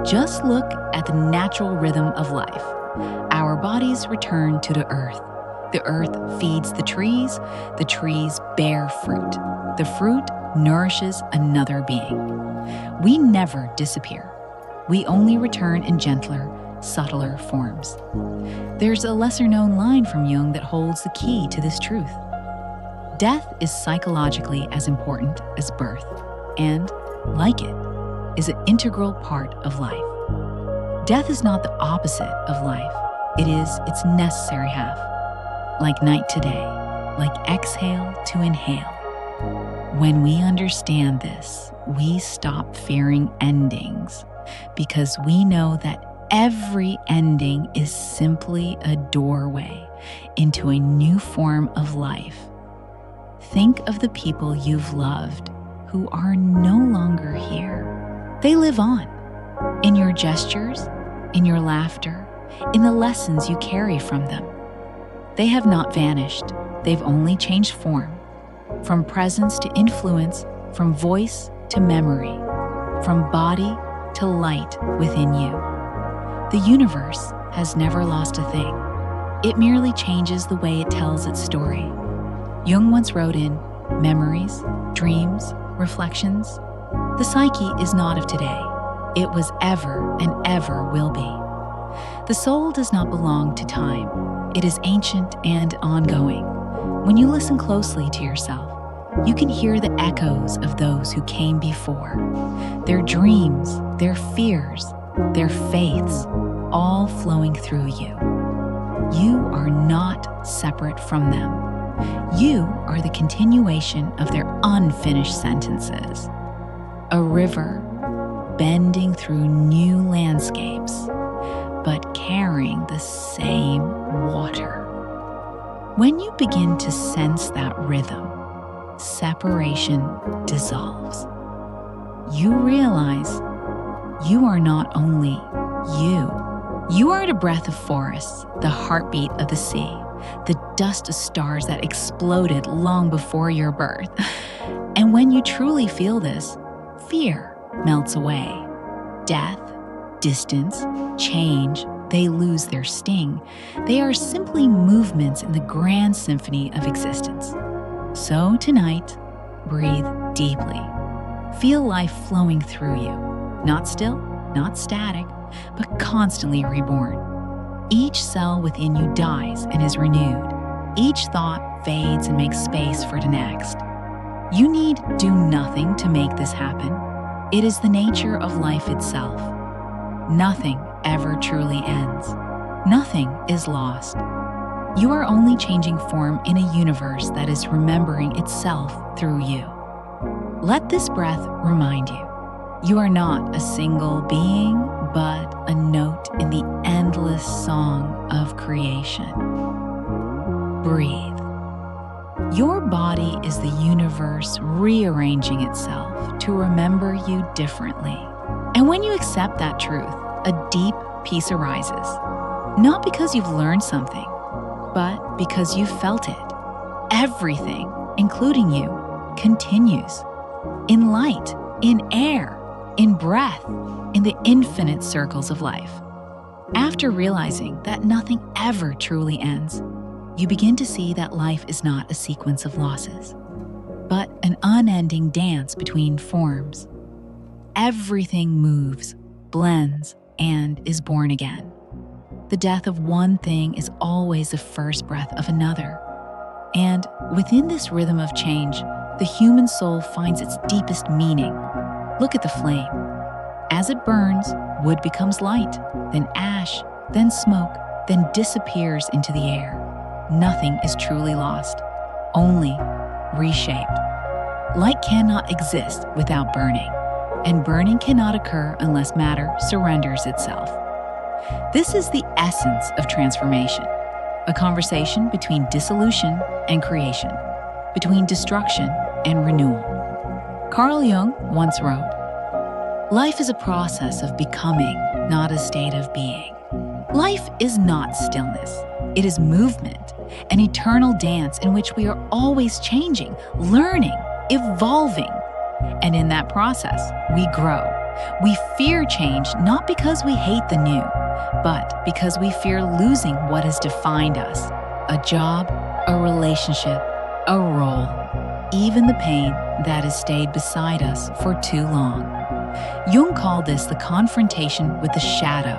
A: Just look at the natural rhythm of life. Our bodies return to the earth. The earth feeds the trees bear fruit. The fruit nourishes another being. We never disappear. We only return in gentler, subtler forms. There's a lesser-known line from Jung that holds the key to this truth. Death is psychologically as important as birth, and, like it, is an integral part of life. Death is not the opposite of life. It is its necessary half. Like night to day, like exhale to inhale. When we understand this, we stop fearing endings because we know that every ending is simply a doorway into a new form of life. Think of the people you've loved who are no longer here. They live on, in your gestures, in your laughter, in the lessons you carry from them. They have not vanished, they've only changed form. From presence to influence, from voice to memory, from body to light within you. The universe has never lost a thing. It merely changes the way it tells its story. Jung once wrote in Memories, Dreams, Reflections, "The psyche is not of today. It was ever and ever will be. The soul does not belong to time. It is ancient and ongoing. When you listen closely to yourself, You can hear the echoes of those who came before, their dreams, their fears, their faiths, all flowing through you. You are not separate from them. You are the continuation of their unfinished sentences. A river bending through new landscapes, but carrying the same water. When you begin to sense that rhythm, separation dissolves. You realize you are not only you. You are the breath of forests, the heartbeat of the sea, the dust of stars that exploded long before your birth. And when you truly feel this, fear melts away. Death, distance, change, they lose their sting. They are simply movements in the grand symphony of existence. So tonight, breathe deeply. Feel life flowing through you, not still, not static, but constantly reborn. Each cell within you dies and is renewed. Each thought fades and makes space for the next. You need do nothing to make this happen. It is the nature of life itself. Nothing ever truly ends. Nothing is lost. You are only changing form in a universe that is remembering itself through you. Let this breath remind you. You are not a single being, but a note in the endless song of creation. Breathe. Your body is the universe rearranging itself to remember you differently. And when you accept that truth, a deep peace arises. Not because you've learned something, but because you felt it. Everything, including you, continues. In light, in air, in breath, in the infinite circles of life. After realizing that nothing ever truly ends, you begin to see that life is not a sequence of losses, but an unending dance between forms. Everything moves, blends, and is born again. The death of one thing is always the first breath of another. And within this rhythm of change, the human soul finds its deepest meaning. Look at the flame. As it burns, wood becomes light, then ash, then smoke, then disappears into the air. Nothing is truly lost, only reshaped. Light cannot exist without burning, and burning cannot occur unless matter surrenders itself. This is the essence of transformation, a conversation between dissolution and creation, between destruction and renewal. Carl Jung once wrote, "Life is a process of becoming, not a state of being." Life is not stillness. It is movement, an eternal dance in which we are always changing, learning, evolving. And in that process, we grow. We fear change not because we hate the new, but because we fear losing what has defined us. A job, a relationship, a role, even the pain that has stayed beside us for too long. Jung called this the confrontation with the shadow,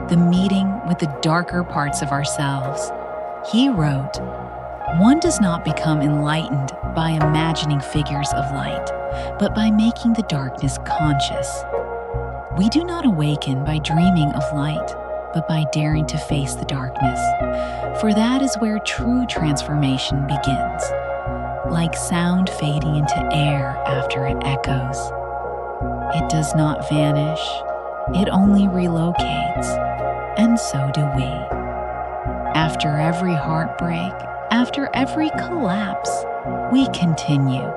A: the meeting with the darker parts of ourselves. He wrote, "One does not become enlightened by imagining figures of light, but by making the darkness conscious. We do not awaken by dreaming of light, but by daring to face the darkness, for that is where true transformation begins. Like sound fading into air after it echoes. It does not vanish, it only relocates, and so do we. After every heartbreak, after every collapse, we continue,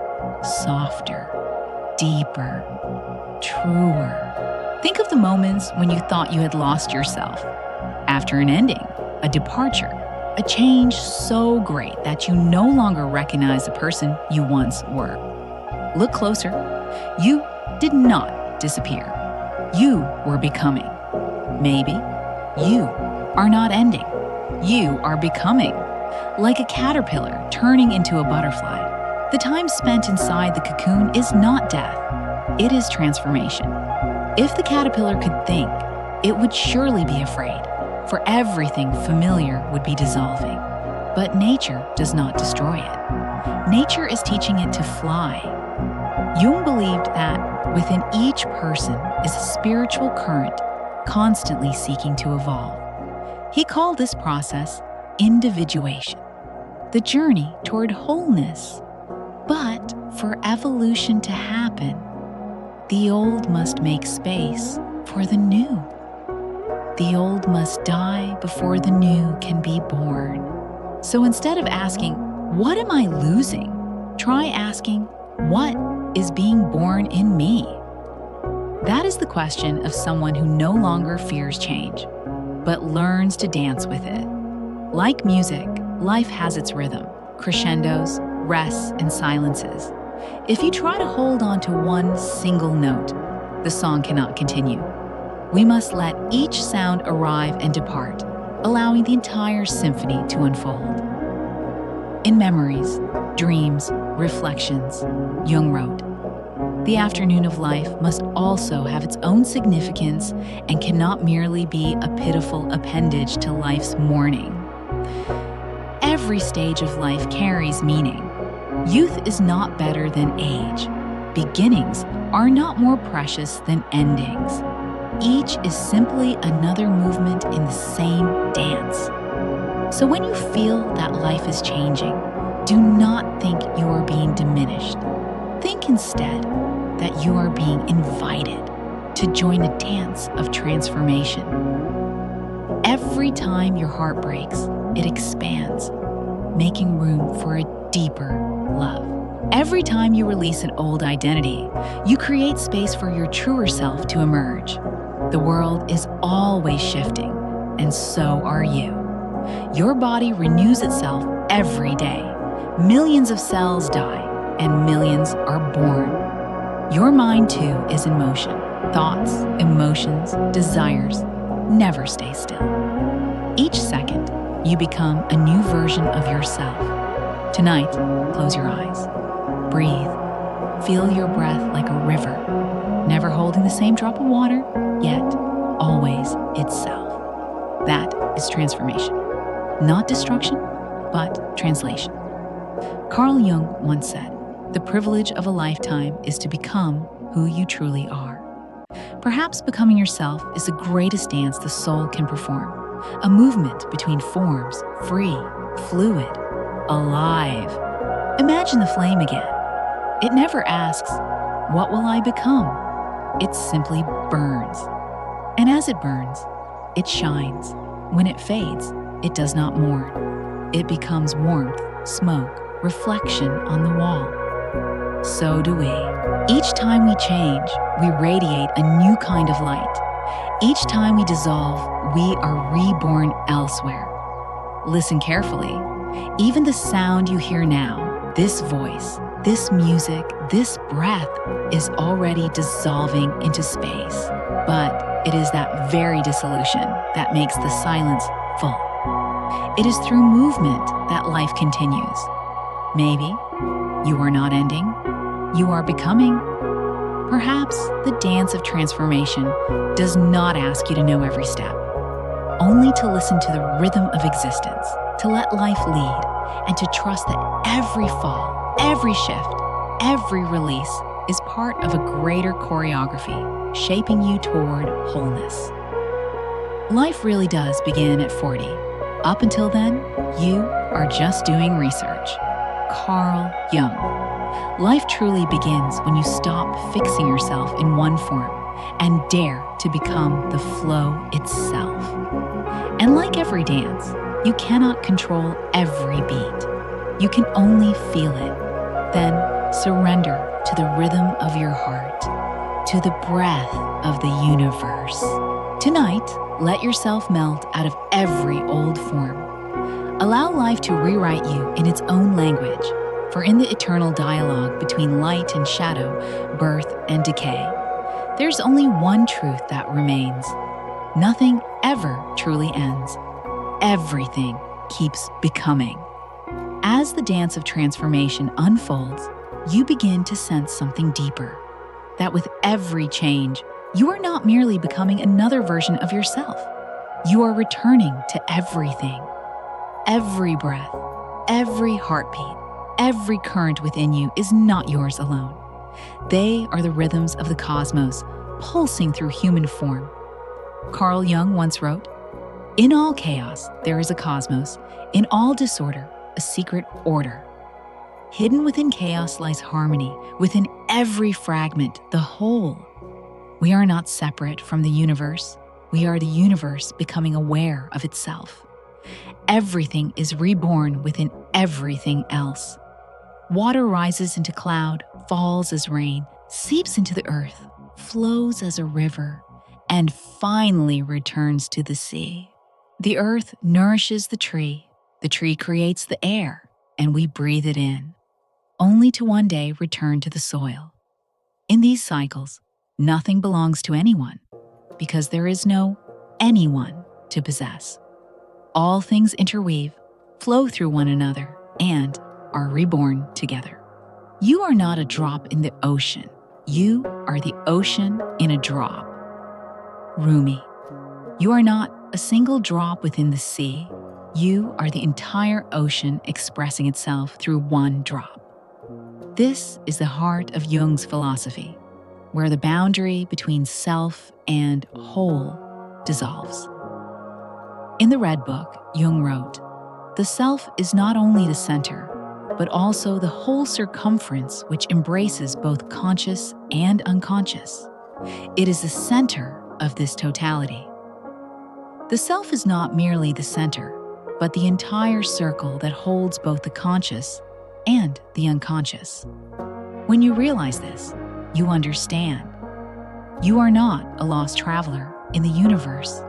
A: softer, deeper, truer. Think of the moments when you thought you had lost yourself. After an ending, a departure, a change so great that you no longer recognize the person you once were. Look closer. You did not disappear. You were becoming. Maybe you are not ending. You are becoming. Like a caterpillar turning into a butterfly. The time spent inside the cocoon is not death. It is transformation. If the caterpillar could think, it would surely be afraid, for everything familiar would be dissolving. But nature does not destroy it. Nature is teaching it to fly. Jung believed that within each person is a spiritual current constantly seeking to evolve. He called this process individuation, the journey toward wholeness. But for evolution to happen, the old must make space for the new. The old must die before the new can be born. So instead of asking, "What am I losing?" try asking, "What is being born in me?" That is the question of someone who no longer fears change, but learns to dance with it. Like music, life has its rhythm, crescendos, rests, and silences. If you try to hold on to one single note, the song cannot continue. We must let each sound arrive and depart, allowing the entire symphony to unfold. In Memories, Dreams, Reflections, Jung wrote, "The afternoon of life must also have its own significance and cannot merely be a pitiful appendage to life's morning. Every stage of life carries meaning. Youth is not better than age. Beginnings are not more precious than endings. Each is simply another movement in the same dance." So when you feel that life is changing, do not think you are being diminished. Think instead that you are being invited to join a dance of transformation. Every time your heart breaks, it expands, making room for a deeper love. Every time you release an old identity, you create space for your truer self to emerge. The world is always shifting, and so are you. Your body renews itself every day. Millions of cells die, and millions are born. Your mind, too, is in motion. Thoughts, emotions, desires never stay still. Each second, you become a new version of yourself. Tonight, close your eyes. Breathe. Feel your breath like a river, never holding the same drop of water, yet always itself. That is transformation. Not destruction, but translation. Carl Jung once said, "The privilege of a lifetime is to become who you truly are." Perhaps becoming yourself is the greatest dance the soul can perform, a movement between forms, free, fluid, alive. Imagine the flame again. It never asks, "What will I become?" It simply burns. And as it burns, it shines. When it fades, it does not mourn. It becomes warmth, smoke, reflection on the wall. So do we. Each time we change, we radiate a new kind of light. Each time we dissolve, we are reborn elsewhere. Listen carefully. Even the sound you hear now, this voice, this music, this breath, is already dissolving into space. But it is that very dissolution that makes the silence full. It is through movement that life continues. Maybe you are not ending, you are becoming. Perhaps the dance of transformation does not ask you to know every step, only to listen to the rhythm of existence, to let life lead, and to trust that every fall, every shift, every release is part of a greater choreography, shaping you toward wholeness. Life really does begin at 40. Up until then, you are just doing research. Carl Jung. Life truly begins when you stop fixing yourself in one form and dare to become the flow itself. And like every dance, you cannot control every beat. You can only feel it. Then surrender to the rhythm of your heart, to the breath of the universe. Tonight, let yourself melt out of every old form. Allow life to rewrite you in its own language, for in the eternal dialogue between light and shadow, birth and decay, there's only one truth that remains. Nothing ever truly ends. Everything keeps becoming. As the dance of transformation unfolds, you begin to sense something deeper. That with every change, you are not merely becoming another version of yourself. You are returning to everything. Every breath, every heartbeat, Every current within you is not yours alone. They are the rhythms of the cosmos, pulsing through human form. Carl Jung once wrote, "In all chaos, there is a cosmos. In all disorder, a secret order." Hidden within chaos lies harmony. Within every fragment, the whole. We are not separate from the universe. We are the universe becoming aware of itself. Everything is reborn within everything else. Water rises into cloud, falls as rain, seeps into the earth, flows as a river, and finally returns to the sea. The earth nourishes the tree creates the air, and we breathe it in, only to one day return to the soil. In these cycles, nothing belongs to anyone, because there is no anyone to possess. All things interweave, flow through one another, and are reborn together. You are not a drop in the ocean. You are the ocean in a drop. Rumi. You are not a single drop within the sea. You are the entire ocean expressing itself through one drop. This is the heart of Jung's philosophy, where the boundary between self and whole dissolves. In the Red Book, Jung wrote, "The self is not only the center, but also the whole circumference which embraces both conscious and unconscious. It is the center of this totality." The self is not merely the center, but the entire circle that holds both the conscious and the unconscious. When you realize this, you understand. You are not a lost traveler in the universe.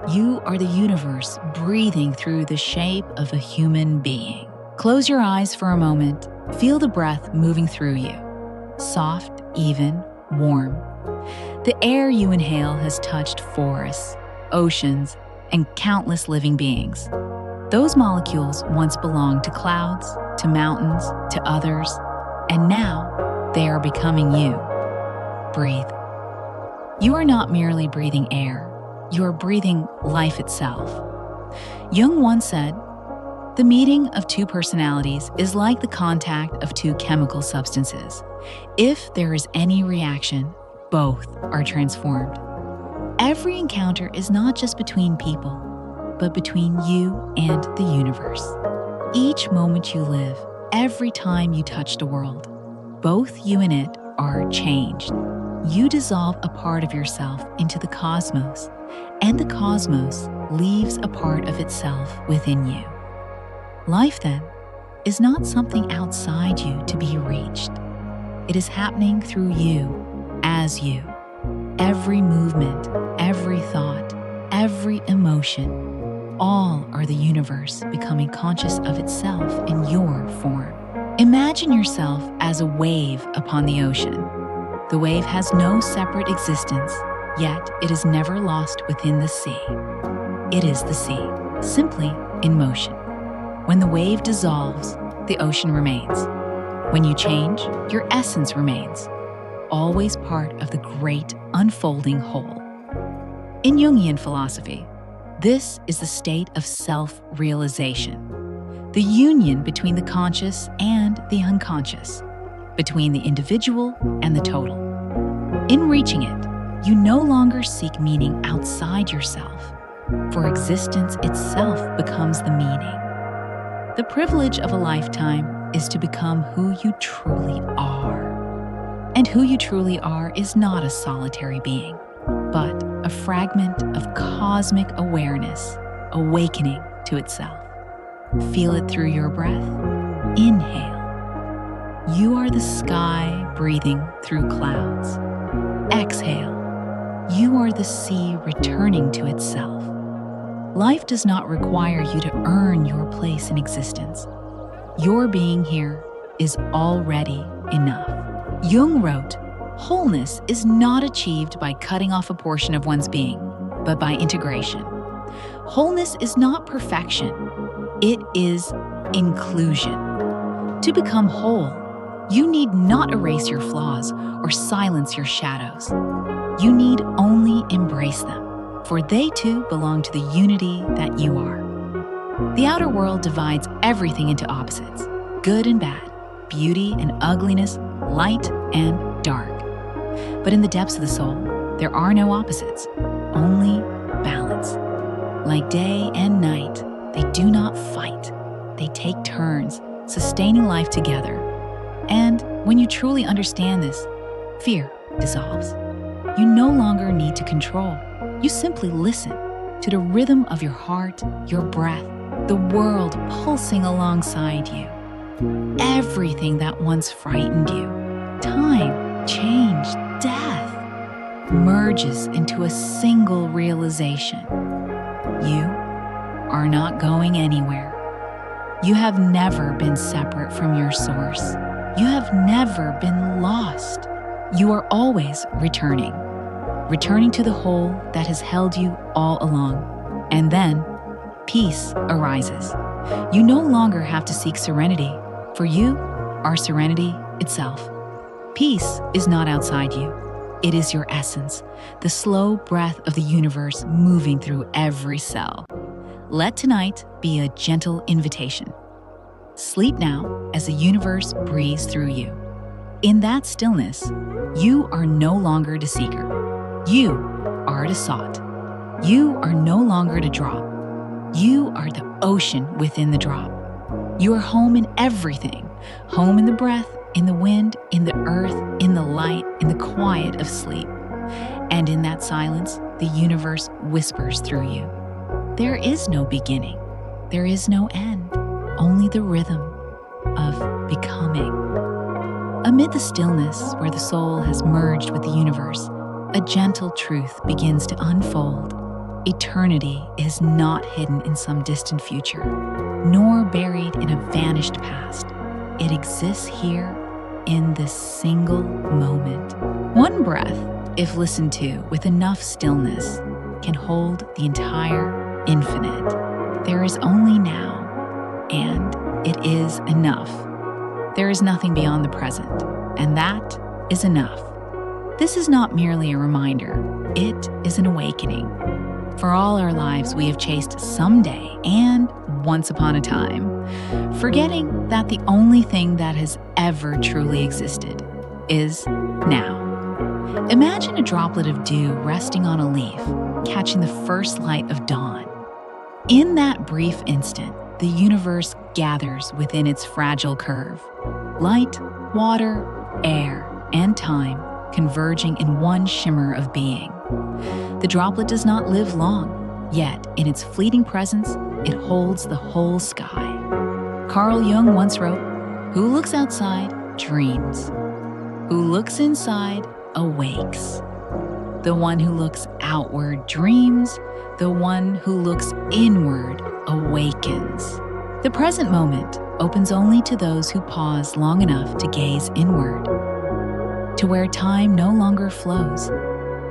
A: You are the universe breathing through the shape of a human being. Close your eyes for a moment. Feel the breath moving through you. Soft, even, warm. The air you inhale has touched forests, oceans, and countless living beings. Those molecules once belonged to clouds, to mountains, to others, and now they are becoming you. Breathe. You are not merely breathing air. You are breathing life itself. Jung once said, "The meeting of two personalities is like the contact of two chemical substances. If there is any reaction, both are transformed." Every encounter is not just between people, but between you and the universe. Each moment you live, every time you touch the world, both you and it are changed. You dissolve a part of yourself into the cosmos, and the cosmos leaves a part of itself within you. Life, then, is not something outside you to be reached. It is happening through you, as you. Every movement, every thought, every emotion, all are the universe becoming conscious of itself in your form. Imagine yourself as a wave upon the ocean. The wave has no separate existence, yet it is never lost within the sea. It is the sea, simply in motion. When the wave dissolves, the ocean remains. When you change, your essence remains, always part of the great unfolding whole. In Jungian philosophy, this is the state of self-realization, the union between the conscious and the unconscious, between the individual and the total. In reaching it, you no longer seek meaning outside yourself, for existence itself becomes the meaning. The privilege of a lifetime is to become who you truly are. And who you truly are is not a solitary being, but a fragment of cosmic awareness awakening to itself. Feel it through your breath. Inhale. You are the sky breathing through clouds. Exhale. You are the sea returning to itself. Life does not require you to earn your place in existence. Your being here is already enough. Jung wrote, "Wholeness is not achieved by cutting off a portion of one's being, but by integration. Wholeness is not perfection, it is inclusion. To become whole, you need not erase your flaws or silence your shadows. You need only embrace them, for they too belong to the unity that you are. The outer world divides everything into opposites, good and bad, beauty and ugliness, light and dark. But in the depths of the soul, there are no opposites, only balance. Like day and night, they do not fight. They take turns, sustaining life together. And when you truly understand this, fear dissolves. You no longer need to control. You simply listen to the rhythm of your heart, your breath, the world pulsing alongside you. Everything that once frightened you, time, change, death, merges into a single realization. You are not going anywhere. You have never been separate from your source. You have never been lost. You are always returning to the whole that has held you all along. And then, peace arises. You no longer have to seek serenity, for you are serenity itself. Peace is not outside you. It is your essence, the slow breath of the universe moving through every cell. Let tonight be a gentle invitation. Sleep now as the universe breathes through you. In that stillness, you are no longer the seeker. You are the sought. You are no longer the drop. You are the ocean within the drop. You are home in everything. Home in the breath, in the wind, in the earth, in the light, in the quiet of sleep. And in that silence, the universe whispers through you. There is no beginning. There is no end. Only the rhythm of becoming. Amid the stillness where the soul has merged with the universe, a gentle truth begins to unfold. Eternity is not hidden in some distant future, nor buried in a vanished past. It exists here in this single moment. One breath, if listened to with enough stillness, can hold the entire infinite. There is only now, and it is enough. There is nothing beyond the present, and that is enough. This is not merely a reminder, it is an awakening. For all our lives, we have chased someday and once upon a time, forgetting that the only thing that has ever truly existed is now. Imagine a droplet of dew resting on a leaf, catching the first light of dawn. In that brief instant, the universe gathers within its fragile curve. Light, water, air, and time converging in one shimmer of being. The droplet does not live long, yet in its fleeting presence, it holds the whole sky. Carl Jung once wrote, "Who looks outside dreams. Who looks inside awakes. The one who looks outward dreams. The one who looks inward awakens." The present moment opens only to those who pause long enough to gaze inward, to where time no longer flows,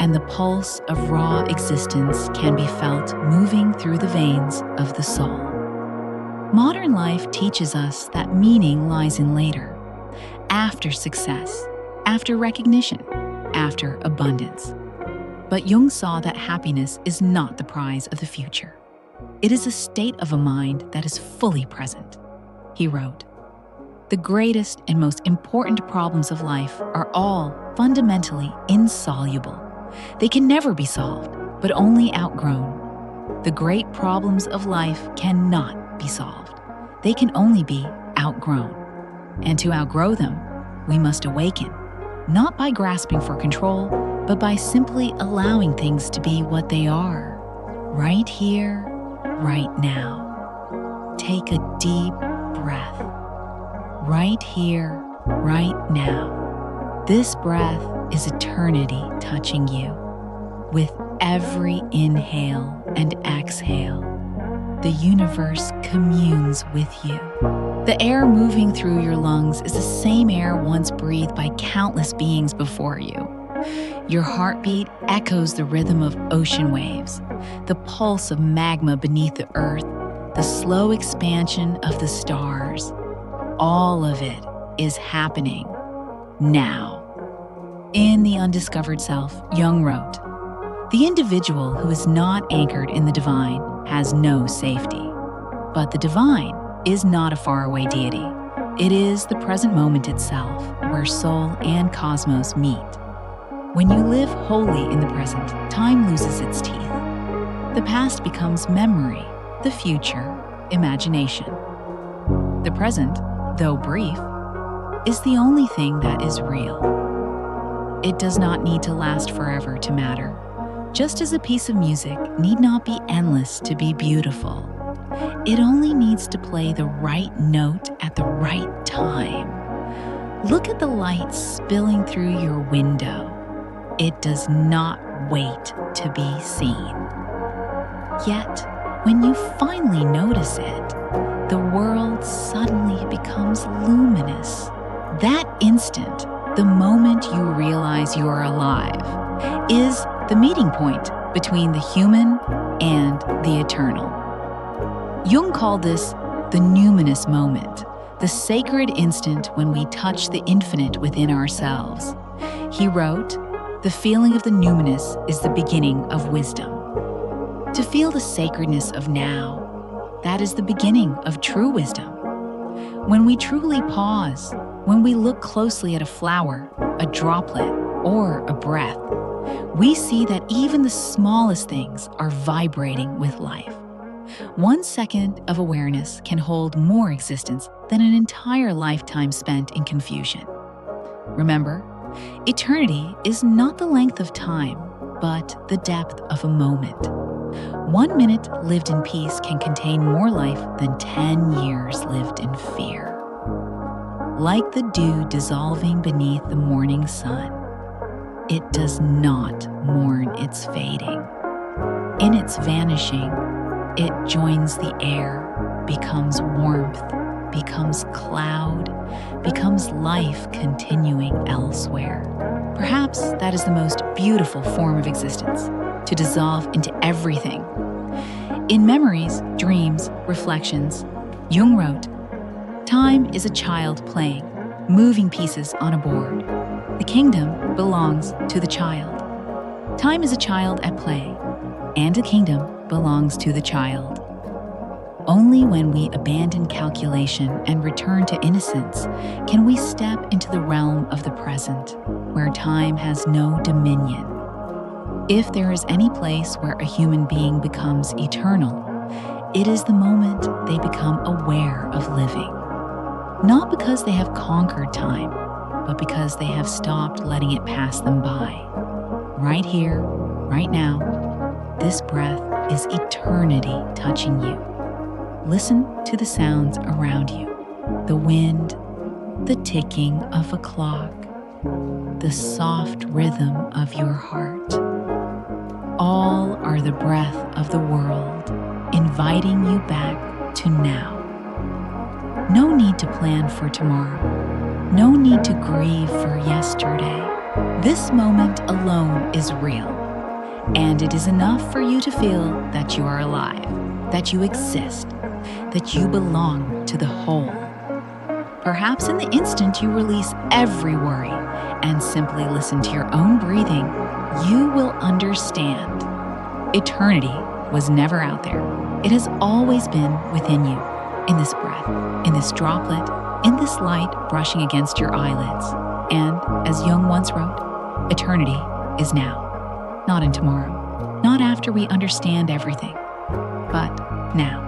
A: and the pulse of raw existence can be felt moving through the veins of the soul. Modern life teaches us that meaning lies in later, after success, after recognition, after abundance. But Jung saw that happiness is not the prize of the future. It is a state of a mind that is fully present. He wrote, "The greatest and most important problems of life are all fundamentally insoluble. They can never be solved, but only outgrown. The great problems of life cannot be solved. They can only be outgrown. And to outgrow them, we must awaken, not by grasping for control, but by simply allowing things to be what they are, right here, right now. Take a deep breath. Right here, right now. This breath is eternity touching you. With every inhale and exhale, the universe communes with you. The air moving through your lungs is the same air once breathed by countless beings before you. Your heartbeat echoes the rhythm of ocean waves, the pulse of magma beneath the earth, the slow expansion of the stars. All of it is happening now. In The Undiscovered Self, Jung wrote, "The individual who is not anchored in the divine has no safety. But the divine is not a faraway deity. It is the present moment itself where soul and cosmos meet. When you live wholly in the present, time loses its teeth. The past becomes memory, the future, imagination. The present, though brief, is the only thing that is real. It does not need to last forever to matter, just as a piece of music need not be endless to be beautiful. It only needs to play the right note at the right time. Look at the light spilling through your window. It does not wait to be seen. Yet, when you finally notice it, the world suddenly becomes luminous. That instant, the moment you realize you are alive, is the meeting point between the human and the eternal. Jung called this the numinous moment, the sacred instant when we touch the infinite within ourselves. He wrote, "The feeling of the numinous is the beginning of wisdom." To feel the sacredness of now, that is the beginning of true wisdom. When we truly pause, when we look closely at a flower, a droplet, or a breath, we see that even the smallest things are vibrating with life. 1 second of awareness can hold more existence than an entire lifetime spent in confusion. Remember, eternity is not the length of time, but the depth of a moment. 1 minute lived in peace can contain more life than 10 years lived in fear. Like the dew dissolving beneath the morning sun, it does not mourn its fading. In its vanishing, it joins the air, becomes warmth, becomes cloud, becomes life continuing elsewhere. Perhaps that is the most beautiful form of existence, to dissolve into everything. In Memories, Dreams, Reflections, Jung wrote, "Time is a child playing, moving pieces on a board. The kingdom belongs to the child. Time is a child at play, and the kingdom belongs to the child. Only when we abandon calculation and return to innocence can we step into the realm of the present, where time has no dominion. If there is any place where a human being becomes eternal, it is the moment they become aware of living. Not because they have conquered time, but because they have stopped letting it pass them by. Right here, right now, this breath is eternity touching you. Listen to the sounds around you, the wind, the ticking of a clock, the soft rhythm of your heart. All are the breath of the world, inviting you back to now. No need to plan for tomorrow. No need to grieve for yesterday. This moment alone is real, and it is enough for you to feel that you are alive, that you exist, that you belong to the whole. Perhaps in the instant you release every worry and simply listen to your own breathing, you will understand. Eternity was never out there. It has always been within you, in this breath, in this droplet, in this light brushing against your eyelids. And, as Jung once wrote, eternity is now, not in tomorrow, not after we understand everything, but now.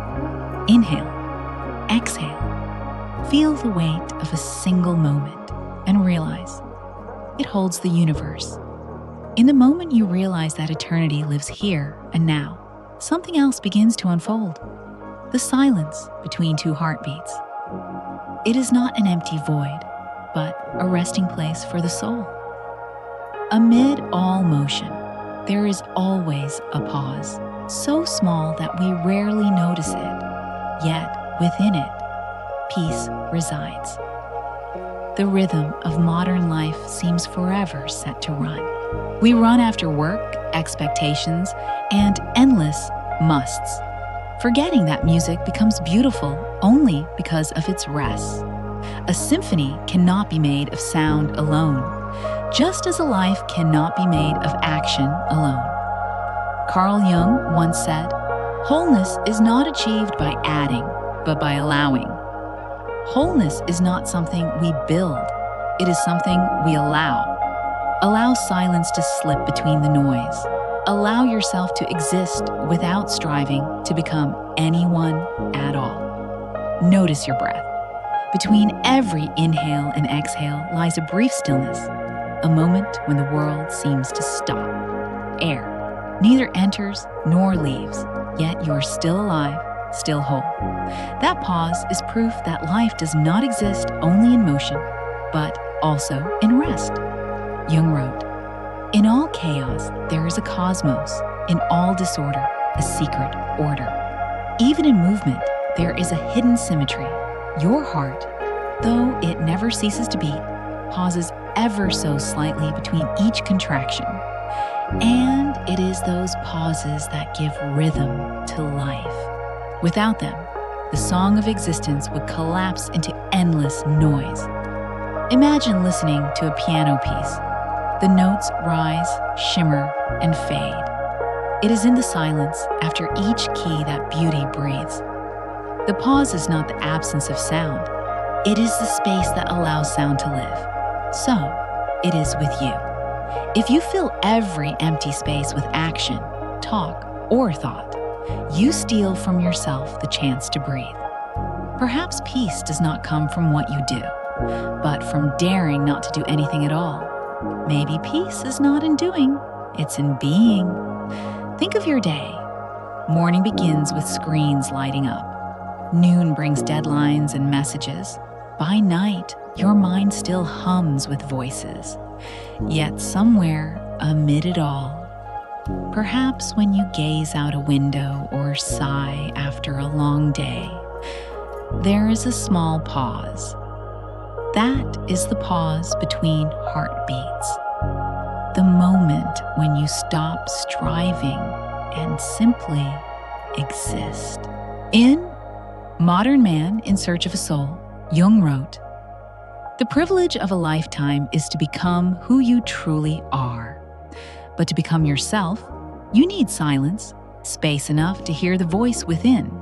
A: Inhale, exhale, feel the weight of a single moment and realize it holds the universe. In the moment you realize that eternity lives here and now, something else begins to unfold. The silence between two heartbeats. It is not an empty void, but a resting place for the soul. Amid all motion, there is always a pause, so small that we rarely notice it. Yet, within it, peace resides. The rhythm of modern life seems forever set to run. We run after work, expectations, and endless musts, forgetting that music becomes beautiful only because of its rest. A symphony cannot be made of sound alone, just as a life cannot be made of action alone. Carl Jung once said, "Wholeness is not achieved by adding, but by allowing. Wholeness is not something we build, it is something we allow. Allow silence to slip between the noise. Allow yourself to exist without striving to become anyone at all. Notice your breath. Between every inhale and exhale lies a brief stillness, a moment when the world seems to stop. Air neither enters nor leaves, yet you are still alive, still whole. That pause is proof that life does not exist only in motion, but also in rest. Jung wrote, "In all chaos, there is a cosmos. In all disorder, a secret order. Even in movement, there is a hidden symmetry. Your heart, though it never ceases to beat, pauses ever so slightly between each contraction. And it is those pauses that give rhythm to life. Without them, the song of existence would collapse into endless noise. Imagine listening to a piano piece. The notes rise, shimmer, and fade. It is in the silence, after each key, that beauty breathes. The pause is not the absence of sound. It is the space that allows sound to live. So, it is with you. If you fill every empty space with action, talk, or thought, you steal from yourself the chance to breathe. Perhaps peace does not come from what you do, but from daring not to do anything at all. Maybe peace is not in doing, it's in being. Think of your day. Morning begins with screens lighting up. Noon brings deadlines and messages. By night, your mind still hums with voices. Yet somewhere amid it all, perhaps when you gaze out a window or sigh after a long day, there is a small pause. That is the pause between heartbeats. The moment when you stop striving and simply exist. In Modern Man in Search of a Soul, Jung wrote, "The privilege of a lifetime is to become who you truly are. But to become yourself, you need silence, space enough to hear the voice within.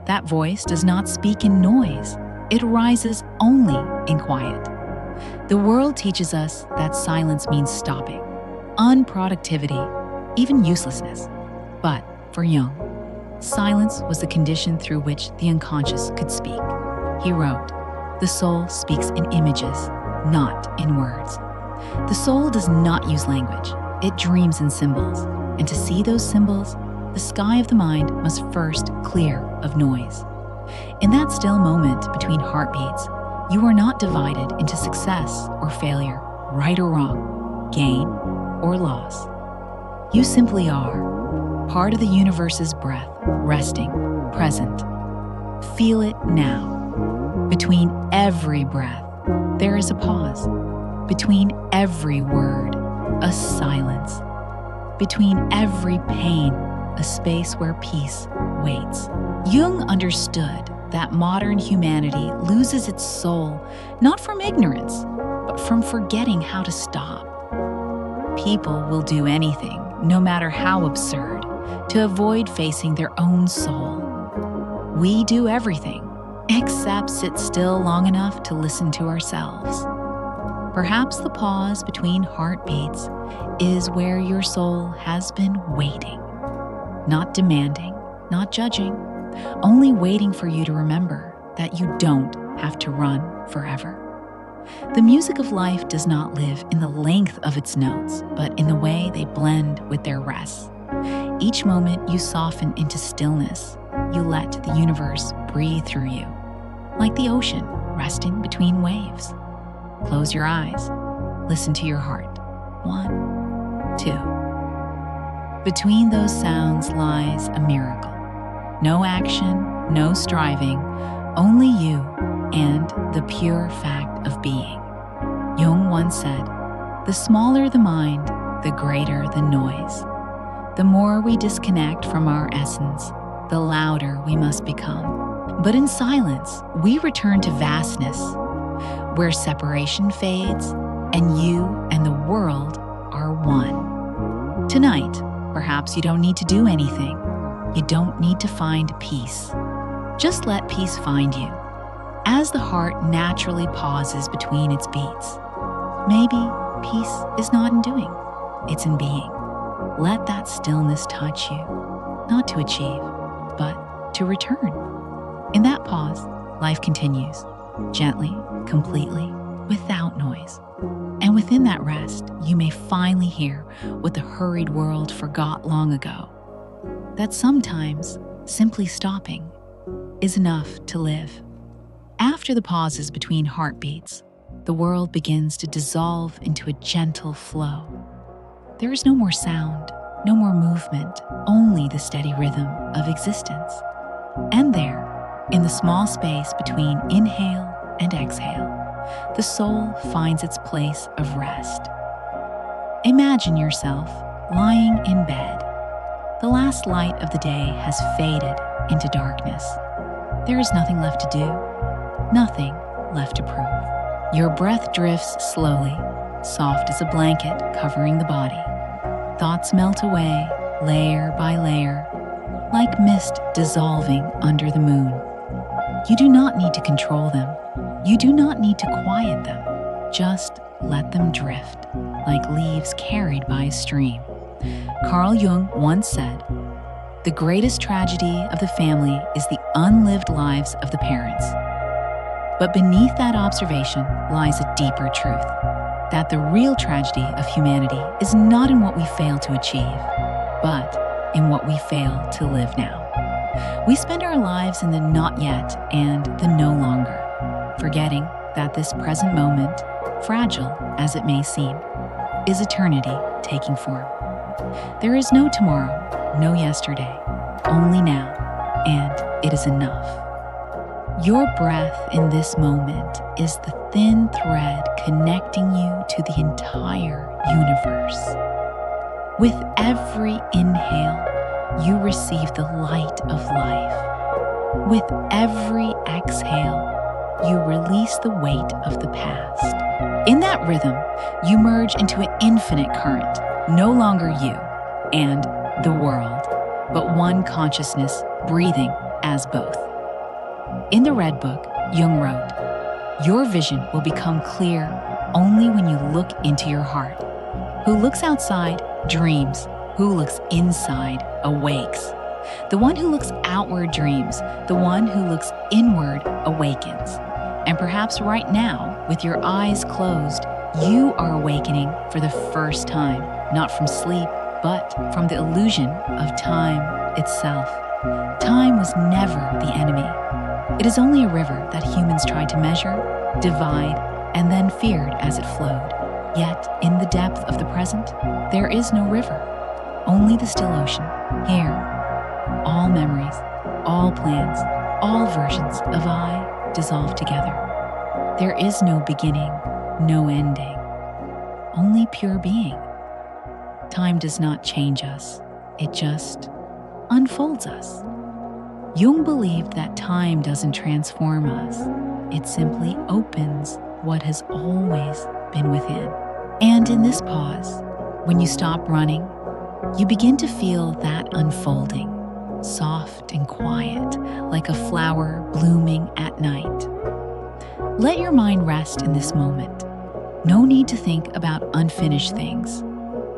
A: That voice does not speak in noise. It rises only in quiet. The world teaches us that silence means stopping, unproductivity, even uselessness. But for Jung, silence was the condition through which the unconscious could speak. He wrote, "The soul speaks in images, not in words. The soul does not use language. It dreams in symbols. And to see those symbols, the sky of the mind must first clear of noise. In that still moment between heartbeats, you are not divided into success or failure, right or wrong, gain or loss. You simply are, part of the universe's breath, resting, present. Feel it now. Between every breath, there is a pause. Between every word, a silence. Between every pain, a space where peace waits." Jung understood that modern humanity loses its soul not from ignorance, but from forgetting how to stop. People will do anything, no matter how absurd, to avoid facing their own soul. We do everything, except sit still long enough to listen to ourselves. Perhaps the pause between heartbeats is where your soul has been waiting. Not demanding, not judging, only waiting for you to remember that you don't have to run forever. The music of life does not live in the length of its notes, but in the way they blend with their rests. Each moment you soften into stillness, you let the universe breathe through you, like the ocean resting between waves. Close your eyes, listen to your heart. 1, 2. Between those sounds lies a miracle. No action, no striving, only you and the pure fact of being. Jung once said, "The smaller the mind, the greater the noise. The more we disconnect from our essence, the louder we must become. But in silence, we return to vastness, where separation fades and you and the world are one." Tonight, perhaps you don't need to do anything. You don't need to find peace. Just let peace find you. as the heart naturally pauses between its beats. Maybe peace is not in doing, it's in being. Let that stillness touch you, not to achieve, but to return. In that pause, life continues, gently, completely, without noise. And within that rest, you may finally hear what the hurried world forgot long ago, that sometimes simply stopping is enough to live. After the pauses between heartbeats, the world begins to dissolve into a gentle flow. There is no more sound, no more movement, only the steady rhythm of existence. And there, in the small space between inhale and exhale, the soul finds its place of rest. Imagine yourself lying in bed. The last light of the day has faded into darkness. There is nothing left to do, nothing left to prove. Your breath drifts slowly, soft as a blanket covering the body. Thoughts melt away, layer by layer, like mist dissolving under the moon. You do not need to control them. You do not need to quiet them. Just let them drift, like leaves carried by a stream. Carl Jung once said, "The greatest tragedy of the family is the unlived lives of the parents." But beneath that observation lies a deeper truth, that the real tragedy of humanity is not in what we fail to achieve, but in what we fail to live now. We spend our lives in the not yet and the no longer, forgetting that this present moment, fragile as it may seem, is eternity taking form. There is no tomorrow, no yesterday, only now, and it is enough. Your breath in this moment is the thin thread connecting you to the entire universe. With every inhale, you receive the light of life. With every exhale, you release the weight of the past. In that rhythm, you merge into an infinite current, no longer you and the world, but one consciousness breathing as both. In the Red Book, Jung wrote, "Your vision will become clear only when you look into your heart. Who looks outside dreams, who looks inside awakes. The one who looks outward dreams, the one who looks inward awakens." And perhaps right now, with your eyes closed, you are awakening for the first time, not from sleep, but from the illusion of time itself. Time was never the enemy. It is only a river that humans tried to measure, divide, and then feared as it flowed. Yet, in the depth of the present, there is no river, only the still ocean. Here, all memories, all plans, all versions of I dissolve together. There is no beginning, no ending, only pure being. Time does not change us, it just unfolds us. Jung believed that time doesn't transform us, it simply opens what has always been within. And in this pause, when you stop running, you begin to feel that unfolding, soft and quiet, like a flower blooming at night. Let your mind rest in this moment. No need to think about unfinished things.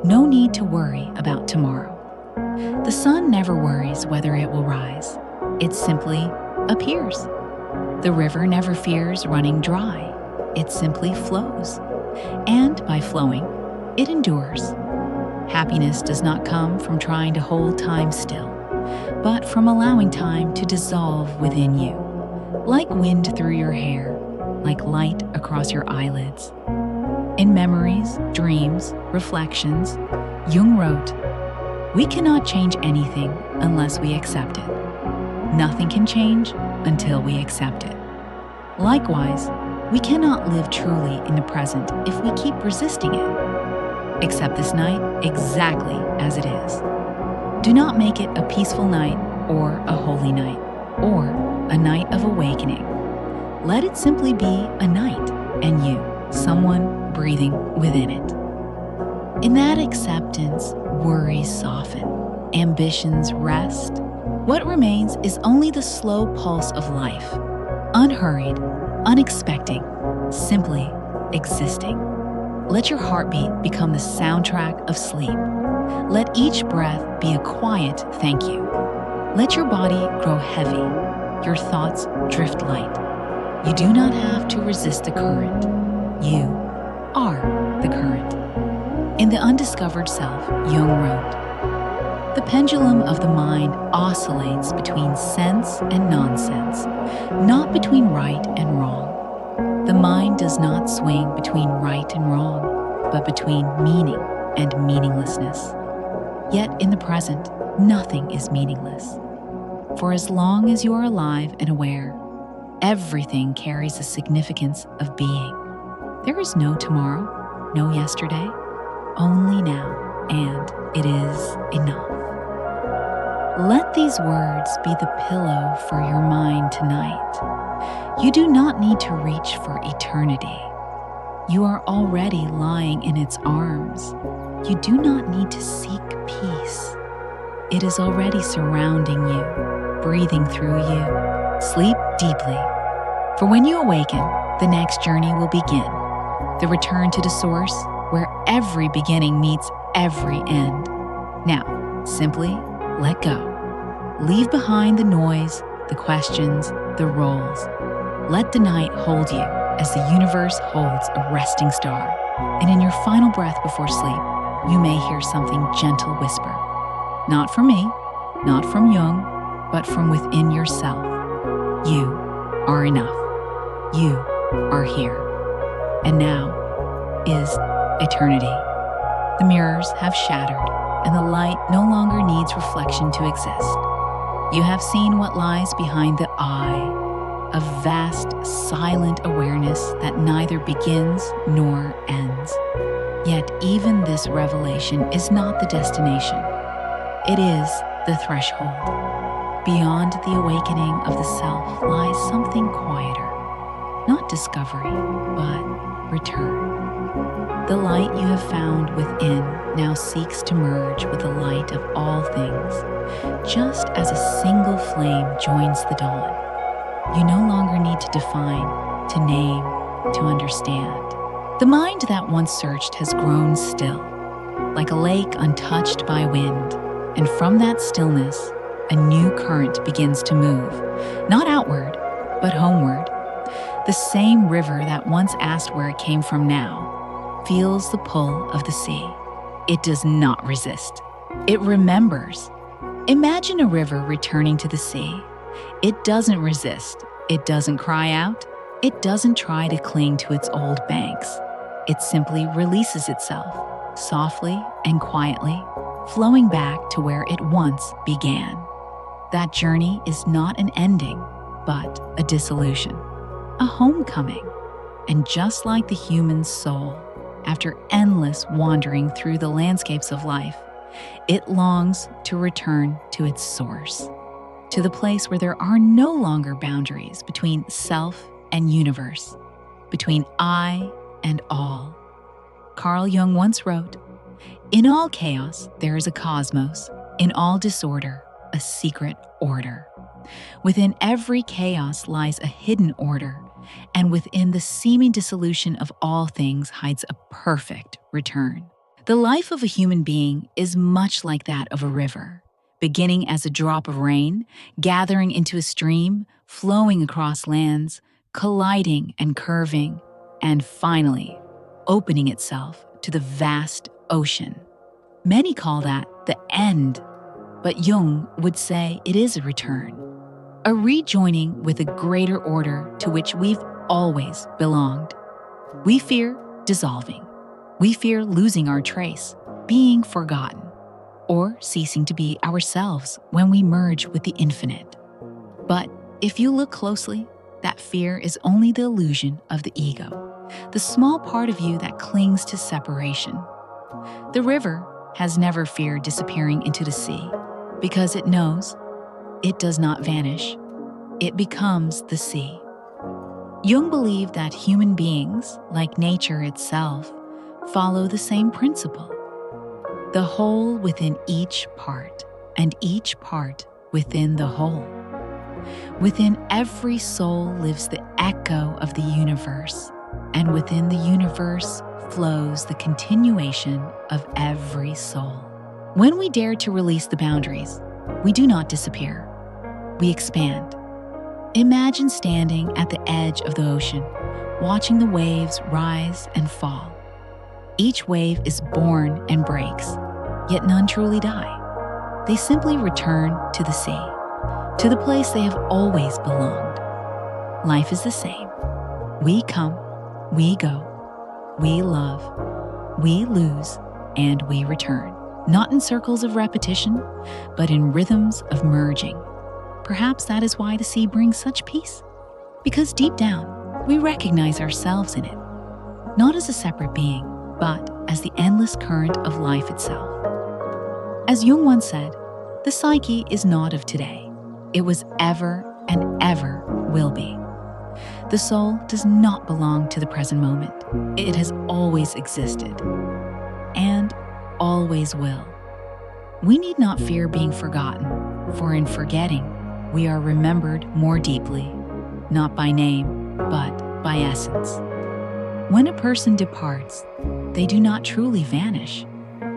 A: No need to worry about tomorrow. The sun never worries whether it will rise. It simply appears. The river never fears running dry. It simply flows. And by flowing, it endures. Happiness does not come from trying to hold time still, but from allowing time to dissolve within you, like wind through your hair, like light across your eyelids. In memories, dreams, reflections, Jung wrote, "We cannot change anything unless we accept it. Nothing can change until we accept it." Likewise, we cannot live truly in the present if we keep resisting it. Accept this night exactly as it is. Do not make it a peaceful night or a holy night or a night of awakening. Let it simply be a night and you, someone breathing within it. In that acceptance, worries soften, ambitions rest. What remains is only the slow pulse of life, unhurried, unexpecting, simply existing. Let your heartbeat become the soundtrack of sleep. Let each breath be a quiet thank you. Let your body grow heavy, your thoughts drift light. You do not have to resist the current. You are the current. In The Undiscovered Self, Jung wrote, "The pendulum of the mind oscillates between sense and nonsense, not between right and wrong. The mind does not swing between right and wrong, but between meaning and meaninglessness. Yet in the present, nothing is meaningless. For as long as you are alive and aware, everything carries a significance of being. There is no tomorrow, no yesterday, only now, and it is enough." Let these words be the pillow for your mind tonight. You do not need to reach for eternity. You are already lying in its arms. You do not need to seek peace. It is already surrounding you, breathing through you. Sleep deeply, for when you awaken, the next journey will begin. The return to the source, where every beginning meets every end. Now, simply let go. Leave behind the noise, the questions, the roles. Let the night hold you as the universe holds a resting star. And in your final breath before sleep, you may hear something gentle whisper. Not from me, not from Jung, but from within yourself. You are enough. You are here. And now is eternity. The mirrors have shattered, and the light no longer needs reflection to exist. You have seen what lies behind the eye, a vast, silent awareness that neither begins nor ends. Yet even this revelation is not the destination. It is the threshold. Beyond the awakening of the self lies something quieter. Not discovery, but return. The light you have found within now seeks to merge with the light of all things, just as a single flame joins the dawn. You no longer need to define, to name, to understand. The mind that once searched has grown still, like a lake untouched by wind, and from that stillness, a new current begins to move, not outward, but homeward. The same river that once asked where it came from now feels the pull of the sea. It does not resist. It remembers. Imagine a river returning to the sea. It doesn't resist. It doesn't cry out. It doesn't try to cling to its old banks. It simply releases itself, softly and quietly, flowing back to where it once began. That journey is not an ending, but a dissolution, a homecoming. And just like the human soul, after endless wandering through the landscapes of life, it longs to return to its source, to the place where there are no longer boundaries between self and universe, between I and all. Carl Jung once wrote, "In all chaos, there is a cosmos. In all disorder, a secret order. Within every chaos lies a hidden order, and within the seeming dissolution of all things hides a perfect return." The life of a human being is much like that of a river, beginning as a drop of rain, gathering into a stream, flowing across lands, colliding and curving, and finally opening itself to the vast ocean. Many call that the end, but Jung would say it is a return, a rejoining with a greater order to which we've always belonged. We fear dissolving. We fear losing our trace, being forgotten, or ceasing to be ourselves when we merge with the infinite. But if you look closely, that fear is only the illusion of the ego, the small part of you that clings to separation. The river has never feared disappearing into the sea because it knows it does not vanish. It becomes the sea. Jung believed that human beings, like nature itself, follow the same principle. The whole within each part, and each part within the whole. Within every soul lives the echo of the universe, and within the universe flows the continuation of every soul. When we dare to release the boundaries, we do not disappear. We expand. Imagine standing at the edge of the ocean, watching the waves rise and fall. Each wave is born and breaks, yet none truly die. They simply return to the sea, to the place they have always belonged. Life is the same. We come, we go, we love, we lose, and we return. Not in circles of repetition, but in rhythms of merging. Perhaps that is why the sea brings such peace. Because deep down, we recognize ourselves in it, not as a separate being, but as the endless current of life itself. As Jung once said, the psyche is not of today. It was ever and ever will be. The soul does not belong to the present moment. It has always existed and always will. We need not fear being forgotten, for in forgetting, we are remembered more deeply, not by name, but by essence. When a person departs, they do not truly vanish.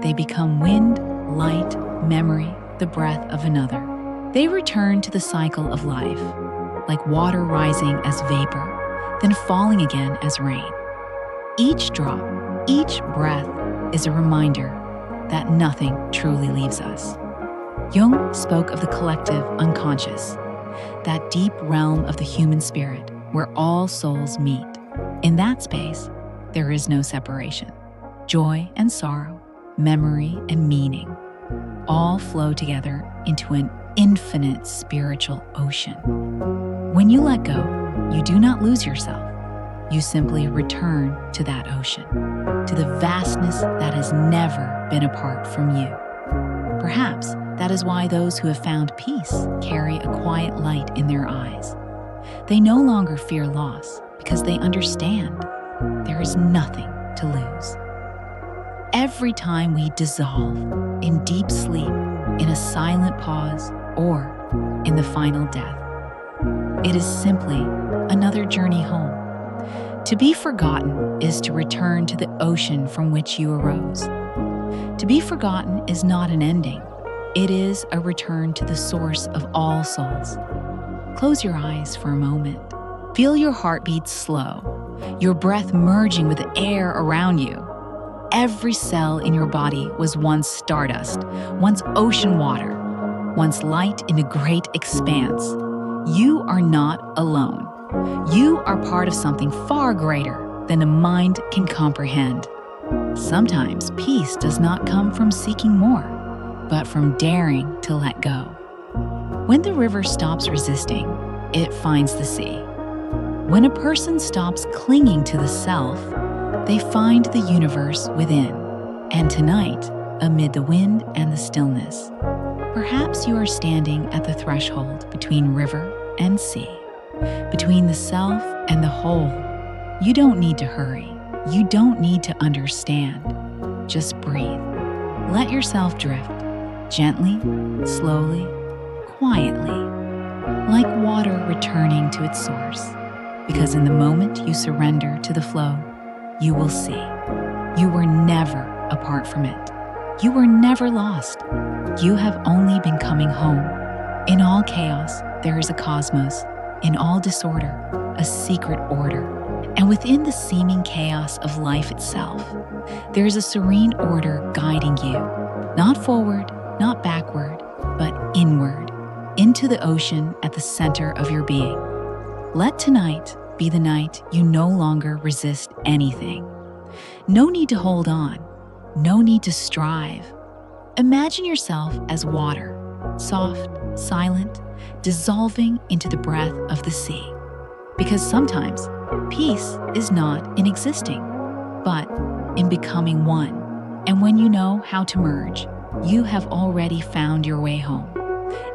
A: They become wind, light, memory, the breath of another. They return to the cycle of life, like water rising as vapor, then falling again as rain. Each drop, each breath is a reminder that nothing truly leaves us. Jung spoke of the collective unconscious, that deep realm of the human spirit where all souls meet. In that space, there is no separation. Joy and sorrow, memory and meaning, all flow together into an infinite spiritual ocean. When you let go, you do not lose yourself. You simply return to that ocean, to the vastness that has never been apart from you. Perhaps that is why those who have found peace carry a quiet light in their eyes. They no longer fear loss because they understand there is nothing to lose. Every time we dissolve in deep sleep, in a silent pause, or in the final death, it is simply another journey home. To be forgotten is to return to the ocean from which you arose. To be forgotten is not an ending. It is a return to the source of all souls. Close your eyes for a moment. Feel your heartbeat slow, your breath merging with the air around you. Every cell in your body was once stardust, once ocean water, once light in a great expanse. You are not alone. You are part of something far greater than a mind can comprehend. Sometimes peace does not come from seeking more, but from daring to let go. When the river stops resisting, it finds the sea. When a person stops clinging to the self, they find the universe within. And tonight, amid the wind and the stillness, perhaps you are standing at the threshold between river and sea, between the self and the whole. You don't need to hurry. You don't need to understand. Just breathe. Let yourself drift, gently, slowly, quietly, like water returning to its source. Because in the moment you surrender to the flow, you will see. You were never apart from it. You were never lost. You have only been coming home. In all chaos, there is a cosmos. In all disorder, a secret order. And within the seeming chaos of life itself, there is a serene order guiding you, not forward, not backward, but inward, into the ocean at the center of your being. Let tonight be the night you no longer resist anything. No need to hold on. No need to strive. Imagine yourself as water, soft, silent, dissolving into the breath of the sea. Because sometimes peace is not in existing, but in becoming one. And when you know how to merge, you have already found your way home.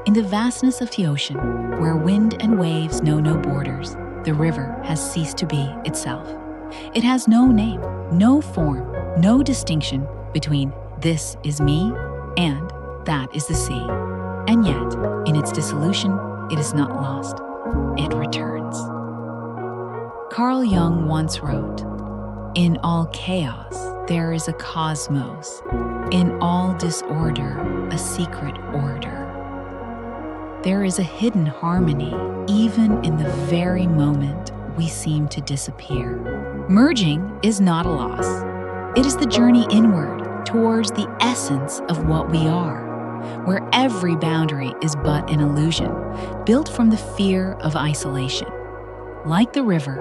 A: In the vastness of the ocean, where wind and waves know no borders, the river has ceased to be itself. It has no name, no form, no distinction between this is me and that is the sea. And yet, in its dissolution, it is not lost, it returns. Carl Jung once wrote, "In all chaos, there is a cosmos. In all disorder, a secret order." There is a hidden harmony, even in the very moment we seem to disappear. Merging is not a loss. It is the journey inward towards the essence of what we are, where every boundary is but an illusion, built from the fear of isolation. Like the river,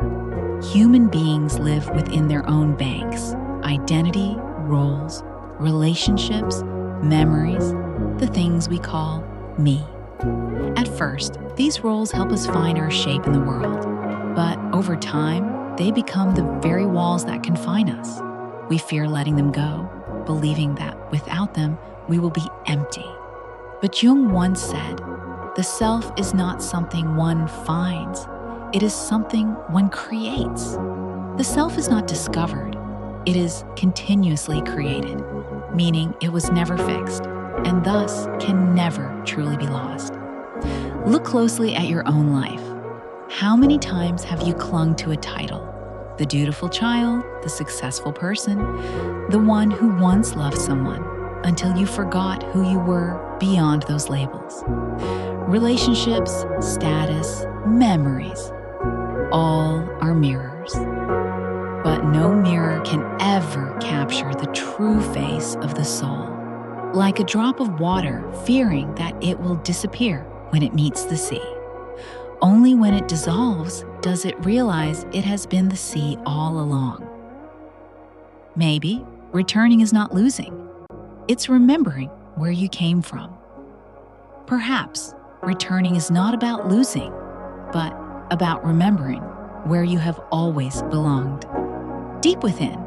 A: human beings live within their own banks, identity, roles, relationships, memories, the things we call me. At first, these roles help us find our shape in the world, but over time, they become the very walls that confine us. We fear letting them go, believing that without them, we will be empty. But Jung once said, "The self is not something one finds, it is something one creates." The self is not discovered, it is continuously created, meaning it was never fixed, and thus can never truly be lost. Look closely at your own life. How many times have you clung to a title? The dutiful child, the successful person, the one who once loved someone, until you forgot who you were beyond those labels. Relationships, status, memories, all are mirrors. But no mirror can ever capture the true face of the soul. Like a drop of water fearing that it will disappear when it meets the sea. Only when it dissolves does it realize it has been the sea all along. Maybe returning is not losing. It's remembering where you came from. Perhaps returning is not about losing, but about remembering where you have always belonged. Deep within,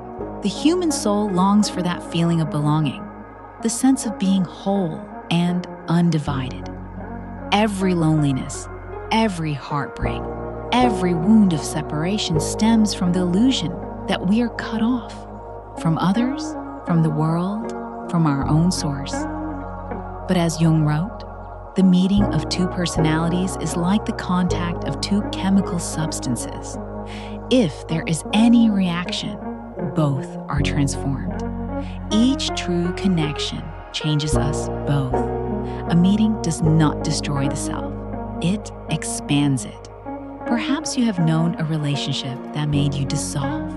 A: the human soul longs for that feeling of belonging, the sense of being whole and undivided. Every loneliness, every heartbreak, every wound of separation stems from the illusion that we are cut off from others, from the world, from our own source. But as Jung wrote, the meeting of two personalities is like the contact of two chemical substances. If there is any reaction, both are transformed. Each true connection changes us both. A meeting does not destroy the self. It expands it. Perhaps you have known a relationship that made you dissolve,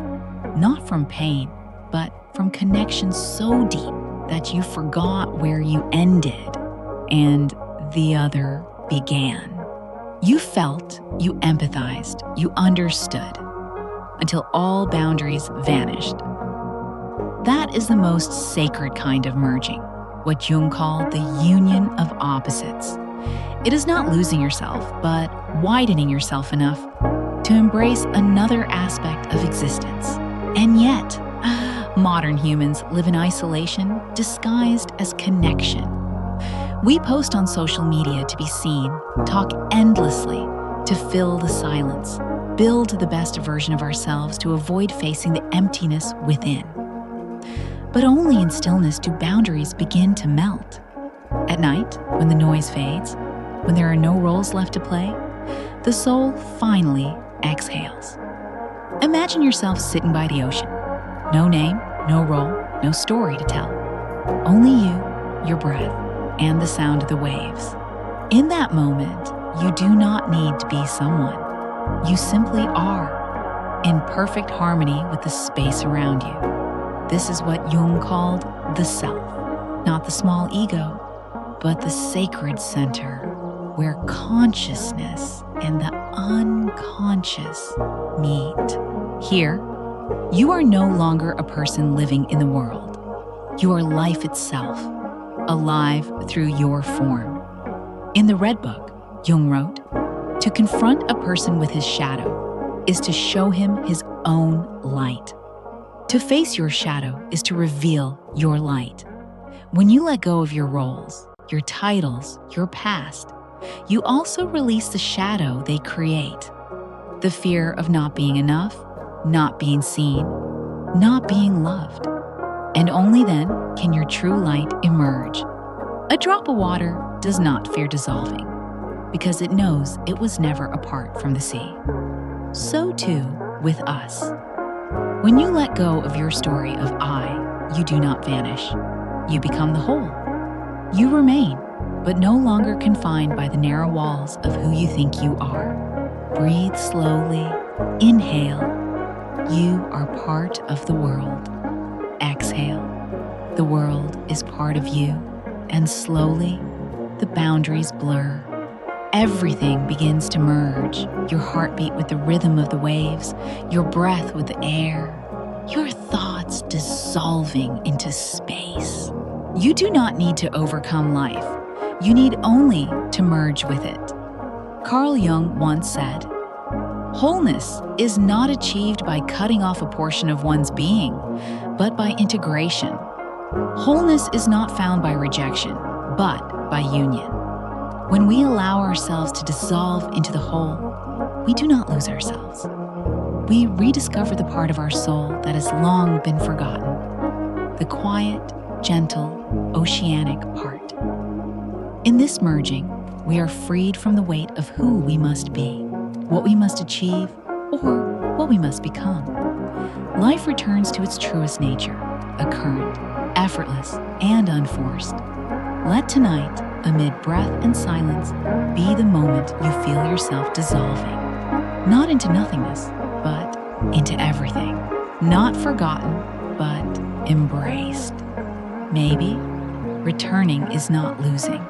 A: not from pain, but from connection so deep that you forgot where you ended and the other began. You felt, you empathized, you understood, until all boundaries vanished. That is the most sacred kind of merging, what Jung called the union of opposites. It is not losing yourself, but widening yourself enough to embrace another aspect of existence. And yet, modern humans live in isolation disguised as connection. We post on social media to be seen, talk endlessly to fill the silence, build the best version of ourselves to avoid facing the emptiness within. But only in stillness do boundaries begin to melt. At night, when the noise fades, when there are no roles left to play, the soul finally exhales. Imagine yourself sitting by the ocean. No name, no role, no story to tell. Only you, your breath, and the sound of the waves. In that moment, you do not need to be someone. You simply are, in perfect harmony with the space around you. This is what Jung called the self, not the small ego, but the sacred center, where consciousness and the unconscious meet. Here, you are no longer a person living in the world. You are life itself, alive through your form. In the Red Book, Jung wrote, "To confront a person with his shadow is to show him his own light. To face your shadow is to reveal your light." When you let go of your roles, your titles, your past, you also release the shadow they create. The fear of not being enough, not being seen, not being loved. And only then can your true light emerge. A drop of water does not fear dissolving. because it knows it was never apart from the sea. So too with us. When you let go of your story of I, you do not vanish. You become the whole. You remain, but no longer confined by the narrow walls of who you think you are. Breathe slowly. Inhale. You are part of the world. Exhale. The world is part of you. And slowly, the boundaries blur. Everything begins to merge, your heartbeat with the rhythm of the waves, your breath with the air, your thoughts dissolving into space. You do not need to overcome life. You need only to merge with it. Carl Jung once said, "Wholeness is not achieved by cutting off a portion of one's being, but by integration. Wholeness is not found by rejection, but by union." When we allow ourselves to dissolve into the whole, we do not lose ourselves. We rediscover the part of our soul that has long been forgotten, the quiet, gentle, oceanic part. In this merging, we are freed from the weight of who we must be, what we must achieve, or what we must become. Life returns to its truest nature, a current, effortless, and unforced. Let tonight, amid breath and silence, be the moment you feel yourself dissolving. Not into nothingness, but into everything. Not forgotten, but embraced. Maybe returning is not losing.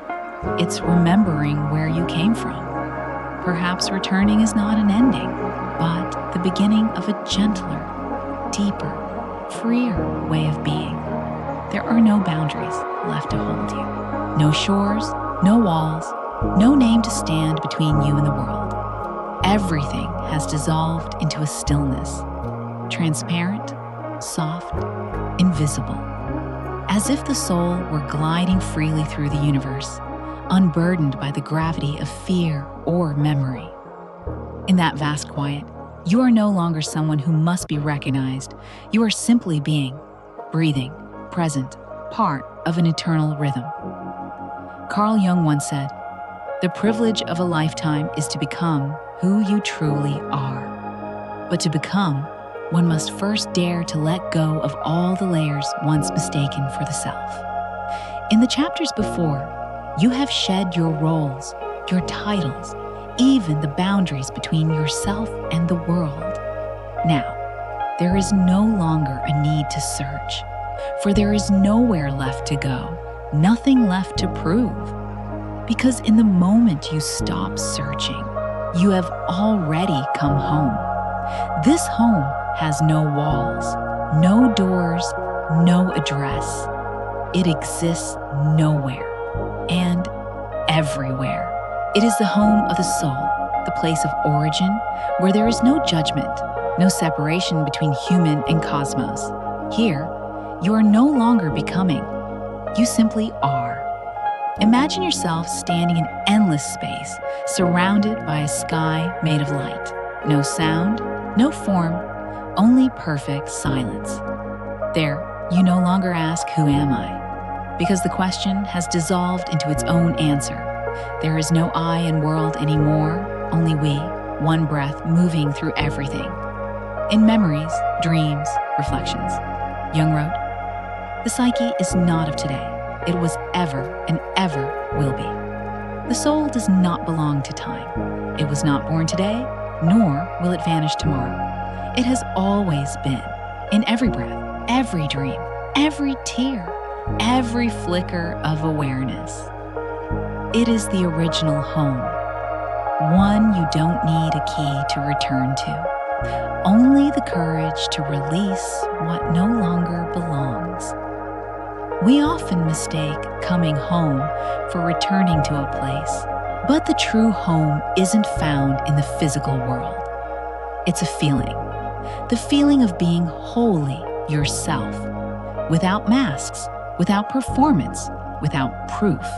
A: It's remembering where you came from. Perhaps returning is not an ending, but the beginning of a gentler, deeper, freer way of being. There are no boundaries left to hold you. No shores, no walls, no name to stand between you and the world. Everything has dissolved into a stillness, transparent, soft, invisible, as if the soul were gliding freely through the universe, unburdened by the gravity of fear or memory. In that vast quiet, you are no longer someone who must be recognized. You are simply being, breathing, present, part of an eternal rhythm. Carl Jung once said, "The privilege of a lifetime is to become who you truly are." But to become, one must first dare to let go of all the layers once mistaken for the self. In the chapters before, you have shed your roles, your titles, even the boundaries between yourself and the world. Now, there is no longer a need to search, for there is nowhere left to go, nothing left to prove. Because in the moment you stop searching, you have already come home. This home has no walls, no doors, no address. It exists nowhere and everywhere. It is the home of the soul, the place of origin, where there is no judgment, no separation between human and cosmos. Here, you are no longer becoming. You simply are. Imagine yourself standing in endless space, surrounded by a sky made of light. No sound, no form, only perfect silence. There, you no longer ask, "Who am I?" Because the question has dissolved into its own answer. There is no I and world anymore, only we, one breath moving through everything. In memories, dreams, reflections, Jung wrote, "The psyche is not of today. It was ever and ever will be. The soul does not belong to time. It was not born today, nor will it vanish tomorrow. It has always been, in every breath, every dream, every tear, every flicker of awareness. It is the original home, one you don't need a key to return to, only the courage to release what no longer belongs." We often mistake coming home for returning to a place, but the true home isn't found in the physical world. It's a feeling, the feeling of being wholly yourself, without masks, without performance, without proof.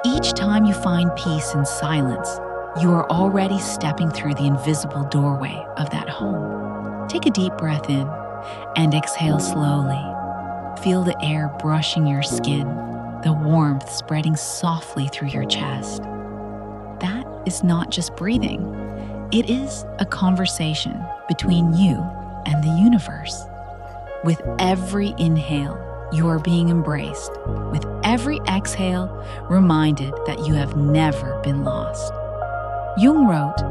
A: Each time you find peace in silence, you are already stepping through the invisible doorway of that home. Take a deep breath in and exhale slowly. Feel the air brushing your skin, the warmth spreading softly through your chest. is not just breathing. It is a conversation between you and the universe. With every inhale, you are being embraced. With every exhale, reminded that you have never been lost. Jung wrote,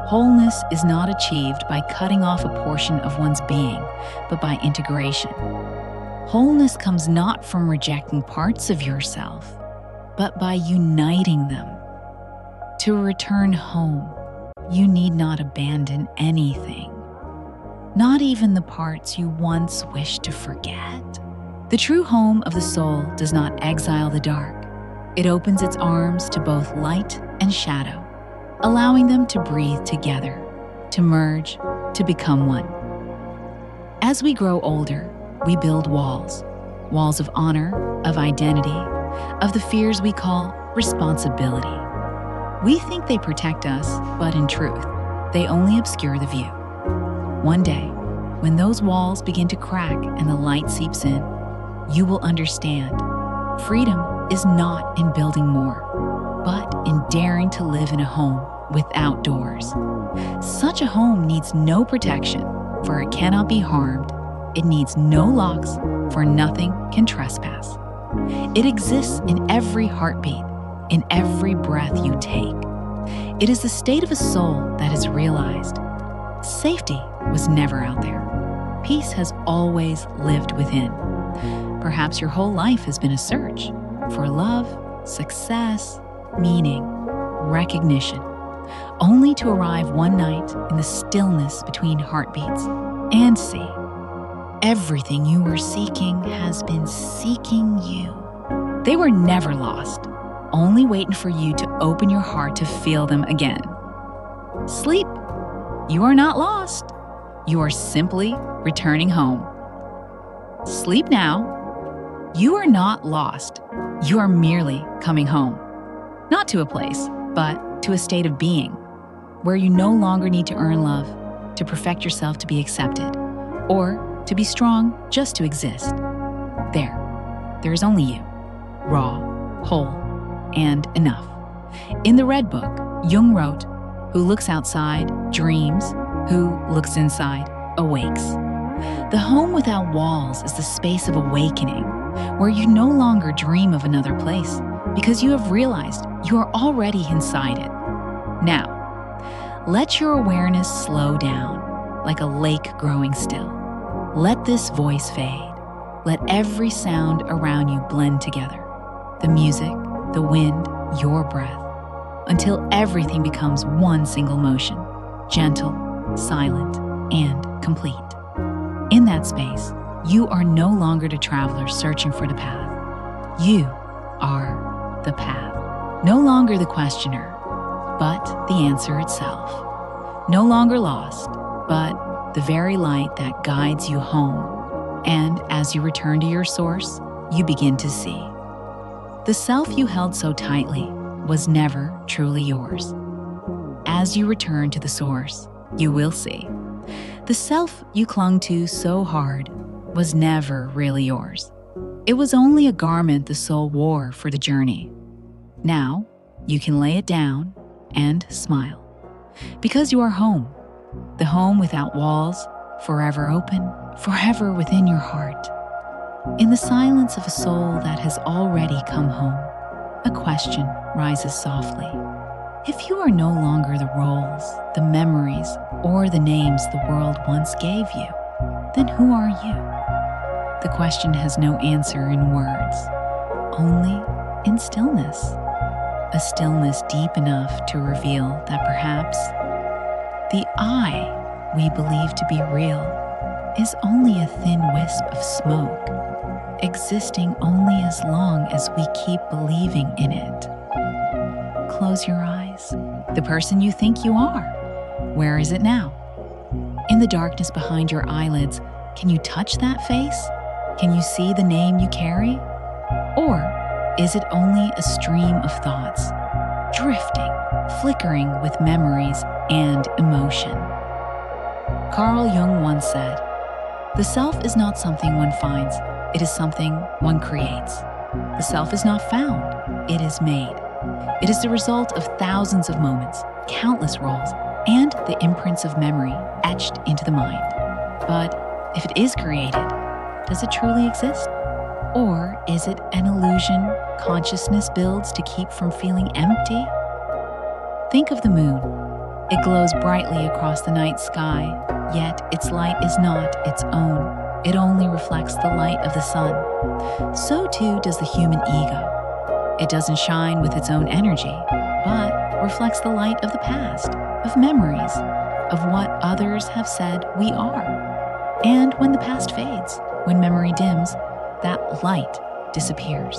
A: "Wholeness is not achieved by cutting off a portion of one's being, but by integration." Wholeness comes not from rejecting parts of yourself, but by uniting them. To return home, you need not abandon anything, not even the parts you once wished to forget. The true home of the soul does not exile the dark. It opens its arms to both light and shadow, allowing them to breathe together, to merge, to become one. As we grow older, we build walls of honor, of identity, of the fears we call responsibility. We think they protect us, but in truth, they only obscure the view. One day, when those walls begin to crack and the light seeps in, you will understand freedom is not in building more, but in daring to live in a home without doors. Such a home needs no protection, for it cannot be harmed. It needs no locks, for nothing can trespass. It exists in every heartbeat, in every breath you take. It is the state of a soul that is realized. Safety was never out there. Peace has always lived within. Perhaps your whole life has been a search for love, success, meaning, recognition, only to arrive one night in the stillness between heartbeats and see everything you were seeking has been seeking you. They were never lost, only waiting for you to open your heart to feel them again. Sleep. You are not lost. You are simply returning home. Sleep now. You are not lost. You are merely coming home. Not to a place, but to a state of being, where you no longer need to earn love, to perfect yourself to be accepted, or to be strong just to exist. There is only you, raw, whole, and enough. In the Red Book, Jung wrote, "Who looks outside dreams, who looks inside awakes." The home without walls is the space of awakening, where you no longer dream of another place, because you have realized you are already inside it. Now, let your awareness slow down, like a lake growing still. Let this voice fade. Let every sound around you blend together. The music, the wind, your breath, until everything becomes one single motion, gentle, silent, and complete. In that space, you are no longer the traveler searching for the path. You are the path. No longer the questioner, but the answer itself. No longer lost, but the very light that guides you home. And as you return to your source, you begin to see. The self you held so tightly was never truly yours. As you return to the source, you will see. The self you clung to so hard was never really yours. It was only a garment the soul wore for the journey. Now, you can lay it down and smile, because you are home. The home without walls, forever open, forever within your heart. In the silence of a soul that has already come home, a question rises softly. If you are no longer the roles, the memories, or the names the world once gave you, then who are you? The question has no answer in words, only in stillness. A stillness deep enough to reveal that perhaps the I we believe to be real is only a thin wisp of smoke, existing only as long as we keep believing in it. Close your eyes. The person you think you are, where is it now? In the darkness behind your eyelids, can you touch that face? Can you see the name you carry? Or is it only a stream of thoughts, drifting, flickering with memories and emotion? Carl Jung once said, "The self is not something one finds, it is something one creates." The self is not found, it is made. It is the result of thousands of moments, countless roles, and the imprints of memory etched into the mind. But if it is created, does it truly exist? Or is it an illusion consciousness builds to keep from feeling empty? Think of the moon. It glows brightly across the night sky, yet its light is not its own. It only reflects the light of the sun. So too does the human ego. It doesn't shine with its own energy, but reflects the light of the past, of memories, of what others have said we are. And when the past fades, when memory dims, that light disappears.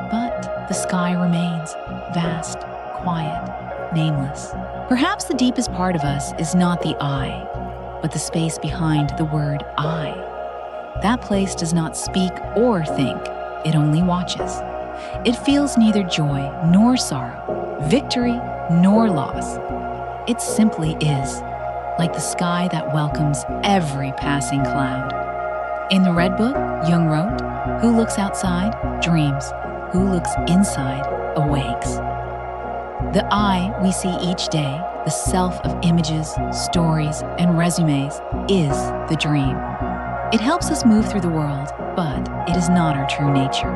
A: But the sky remains vast, quiet, nameless. Perhaps the deepest part of us is not the I, but the space behind the word I. That place does not speak or think, it only watches. It feels neither joy nor sorrow, victory nor loss. It simply is, like the sky that welcomes every passing cloud. In the Red Book, Jung wrote, "Who looks outside dreams, who looks inside awakes." The I we see each day, the self of images, stories, and resumes, is the dream. It helps us move through the world, but it is not our true nature.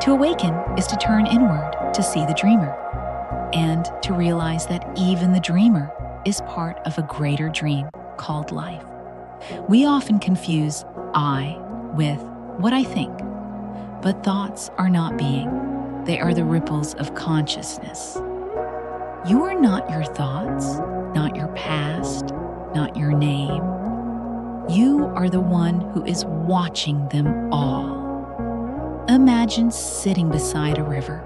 A: To awaken is to turn inward, to see the dreamer, and to realize that even the dreamer is part of a greater dream called life. We often confuse I with what I think, but thoughts are not being. They are the ripples of consciousness. You are not your thoughts, not your past, not your name. You are the one who is watching them all. Imagine sitting beside a river,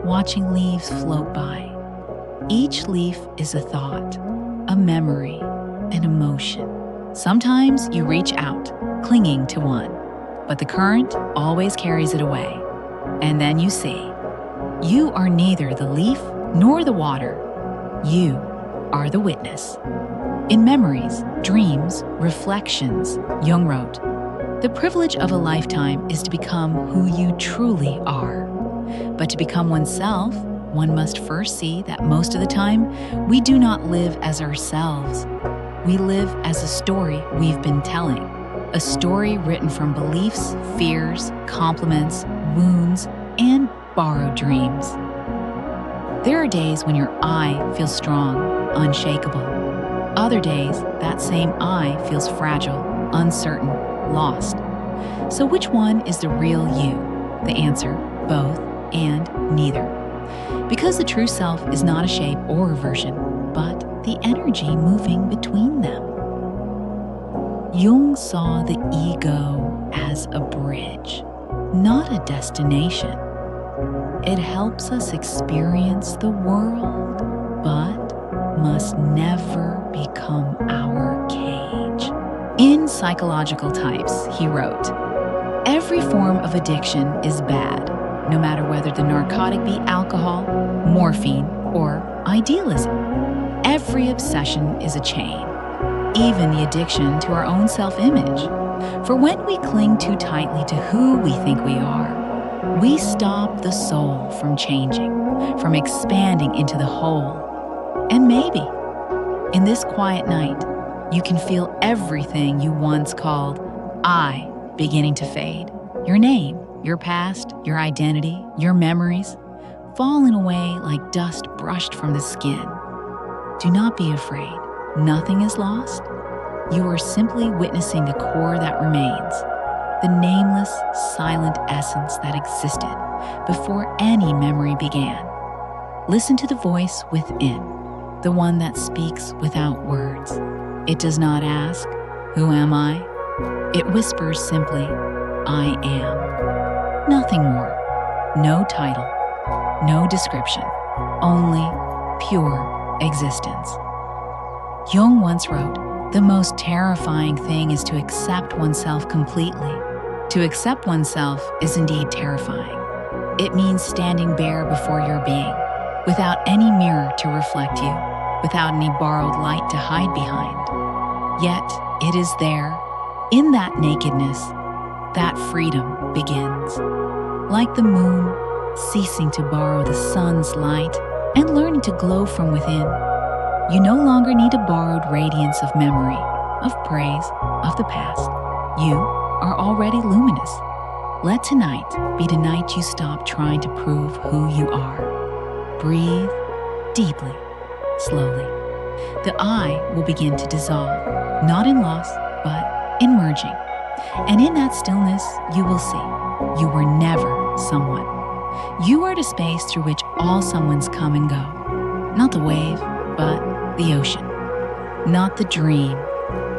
A: watching leaves float by. Each leaf is a thought, a memory, an emotion. Sometimes you reach out, clinging to one, but the current always carries it away. And then you see, you are neither the leaf nor the water. You are the witness. In memories, dreams, reflections, Jung wrote, "The privilege of a lifetime is to become who you truly are. But to become oneself, one must first see that most of the time, we do not live as ourselves. We live as a story we've been telling, a story written from beliefs, fears, compliments, wounds, and borrowed dreams." There are days when your I feels strong, unshakable. Other days, that same I feels fragile, uncertain, lost. So which one is the real you? The answer, both and neither. Because the true self is not a shape or a version, but the energy moving between them. Jung saw the ego as a bridge, not a destination. It helps us experience the world, but must never become our cage. In Psychological Types, he wrote, "Every form of addiction is bad, no matter whether the narcotic be alcohol, morphine, or idealism. Every obsession is a chain, even the addiction to our own self-image. For when we cling too tightly to who we think we are, we stop the soul from changing, from expanding into the whole. And maybe, in this quiet night, you can feel everything you once called I beginning to fade. Your name, your past, your identity, your memories, falling away like dust brushed from the skin. Do not be afraid. Nothing is lost. You are simply witnessing the core that remains, the nameless, silent essence that existed before any memory began. Listen to the voice within, the one that speaks without words. It does not ask, 'Who am I?' It whispers simply, 'I am.' Nothing more. No title. No description. Only pure existence." Jung once wrote, "The most terrifying thing is to accept oneself completely. To accept oneself is indeed terrifying. It means standing bare before your being, without any mirror to reflect you, without any borrowed light to hide behind. Yet it is there, in that nakedness, that freedom begins. like the moon, ceasing to borrow the sun's light and learning to glow from within. You no longer need a borrowed radiance of memory, of praise, of the past. You are already luminous. Let tonight be the night you stop trying to prove who you are. Breathe deeply, slowly. The I will begin to dissolve, not in loss, but in merging. And in that stillness, you will see you were never someone. You are the space through which all someones come and go. Not the wave, but the ocean. Not the dream,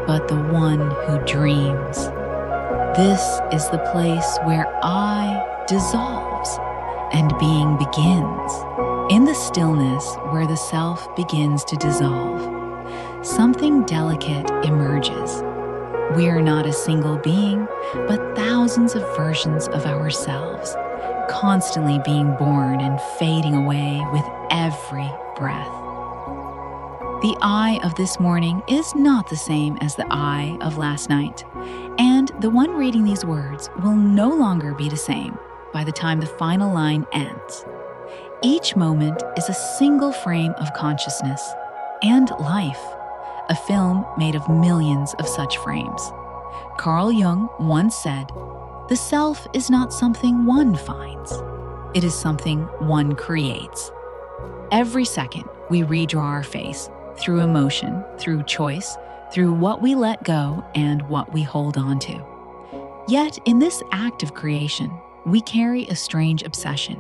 A: but the one who dreams. This is the place where I dissolves and being begins. In the stillness where the self begins to dissolve, something delicate emerges. We are not a single being, but thousands of versions of ourselves, constantly being born and fading away with every breath. The I of this morning is not the same as the I of last night, and the one reading these words will no longer be the same by the time the final line ends. Each moment is a single frame of consciousness and life, a film made of millions of such frames. Carl Jung once said, "The self is not something one finds. It is something one creates." Every second, we redraw our face through emotion, through choice, through what we let go and what we hold on to. Yet, in this act of creation, we carry a strange obsession,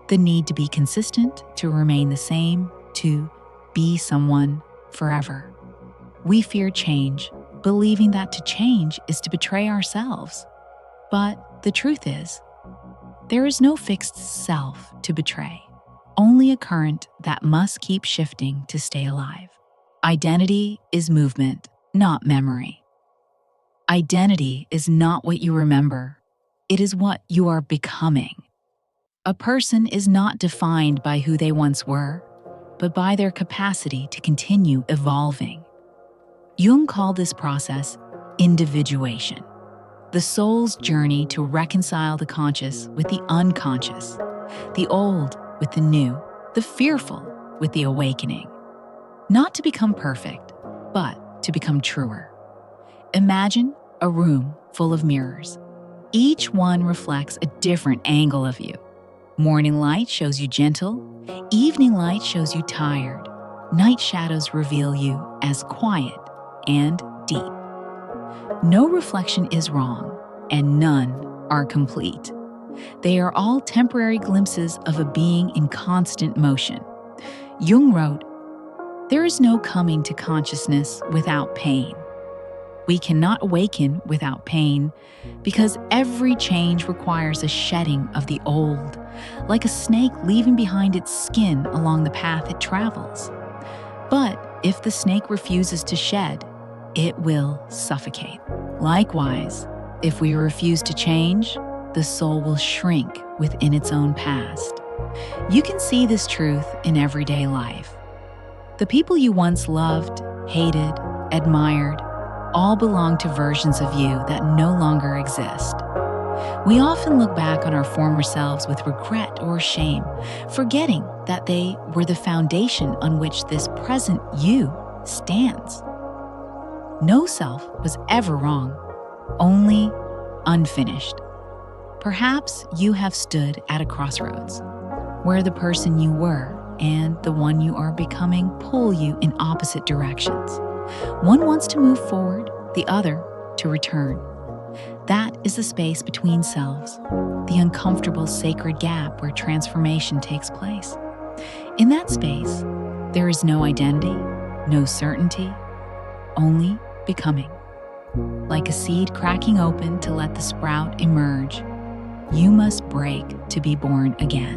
A: the need to be consistent, to remain the same, to be someone forever. We fear change, believing that to change is to betray ourselves. But the truth is, there is no fixed self to betray, only a current that must keep shifting to stay alive. Identity is movement, not memory. Identity is not what you remember, it is what you are becoming. A person is not defined by who they once were, but by their capacity to continue evolving. Jung called this process individuation, the soul's journey to reconcile the conscious with the unconscious, the old with the new, the fearful with the awakening. Not to become perfect, but to become truer. Imagine a room full of mirrors. Each one reflects a different angle of you. Morning light shows you gentle, evening light shows you tired, night shadows reveal you as quiet and deep. No reflection is wrong, and none are complete. They are all temporary glimpses of a being in constant motion. Jung wrote, "There is no coming to consciousness without pain. We cannot awaken without pain, because every change requires a shedding of the old, like a snake leaving behind its skin along the path it travels. But if the snake refuses to shed, it will suffocate. Likewise, if we refuse to change, the soul will shrink within its own past." You can see this truth in everyday life. The people you once loved, hated, admired, all belong to versions of you that no longer exist. We often look back on our former selves with regret or shame, forgetting that they were the foundation on which this present you stands. No self was ever wrong, only unfinished. Perhaps you have stood at a crossroads, where the person you were and the one you are becoming pull you in opposite directions. One wants to move forward, the other to return. That is the space between selves, the uncomfortable sacred gap where transformation takes place. In that space, there is no identity, no certainty, only becoming. Like a seed cracking open to let the sprout emerge, you must break to be born again.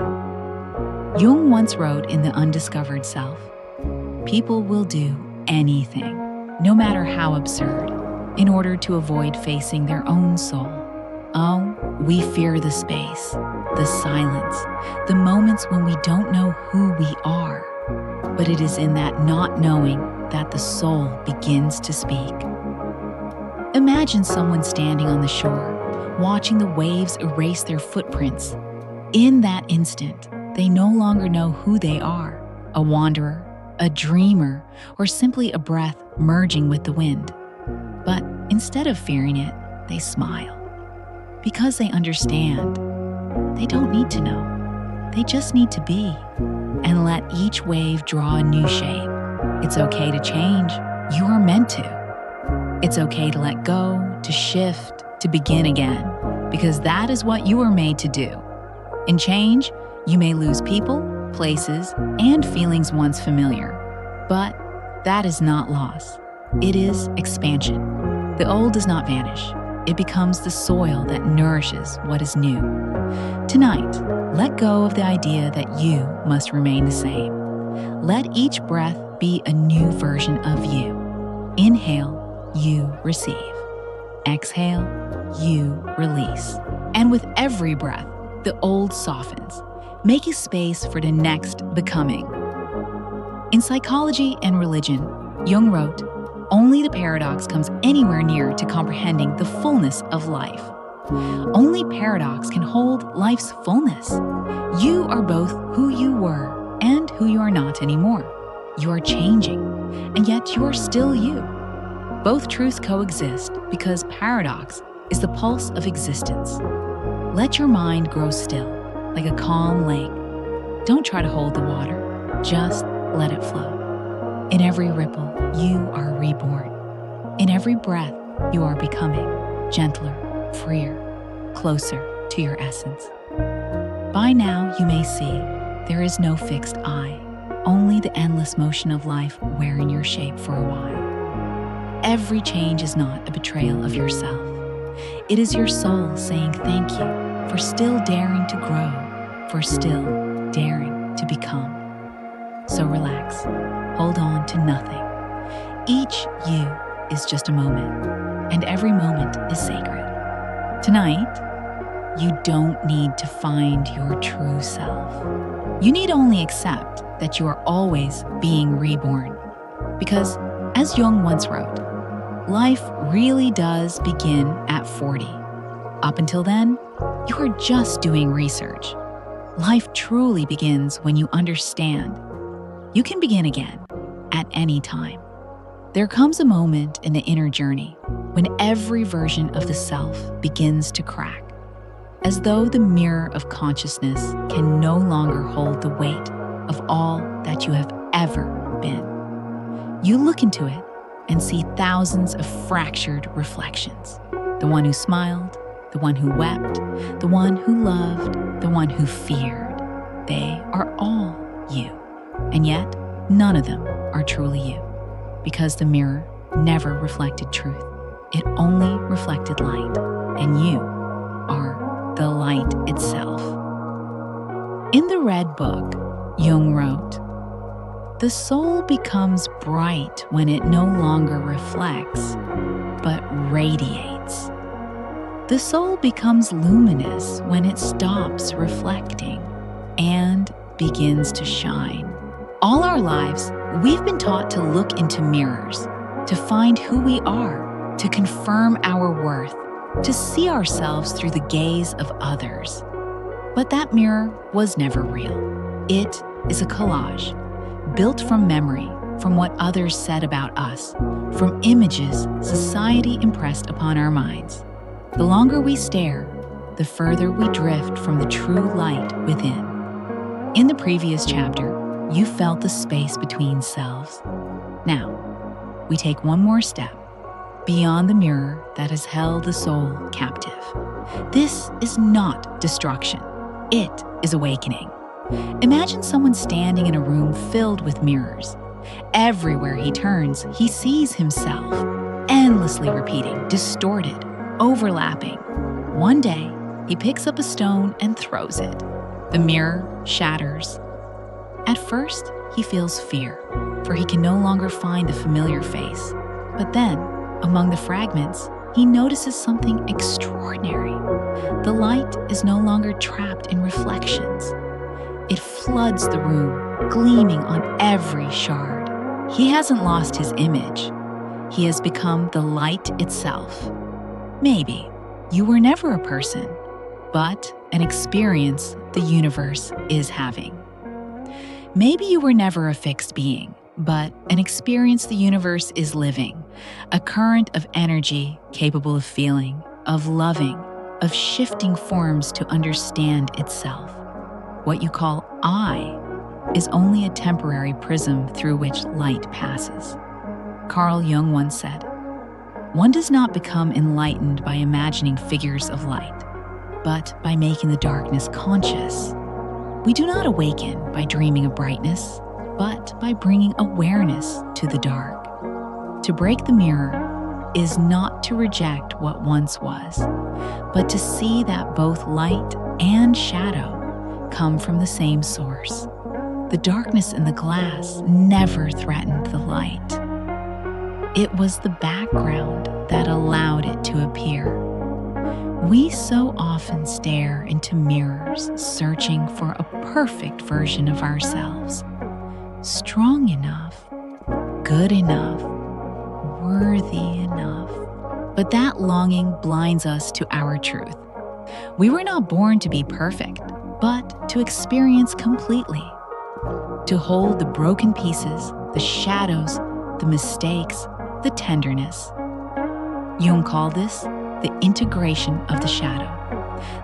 A: Jung once wrote in The Undiscovered Self, "People will do anything, no matter how absurd, in order to avoid facing their own soul. Oh, we fear the space, the silence, the moments when we don't know who we are. But it is in that not knowing that the soul begins to speak." Imagine someone standing on the shore, watching the waves erase their footprints. In that instant, they no longer know who they are, a wanderer, a dreamer, or simply a breath merging with the wind. But instead of fearing it, they smile. Because they understand. They don't need to know. They just need to be. And let each wave draw a new shape. It's okay to change. You are meant to. It's okay to let go, to shift, to begin again, because that is what you were made to do. In change, you may lose people, places, and feelings once familiar. But that is not loss. It is expansion. The old does not vanish. It becomes the soil that nourishes what is new. Tonight, let go of the idea that you must remain the same. Let each breath be a new version of you. Inhale, you receive. Exhale, you release. And with every breath, the old softens, making space for the next becoming. In psychology and religion, Jung wrote, "Only the paradox comes anywhere near to comprehending the fullness of life." Only paradox can hold life's fullness. You are both who you were and who you are not anymore. You are changing, and yet you are still you. Both truths coexist because paradox is the pulse of existence. Let your mind grow still, like a calm lake. Don't try to hold the water, just let it flow. In every ripple, you are reborn. In every breath, you are becoming gentler, freer, closer to your essence. By now, you may see there is no fixed I, only the endless motion of life wearing your shape for a while. Every change is not a betrayal of yourself. It is your soul saying thank you for still daring to grow, for still daring to become. So relax, hold on to nothing. Each you is just a moment, and every moment is sacred. Tonight, you don't need to find your true self. You need only accept that you are always being reborn. Because, as Jung once wrote, life really does begin at 40. Up until then, you are just doing research. Life truly begins when you understand. You can begin again at any time. There comes a moment in the inner journey when every version of the self begins to crack, as though the mirror of consciousness can no longer hold the weight of all that you have ever been. You look into it and see thousands of fractured reflections. The one who smiled, the one who wept, the one who loved, the one who feared. They are all you. And yet, none of them are truly you. Because the mirror never reflected truth. It only reflected light. And you are the light itself. In the Red Book, Jung wrote, "The soul becomes bright when it no longer reflects, but radiates. The soul becomes luminous when it stops reflecting and begins to shine." All our lives, we've been taught to look into mirrors, to find who we are, to confirm our worth, to see ourselves through the gaze of others. But that mirror was never real. It is a collage, built from memory, from what others said about us, from images society impressed upon our minds. The longer we stare, the further we drift from the true light within. In the previous chapter, you felt the space between selves. Now, we take one more step beyond the mirror that has held the soul captive. This is not destruction. It is awakening. Imagine someone standing in a room filled with mirrors. Everywhere he turns, he sees himself, endlessly repeating, distorted, overlapping. One day, he picks up a stone and throws it. The mirror shatters. At first, he feels fear, for he can no longer find the familiar face. But then, among the fragments, he notices something extraordinary. The light is no longer trapped in reflections. It floods the room, gleaming on every shard. He hasn't lost his image. He has become the light itself. Maybe, You were never a person, but an experience the universe is having. Maybe you were never a fixed being, but an experience the universe is living, a current of energy capable of feeling, of loving, of shifting forms to understand itself. What you call I is only a temporary prism through which light passes. Carl Jung once said, "One does not become enlightened by imagining figures of light, but by making the darkness conscious. We do not awaken by dreaming of brightness, but by bringing awareness to the dark. To break the mirror is not to reject what once was, but to see that both light and shadow come from the same source. The darkness in the glass never threatened the light. It was the background that allowed it to appear. We so often stare into mirrors searching for a perfect version of ourselves. Strong enough, good enough, worthy enough. But that longing blinds us to our truth. We were not born to be perfect, but to experience completely. To hold the broken pieces, the shadows, the mistakes, the tenderness. Jung called this the integration of the shadow,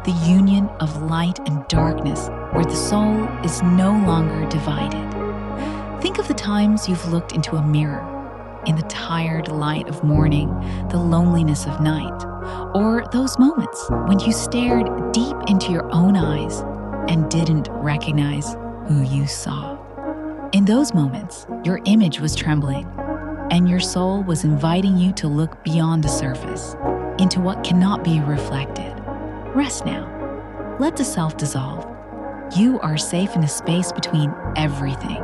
A: the union of light and darkness where the soul is no longer divided. Think of the times you've looked into a mirror, in the tired light of morning, the loneliness of night, or those moments when you stared deep into your own eyes and didn't recognize who you saw. In those moments, your image was trembling, and your soul was inviting you to look beyond the surface, into what cannot be reflected. Rest now. Let the self dissolve. You are safe in the space between everything.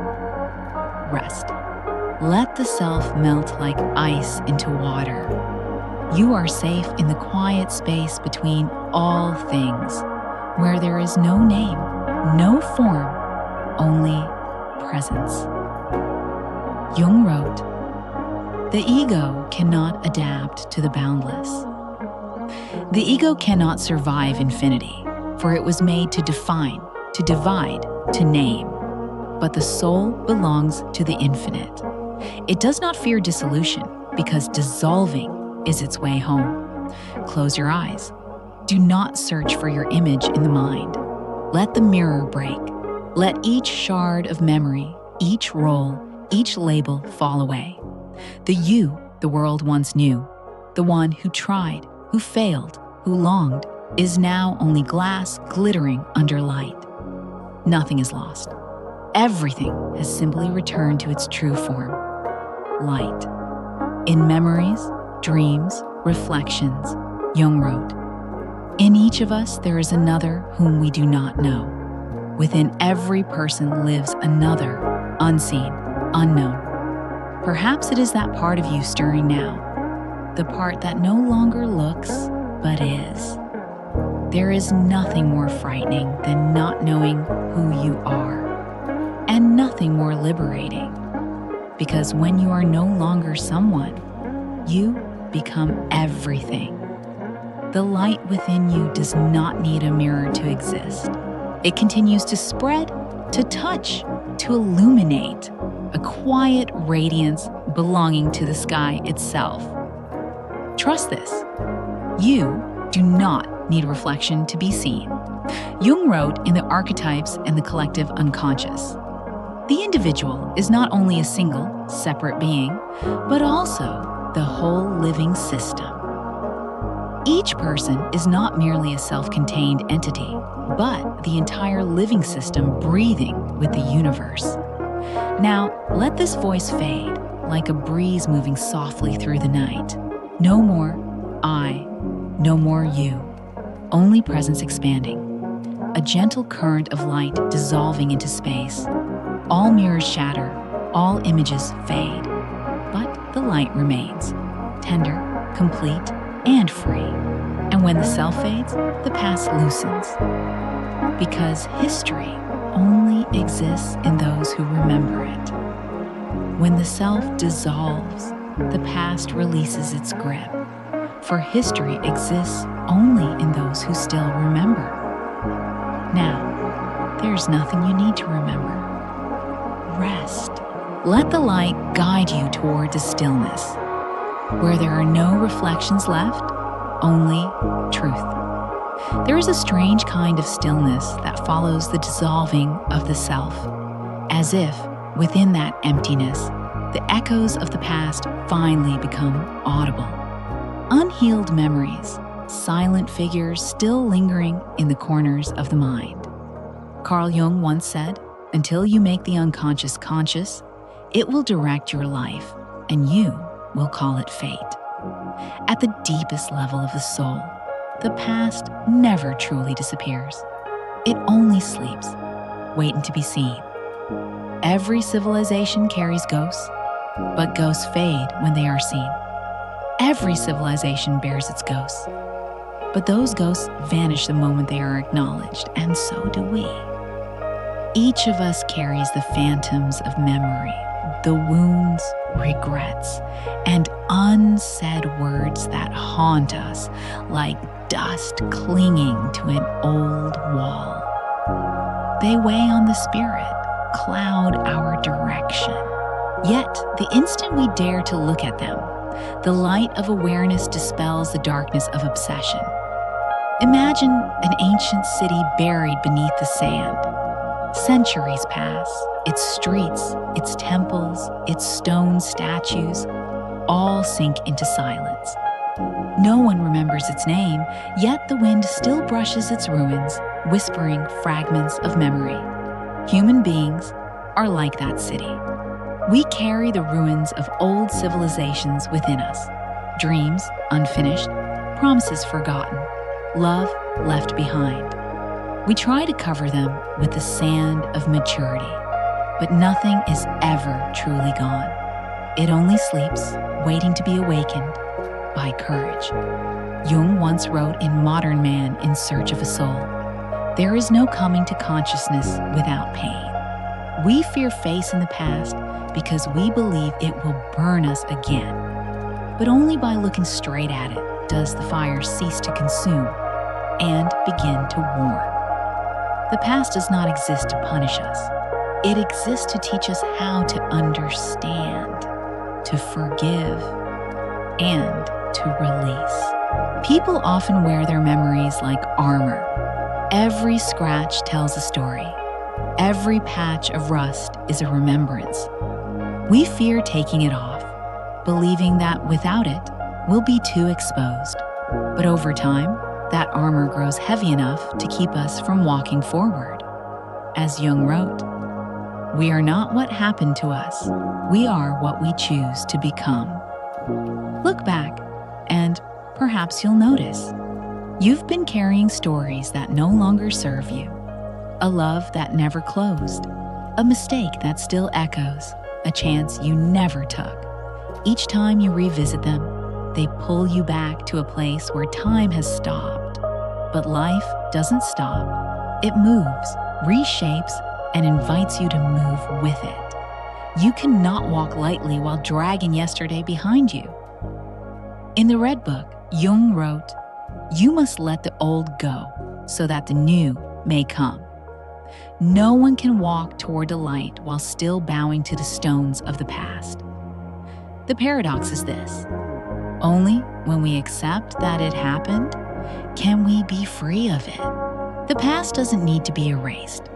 A: Rest. Let the self melt like ice into water. You are safe in the quiet space between all things, where there is no name, no form, only presence. Jung wrote, "The ego cannot adapt to the boundless. The ego cannot survive infinity, for it was made to define, to divide, to name. But the soul belongs to the infinite. It does not fear dissolution, because dissolving is its way home. Close your eyes. Do not search for your image in the mind. Let the mirror break. Let each shard of memory, each role, each label fall away. The you the world once knew, the one who tried, who failed, who longed, is now only glass glittering under light. Nothing is lost. Everything has simply returned to its true form, light. In memories, dreams, reflections, Jung wrote, "In each of us there is another whom we do not know. Within every person lives another, unseen, unknown. Perhaps it is that part of you stirring now, the part that no longer looks, but is. There is nothing more frightening than not knowing who you are, and nothing more liberating, because when you are no longer someone, you become everything. The light within you does not need a mirror to exist. It continues to spread, to touch, to illuminate, a quiet radiance belonging to the sky itself. Trust this. You do not need reflection to be seen." Jung wrote in The Archetypes and the Collective Unconscious, "The individual is not only a single, separate being, but also the whole living system. Each person is not merely a self-contained entity, but the entire living system breathing with the universe. Now, let this voice fade, like a breeze moving softly through the night. No more I, no more you, only presence expanding. A gentle current of light dissolving into space. All mirrors shatter, all images fade, but the light remains, tender, complete, and free. And when the self fades, the past loosens. Because history only exists in those who remember it. When the self dissolves, the past releases its grip. for history exists only in those who still remember. Now, there's nothing you need to remember. Rest. Let the light guide you toward the stillness, where there are no reflections left, only truth. There is a strange kind of stillness that follows the dissolving of the self, as if, within that emptiness, the echoes of the past finally become audible. Unhealed memories, silent figures still lingering in the corners of the mind. Carl Jung once said, "Until you make the unconscious conscious, it will direct your life, and you will call it fate." At the deepest level of the soul, the past never truly disappears. It only sleeps, waiting to be seen. Every civilization carries ghosts, but ghosts fade when they are seen. Every civilization bears its ghosts, but those ghosts vanish the moment they are acknowledged, and so do we. Each of us carries the phantoms of memory, the wounds, regrets, and unsaid words that haunt us like dust clinging to an old wall. They weigh on the spirit, cloud our direction. Yet, the instant we dare to look at them, the light of awareness dispels the darkness of obsession. Imagine an ancient city buried beneath the sand. Centuries pass, its streets, its temples, its stone statues, all sink into silence. No one remembers its name, yet the wind still brushes its ruins, whispering fragments of memory. Human beings are like that city. We carry the ruins of old civilizations within us. Dreams unfinished, promises forgotten, love left behind. We try to cover them with the sand of maturity, but nothing is ever truly gone. It only sleeps, waiting to be awakened by courage. Jung once wrote in Modern Man in Search of a Soul, "There is no coming to consciousness without pain." We fear facing the past because we believe it will burn us again. But only by looking straight at it does the fire cease to consume and begin to warm. The past does not exist to punish us. It exists to teach us how to understand, to forgive, and to release. People often wear their memories like armor. Every scratch tells a story. Every patch of rust is a remembrance. We fear taking it off, believing that without it, we'll be too exposed. But over time, that armor grows heavy enough to keep us from walking forward. As Jung wrote, "We are not what happened to us. We are what we choose to become." Look back, and perhaps you'll notice you've been carrying stories that no longer serve you. A love that never closed, a mistake that still echoes, a chance you never took. Each time you revisit them, they pull you back to a place where time has stopped. But life doesn't stop. It moves, reshapes, and invites you to move with it. You cannot walk lightly while dragging yesterday behind you. In the Red Book, Jung wrote, "You must let the old go so that the new may come." No one can walk toward the light while still bowing to the stones of the past. The paradox is this: only when we accept that it happened can we be free of it. The past doesn't need to be erased,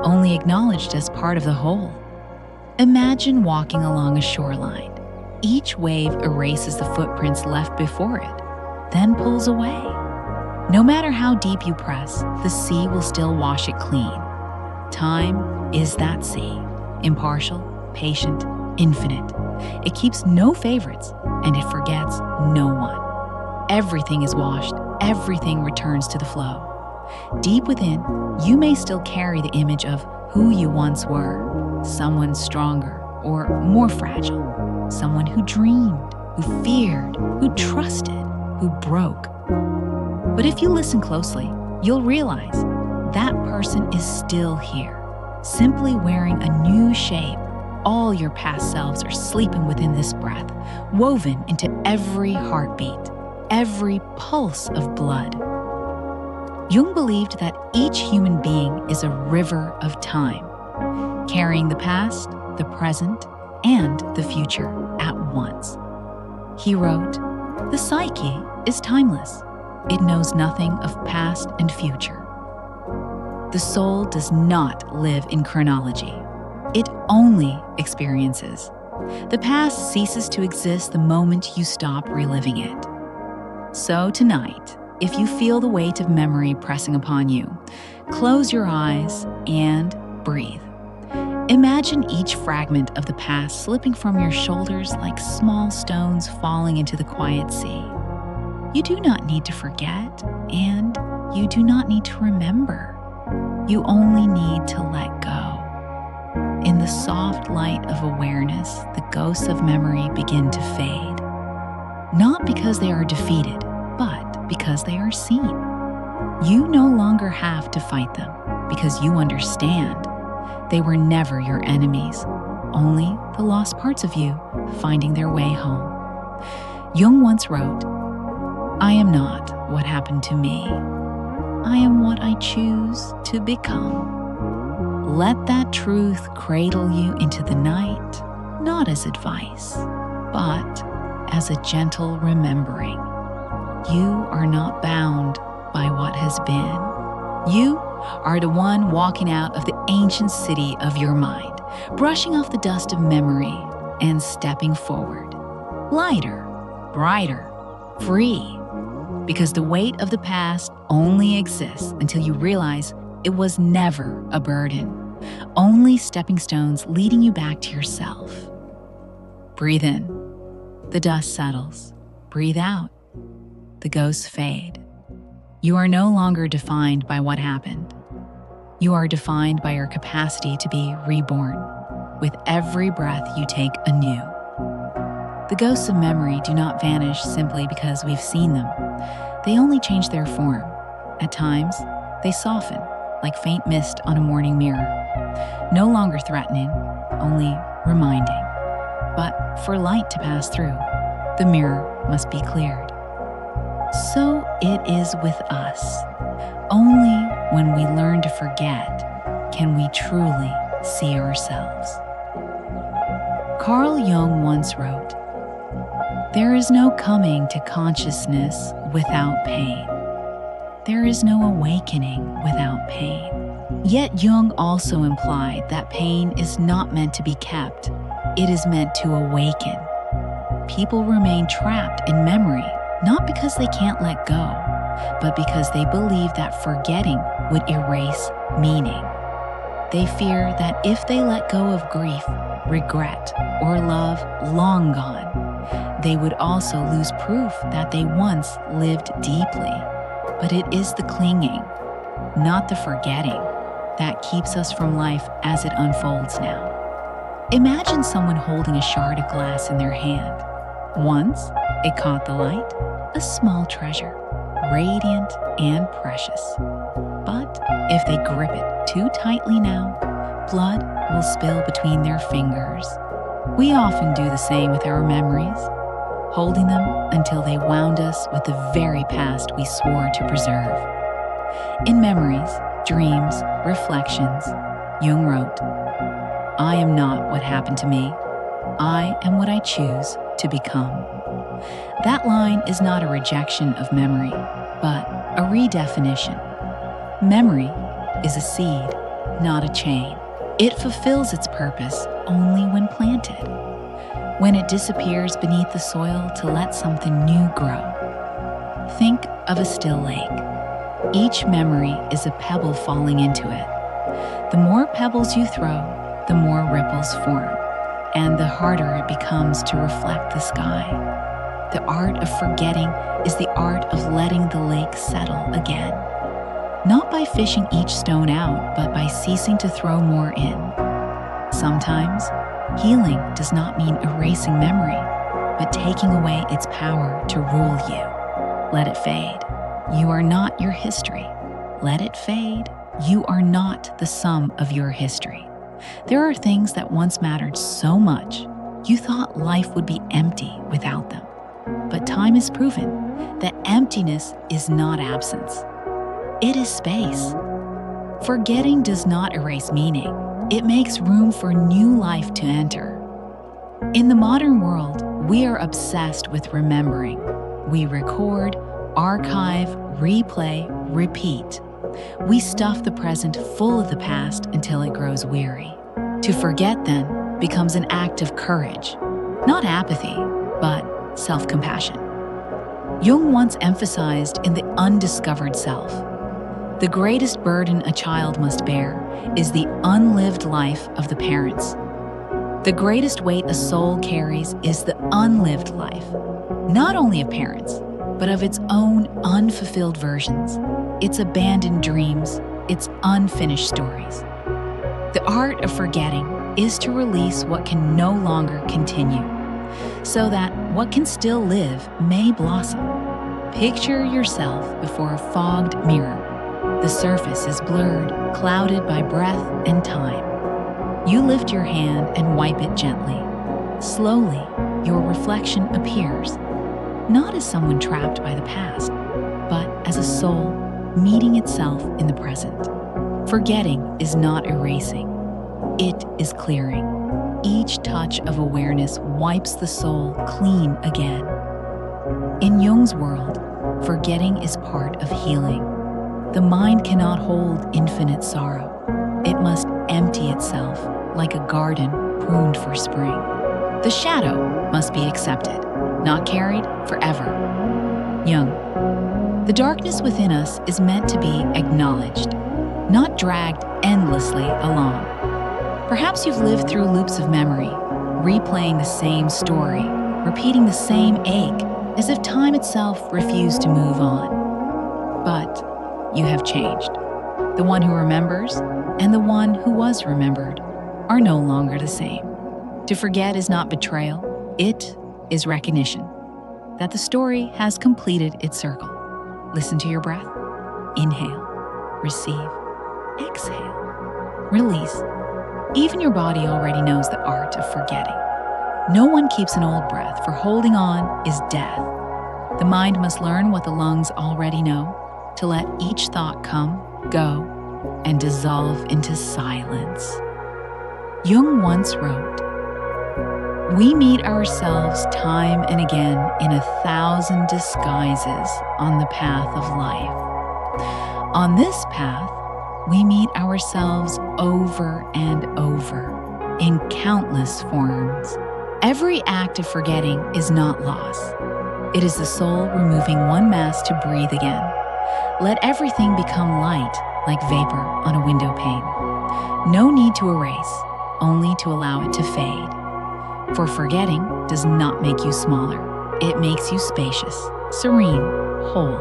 A: only acknowledged as part of the whole. Imagine walking along a shoreline. Each wave erases the footprints left before it, then pulls away. No matter how deep you press, the sea will still wash it clean. Time is that sea, impartial, patient, infinite. It keeps no favorites, and it forgets no one. Everything is washed, everything returns to the flow. Deep within, you may still carry the image of who you once were, someone stronger or more fragile, someone who dreamed, who feared, who trusted, who broke. But if you listen closely, you'll realize that person is still here, simply wearing a new shape. All your past selves are sleeping within this breath, woven into every heartbeat. every pulse of blood. Jung believed that each human being is a river of time, carrying the past, the present, and the future at once. He wrote, "The psyche is timeless. It knows nothing of past and future. The soul does not live in chronology. It only experiences. The past ceases to exist the moment you stop reliving it." So tonight, if you feel the weight of memory pressing upon you, close your eyes and breathe. Imagine each fragment of the past slipping from your shoulders like small stones falling into the quiet sea. You do not need to forget, and you do not need to remember. You only need to let go. In the soft light of awareness, the ghosts of memory begin to fade. Not because they are defeated, but because they are seen. You no longer have to fight them because you understand they were never your enemies, only the lost parts of you finding their way home. Jung once wrote, "I am not what happened to me. I am what I choose to become." Let that truth cradle you into the night, not as advice, but as a gentle remembering. You are not bound by what has been. You are the one walking out of the ancient city of your mind, brushing off the dust of memory and stepping forward. Lighter, brighter, free. Because the weight of the past only exists until you realize it was never a burden, only stepping stones leading you back to yourself. Breathe in. The dust settles. Breathe out. The ghosts fade. You are no longer defined by what happened. You are defined by your capacity to be reborn. With every breath you take anew. The ghosts of memory do not vanish simply because we've seen them. They only change their form. At times, they soften, like faint mist on a morning mirror. No longer threatening, only reminding. But for light to pass through, the mirror must be cleared. So it is with us. Only when we learn to forget can we truly see ourselves. Carl Jung once wrote, "There is no coming to consciousness without pain. There is no awakening without pain." Yet Jung also implied that pain is not meant to be kept. It is meant to awaken. People remain trapped in memory, not because they can't let go, but because they believe that forgetting would erase meaning. They fear that if they let go of grief, regret, or love long gone, they would also lose proof that they once lived deeply. But it is the clinging, not the forgetting, that keeps us from life as it unfolds now. Imagine someone holding a shard of glass in their hand. Once it caught the light, a small treasure, radiant and precious. But if they grip it too tightly now, blood will spill between their fingers. We often do the same with our memories, holding them until they wound us with the very past we swore to preserve. In memories, dreams, reflections, Jung wrote, "I am not what happened to me. I am what I choose to become." That line is not a rejection of memory, but a redefinition. Memory is a seed, not a chain. It fulfills its purpose only when planted, when it disappears beneath the soil to let something new grow. Think of a still lake. Each memory is a pebble falling into it. The more pebbles you throw, the more ripples form, and the harder it becomes to reflect the sky. The art of forgetting is the art of letting the lake settle again. Not by fishing each stone out, but by ceasing to throw more in. Sometimes, healing does not mean erasing memory, but taking away its power to rule you. Let it fade. You are not your history. Let it fade. You are not the sum of your history. There are things that once mattered so much, you thought life would be empty without them. But time has proven that emptiness is not absence. It is space. Forgetting does not erase meaning. It makes room for new life to enter. In the modern world, we are obsessed with remembering. We record, archive, replay, repeat. We stuff the present full of the past until it grows weary. To forget, then, becomes an act of courage, not apathy, but self-compassion. Jung once emphasized in the undiscovered self, the greatest burden a child must bear is the unlived life of the parents. The greatest weight a soul carries is the unlived life, not only of parents, but of its own unfulfilled versions, its abandoned dreams, its unfinished stories. The art of forgetting is to release what can no longer continue, so that what can still live may blossom. Picture yourself before a fogged mirror. The surface is blurred, clouded by breath and time. You lift your hand and wipe it gently. Slowly, your reflection appears, not as someone trapped by the past, but as a soul meeting itself in the present. Forgetting is not erasing. It is clearing. Each touch of awareness wipes the soul clean again. In Jung's world, forgetting is part of healing. The mind cannot hold infinite sorrow. It must empty itself like a garden pruned for spring. The shadow must be accepted, not carried forever. Jung. The darkness within us is meant to be acknowledged, not dragged endlessly along. Perhaps you've lived through loops of memory, replaying the same story, repeating the same ache, as if time itself refused to move on. But you have changed. The one who remembers and the one who was remembered are no longer the same. To forget is not betrayal, it is recognition that the story has completed its circle. Listen to your breath. Inhale, receive, exhale, release. Even your body already knows the art of forgetting. No one keeps an old breath, for holding on is death. The mind must learn what the lungs already know, to let each thought come, go, and dissolve into silence. Jung once wrote, "We meet ourselves time and again in 1,000 disguises on the path of life. On this path, we meet ourselves over and over in countless forms. Every act of forgetting is not loss. It is the soul removing one mask to breathe again. Let everything become light, like vapor on a window pane. No need to erase, only to allow it to fade. For forgetting does not make you smaller. It makes you spacious, serene, whole.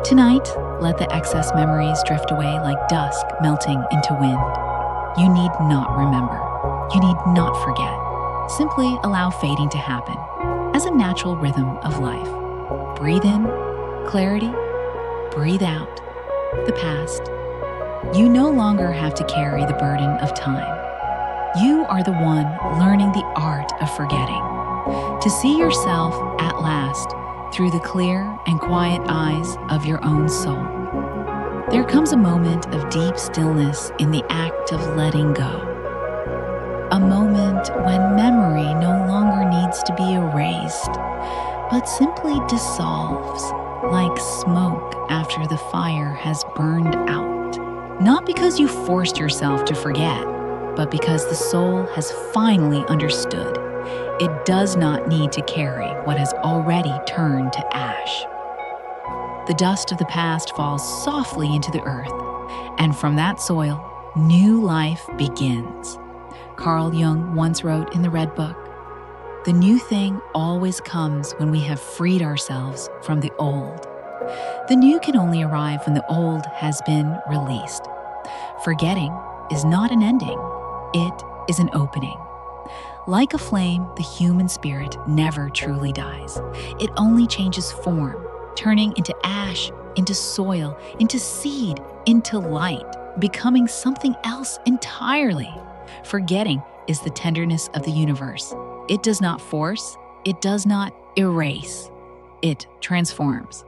A: Tonight, let the excess memories drift away like dusk melting into wind. You need not remember. You need not forget. Simply allow fading to happen as a natural rhythm of life. Breathe in, clarity. Breathe out, the past. You no longer have to carry the burden of time. You are the one learning the art of forgetting. To see yourself at last through the clear and quiet eyes of your own soul. There comes a moment of deep stillness in the act of letting go. A moment when memory no longer needs to be erased, but simply dissolves like smoke after the fire has burned out. Not because you forced yourself to forget, but because the soul has finally understood. It does not need to carry what has already turned to ash. The dust of the past falls softly into the earth, and from that soil, new life begins. Carl Jung once wrote in the Red Book, "The new thing always comes when we have freed ourselves from the old. The new can only arrive when the old has been released." Forgetting is not an ending, it is an opening. Like a flame, the human spirit never truly dies. It only changes form, turning into ash, into soil, into seed, into light, becoming something else entirely. Forgetting is the tenderness of the universe. It does not force, it does not erase. it transforms.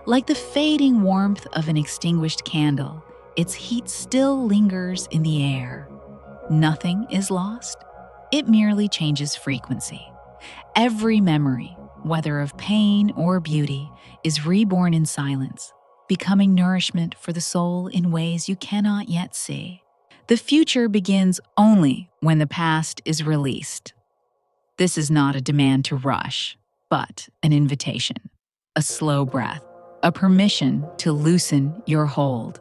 A: Like the fading warmth of an extinguished candle, its heat still lingers in the air. Nothing is lost. It merely changes frequency. Every memory, whether of pain or beauty, is reborn in silence, becoming nourishment for the soul in ways you cannot yet see. The future begins only when the past is released. This is not a demand to rush, but an invitation, a slow breath, a permission to loosen your hold.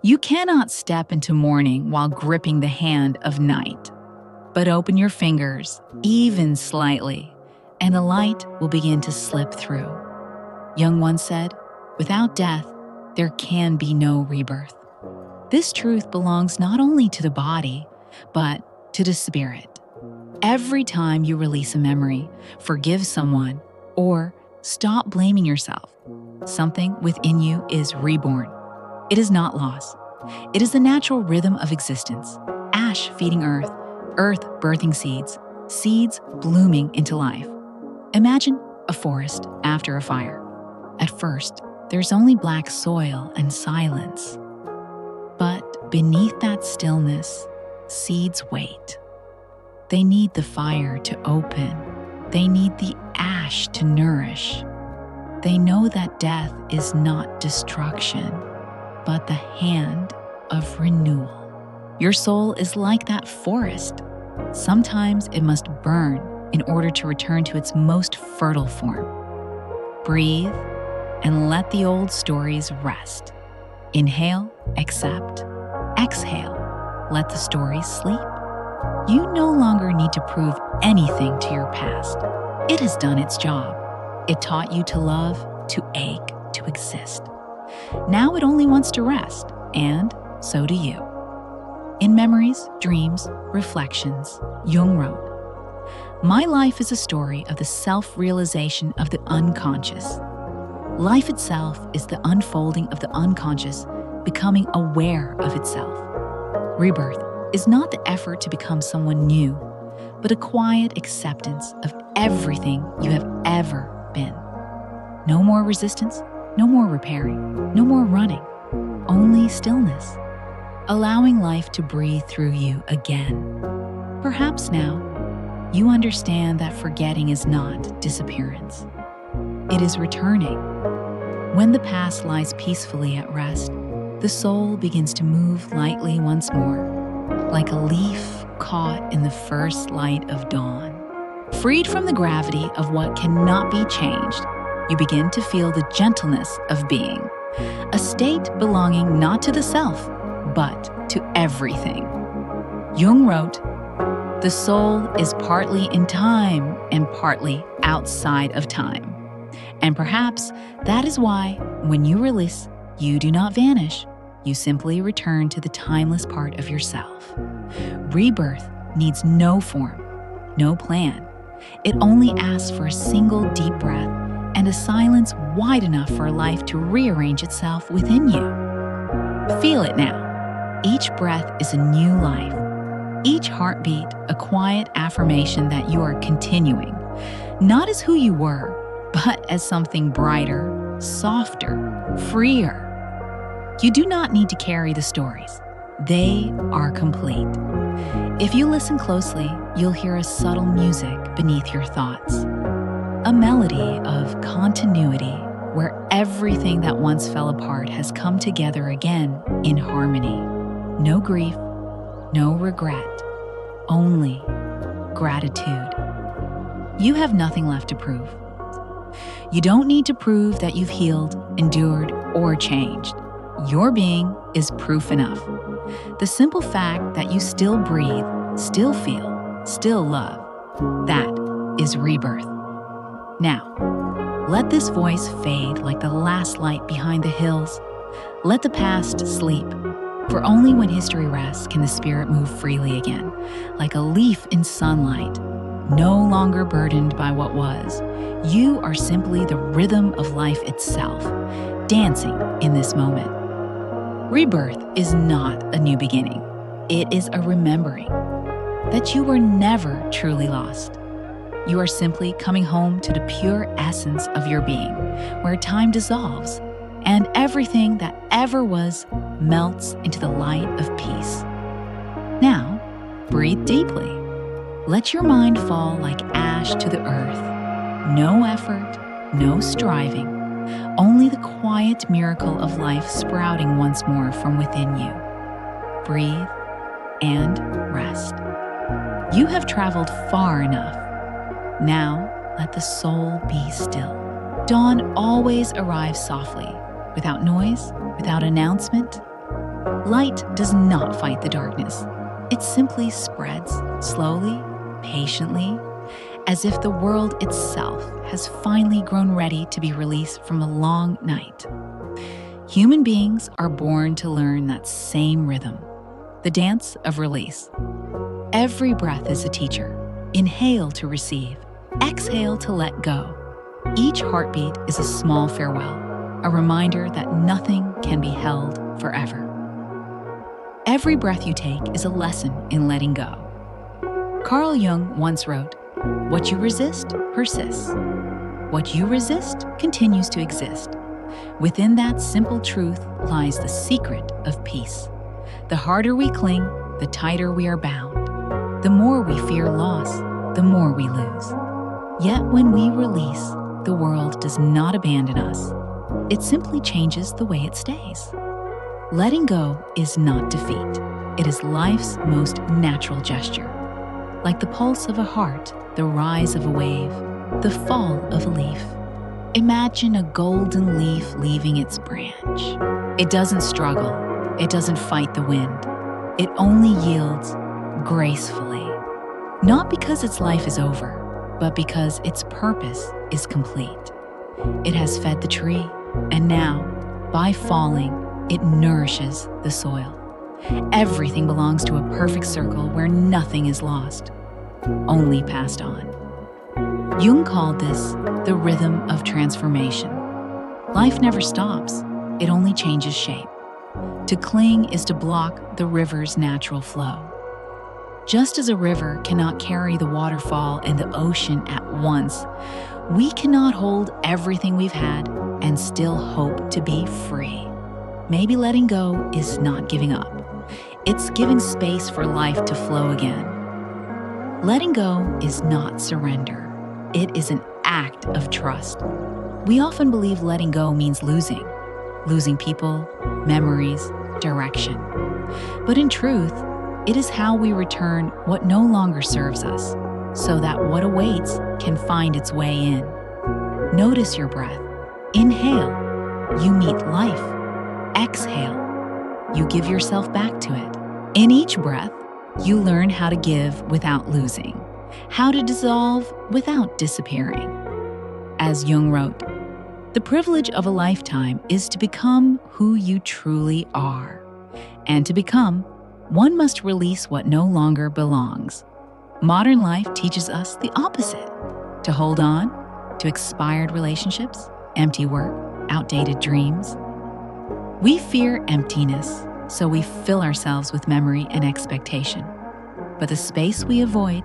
A: You cannot step into morning while gripping the hand of night, but open your fingers, even slightly, and the light will begin to slip through. Jung once said, "Without death, there can be no rebirth." This truth belongs not only to the body, but to the spirit. Every time you release a memory, forgive someone, or stop blaming yourself, something within you is reborn. It is not loss. It is the natural rhythm of existence. Ash feeding earth, earth birthing seeds, seeds blooming into life. Imagine a forest after a fire. At first, there's only black soil and silence. But beneath that stillness, seeds wait. They need the fire to open. They need the ash to nourish. They know that death is not destruction, but the hand of renewal. Your soul is like that forest. Sometimes it must burn in order to return to its most fertile form. Breathe and let the old stories rest. Inhale, accept. Exhale, let the stories sleep. You no longer need to prove anything to your past. It has done its job. It taught you to love, to ache, to exist. Now it only wants to rest, and so do you. In Memories, Dreams, Reflections, Jung wrote, "My life is a story of the self-realization of the unconscious. Life itself is the unfolding of the unconscious, becoming aware of itself. Rebirth is not the effort to become someone new, but a quiet acceptance of everything you have ever been. No more resistance, no more repairing, no more running, only stillness, allowing life to breathe through you again. Perhaps now, you understand that forgetting is not disappearance. It is returning. When the past lies peacefully at rest, the soul begins to move lightly once more, like a leaf caught in the first light of dawn. Freed from the gravity of what cannot be changed, you begin to feel the gentleness of being, a state belonging not to the self, but to everything." Jung wrote, "The soul is partly in time and partly outside of time. And perhaps that is why, when you release, you do not vanish. You simply return to the timeless part of yourself. Rebirth needs no form, no plan. It only asks for a single deep breath and a silence wide enough for life to rearrange itself within you. Feel it now. Each breath is a new life. Each heartbeat a quiet affirmation that you are continuing, not as who you were, but as something brighter, softer, freer. You do not need to carry the stories. They are complete. If you listen closely, you'll hear a subtle music beneath your thoughts, a melody of continuity where everything that once fell apart has come together again in harmony. No grief, no regret, only gratitude. You have nothing left to prove. You don't need to prove that you've healed, endured, or changed. Your being is proof enough. The simple fact that you still breathe, still feel, still love, that is rebirth. Now, let this voice fade like the last light behind the hills. Let the past sleep, for only when history rests can the spirit move freely again, like a leaf in sunlight, no longer burdened by what was. You are simply the rhythm of life itself, dancing in this moment. Rebirth is not a new beginning. It is a remembering that you were never truly lost. You are simply coming home to the pure essence of your being, where time dissolves and everything that ever was melts into the light of peace. Now, breathe deeply. Let your mind fall like ash to the earth. No effort, no striving, only the quiet miracle of life sprouting once more from within you. Breathe and rest. You have traveled far enough. Now, let the soul be still. Dawn always arrives softly, without noise, without announcement. Light does not fight the darkness. It simply spreads, slowly, patiently, as if the world itself has finally grown ready to be released from a long night. Human beings are born to learn that same rhythm, the dance of release. Every breath is a teacher. Inhale to receive, exhale to let go. Each heartbeat is a small farewell, a reminder that nothing can be held forever. Every breath you take is a lesson in letting go. Carl Jung once wrote, "What you resist persists. What you resist continues to exist." Within that simple truth lies the secret of peace. The harder we cling, the tighter we are bound. The more we fear loss, the more we lose. Yet when we release, the world does not abandon us. It simply changes the way it stays. Letting go is not defeat. It is life's most natural gesture. Like the pulse of a heart, the rise of a wave, the fall of a leaf. Imagine a golden leaf leaving its branch. It doesn't struggle. It doesn't fight the wind. It only yields gracefully. Not because its life is over, but because its purpose is complete. It has fed the tree, and now, by falling, it nourishes the soil. Everything belongs to a perfect circle where nothing is lost, only passed on. Jung called this the rhythm of transformation. Life never stops, it only changes shape. To cling is to block the river's natural flow. Just as a river cannot carry the waterfall and the ocean at once, we cannot hold everything we've had and still hope to be free. Maybe letting go is not giving up. It's giving space for life to flow again. Letting go is not surrender. It is an act of trust. We often believe letting go means losing people, memories, direction. But in truth, it is how we return what no longer serves us, so that what awaits can find its way in. Notice your breath. Inhale, you meet life. Exhale, you give yourself back to it. In each breath, you learn how to give without losing, how to dissolve without disappearing. As Jung wrote, the privilege of a lifetime is to become who you truly are. And to become, one must release what no longer belongs. Modern life teaches us the opposite: to hold on to expired relationships, empty work, outdated dreams. We fear emptiness, so we fill ourselves with memory and expectation. But the space we avoid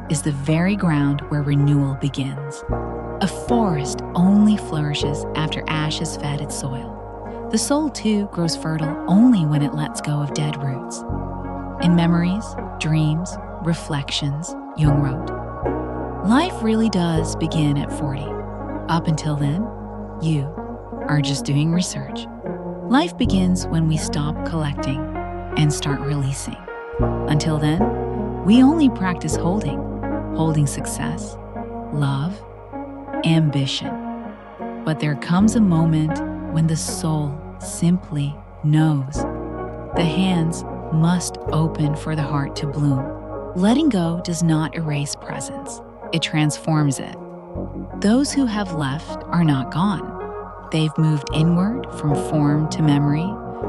A: is the very ground where renewal begins. A forest only flourishes after ash has fed its soil. The soul, too, grows fertile only when it lets go of dead roots. In memories, dreams, reflections, Jung wrote, life really does begin at 40. Up until then, you are just doing research. Life begins when we stop collecting and start releasing. Until then, we only practice holding success, love, ambition. But there comes a moment when the soul simply knows. The hands must open for the heart to bloom. Letting go does not erase presence. It transforms it. Those who have left are not gone. They've moved inward from form to memory,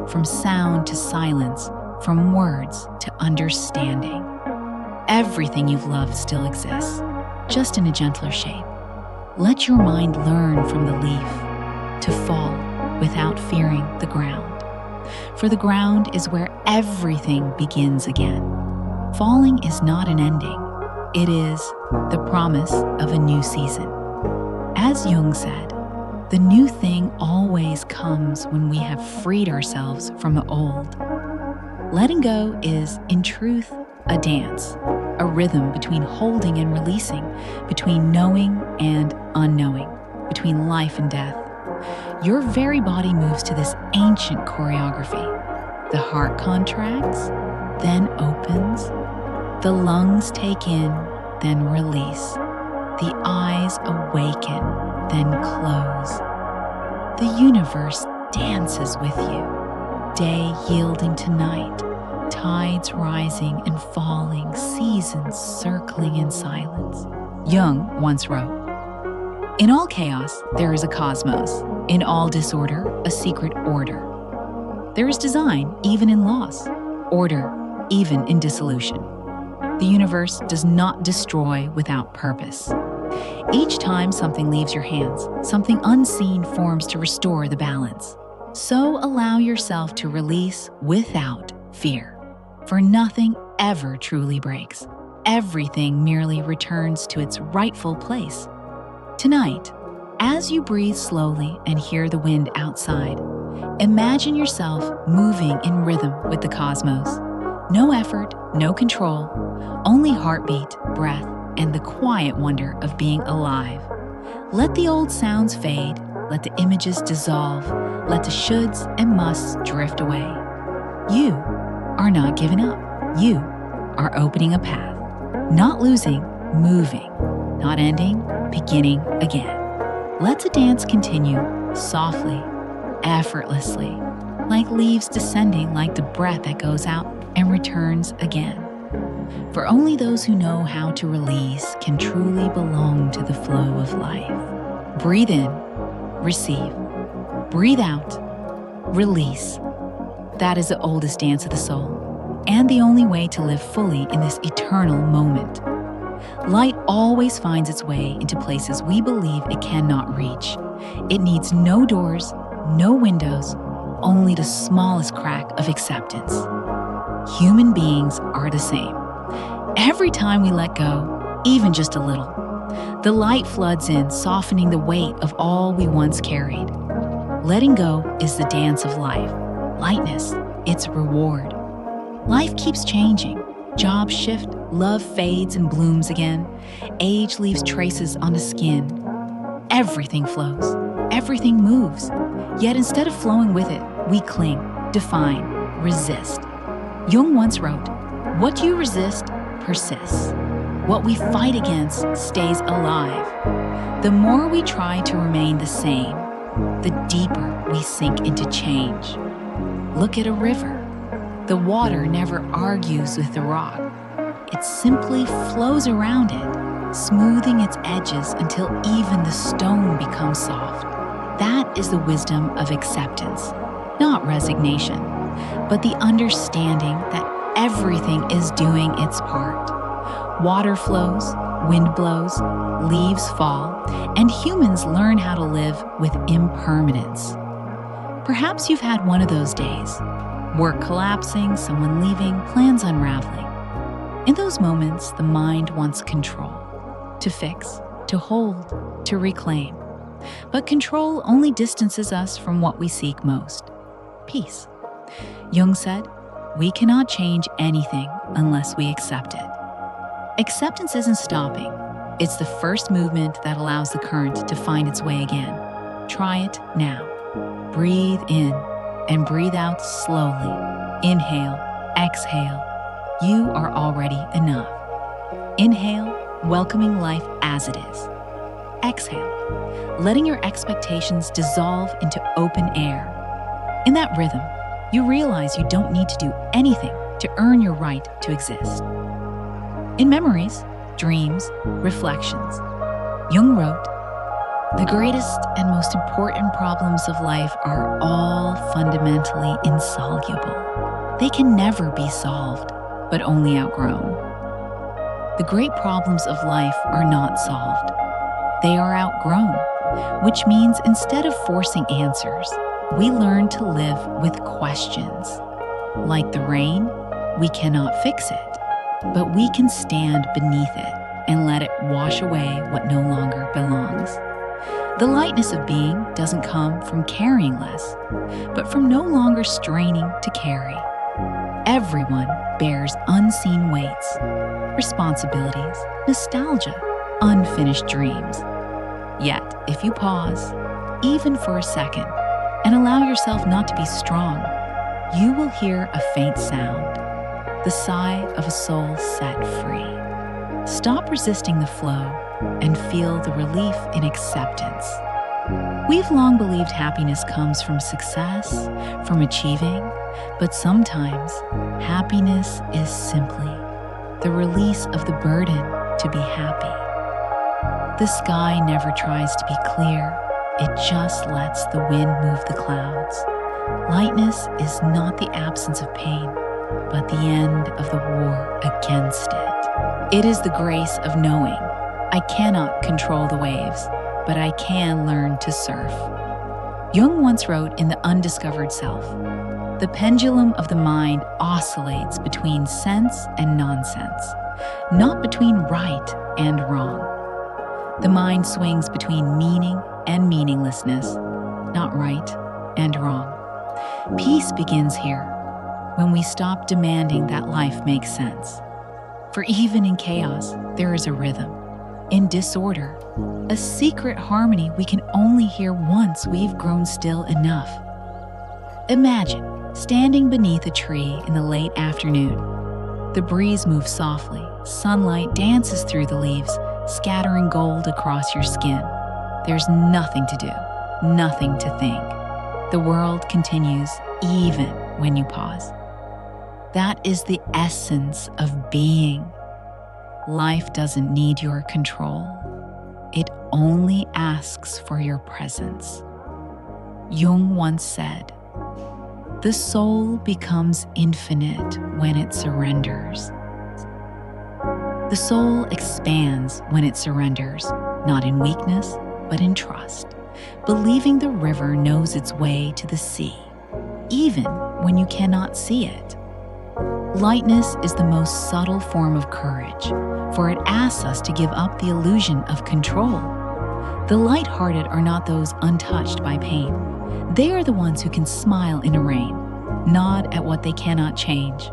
A: from sound to silence, from words to understanding. Everything you've loved still exists, just in a gentler shape. Let your mind learn from the leaf to fall without fearing the ground. For the ground is where everything begins again. Falling is not an ending. It is the promise of a new season. As Jung said, the new thing always comes when we have freed ourselves from the old. Letting go is, in truth, a dance, a rhythm between holding and releasing, between knowing and unknowing, between life and death. Your very body moves to this ancient choreography. The heart contracts, then opens. The lungs take in, then release. The eyes awaken, then close. The universe dances with you, day yielding to night, tides rising and falling, seasons circling in silence. Jung once wrote, "In all chaos, there is a cosmos. In all disorder, a secret order. There is design even in loss, order even in dissolution. The universe does not destroy without purpose. Each time something leaves your hands, something unseen forms to restore the balance. So allow yourself to release without fear. For nothing ever truly breaks. Everything merely returns to its rightful place." Tonight, as you breathe slowly and hear the wind outside, imagine yourself moving in rhythm with the cosmos. No effort, no control, only heartbeat, breath, and the quiet wonder of being alive. Let the old sounds fade, let the images dissolve, let the shoulds and musts drift away. You are not giving up. You are opening a path. Not losing, moving. Not ending, beginning again. Let the dance continue, softly, effortlessly, like leaves descending, like the breath that goes out and returns again. For only those who know how to release can truly belong to the flow of life. Breathe in, receive. Breathe out, release. That is the oldest dance of the soul, and the only way to live fully in this eternal moment. Light always finds its way into places we believe it cannot reach. It needs no doors, no windows, only the smallest crack of acceptance. Human beings are the same. Every time we let go, even just a little, the light floods in, softening the weight of all we once carried. Letting go is the dance of life. Lightness, its reward. Life keeps changing. Jobs shift, love fades and blooms again. Age leaves traces on the skin. Everything flows. Everything moves. Yet instead of flowing with it, we cling, define, resist. Jung once wrote, "What you resist persists. What we fight against stays alive." The more we try to remain the same, the deeper we sink into change. Look at a river. The water never argues with the rock. It simply flows around it, smoothing its edges until even the stone becomes soft. That is the wisdom of acceptance, not resignation, but the understanding that everything is doing its part. Water flows, wind blows, leaves fall, and humans learn how to live with impermanence. Perhaps you've had one of those days. Work collapsing, someone leaving, plans unraveling. In those moments, the mind wants control, to fix, to hold, to reclaim. But control only distances us from what we seek most, peace. Jung said, "We cannot change anything unless we accept it." Acceptance isn't stopping. It's the first movement that allows the current to find its way again. Try it now. Breathe in and breathe out slowly. Inhale, exhale. You are already enough. Inhale, welcoming life as it is. Exhale, letting your expectations dissolve into open air. In that rhythm, you realize you don't need to do anything to earn your right to exist. In memories, dreams, reflections, Jung wrote, "The greatest and most important problems of life are all fundamentally insoluble. They can never be solved, but only outgrown. The great problems of life are not solved. They are outgrown, which means instead of forcing answers, we learn to live with questions. Like the rain, we cannot fix it, but we can stand beneath it and let it wash away what no longer belongs. The lightness of being doesn't come from caring less, but from no longer straining to carry. Everyone bears unseen weights, responsibilities, nostalgia, unfinished dreams. Yet, if you pause, even for a second, and allow yourself not to be strong, you will hear a faint sound, the sigh of a soul set free. Stop resisting the flow and feel the relief in acceptance. We've long believed happiness comes from success, from achieving, but sometimes happiness is simply the release of the burden to be happy. The sky never tries to be clear, it just lets the wind move the clouds. Lightness is not the absence of pain, but the end of the war against it. It is the grace of knowing I cannot control the waves, but I can learn to surf. Jung once wrote in The Undiscovered Self, "The pendulum of the mind oscillates between sense and nonsense, not between right and wrong. The mind swings between meaning and meaninglessness, not right and wrong." Peace begins here, when we stop demanding that life makes sense. For even in chaos, there is a rhythm. In disorder, a secret harmony we can only hear once we've grown still enough. Imagine standing beneath a tree in the late afternoon. The breeze moves softly, sunlight dances through the leaves, scattering gold across your skin. There's nothing to do, nothing to think. The world continues even when you pause. That is the essence of being. Life doesn't need your control. It only asks for your presence. Jung once said, "The soul becomes infinite when it surrenders." The soul expands when it surrenders, not in weakness, but in trust, believing the river knows its way to the sea, even when you cannot see it. Lightness is the most subtle form of courage, for it asks us to give up the illusion of control. The light-hearted are not those untouched by pain. They are the ones who can smile in a rain, nod at what they cannot change.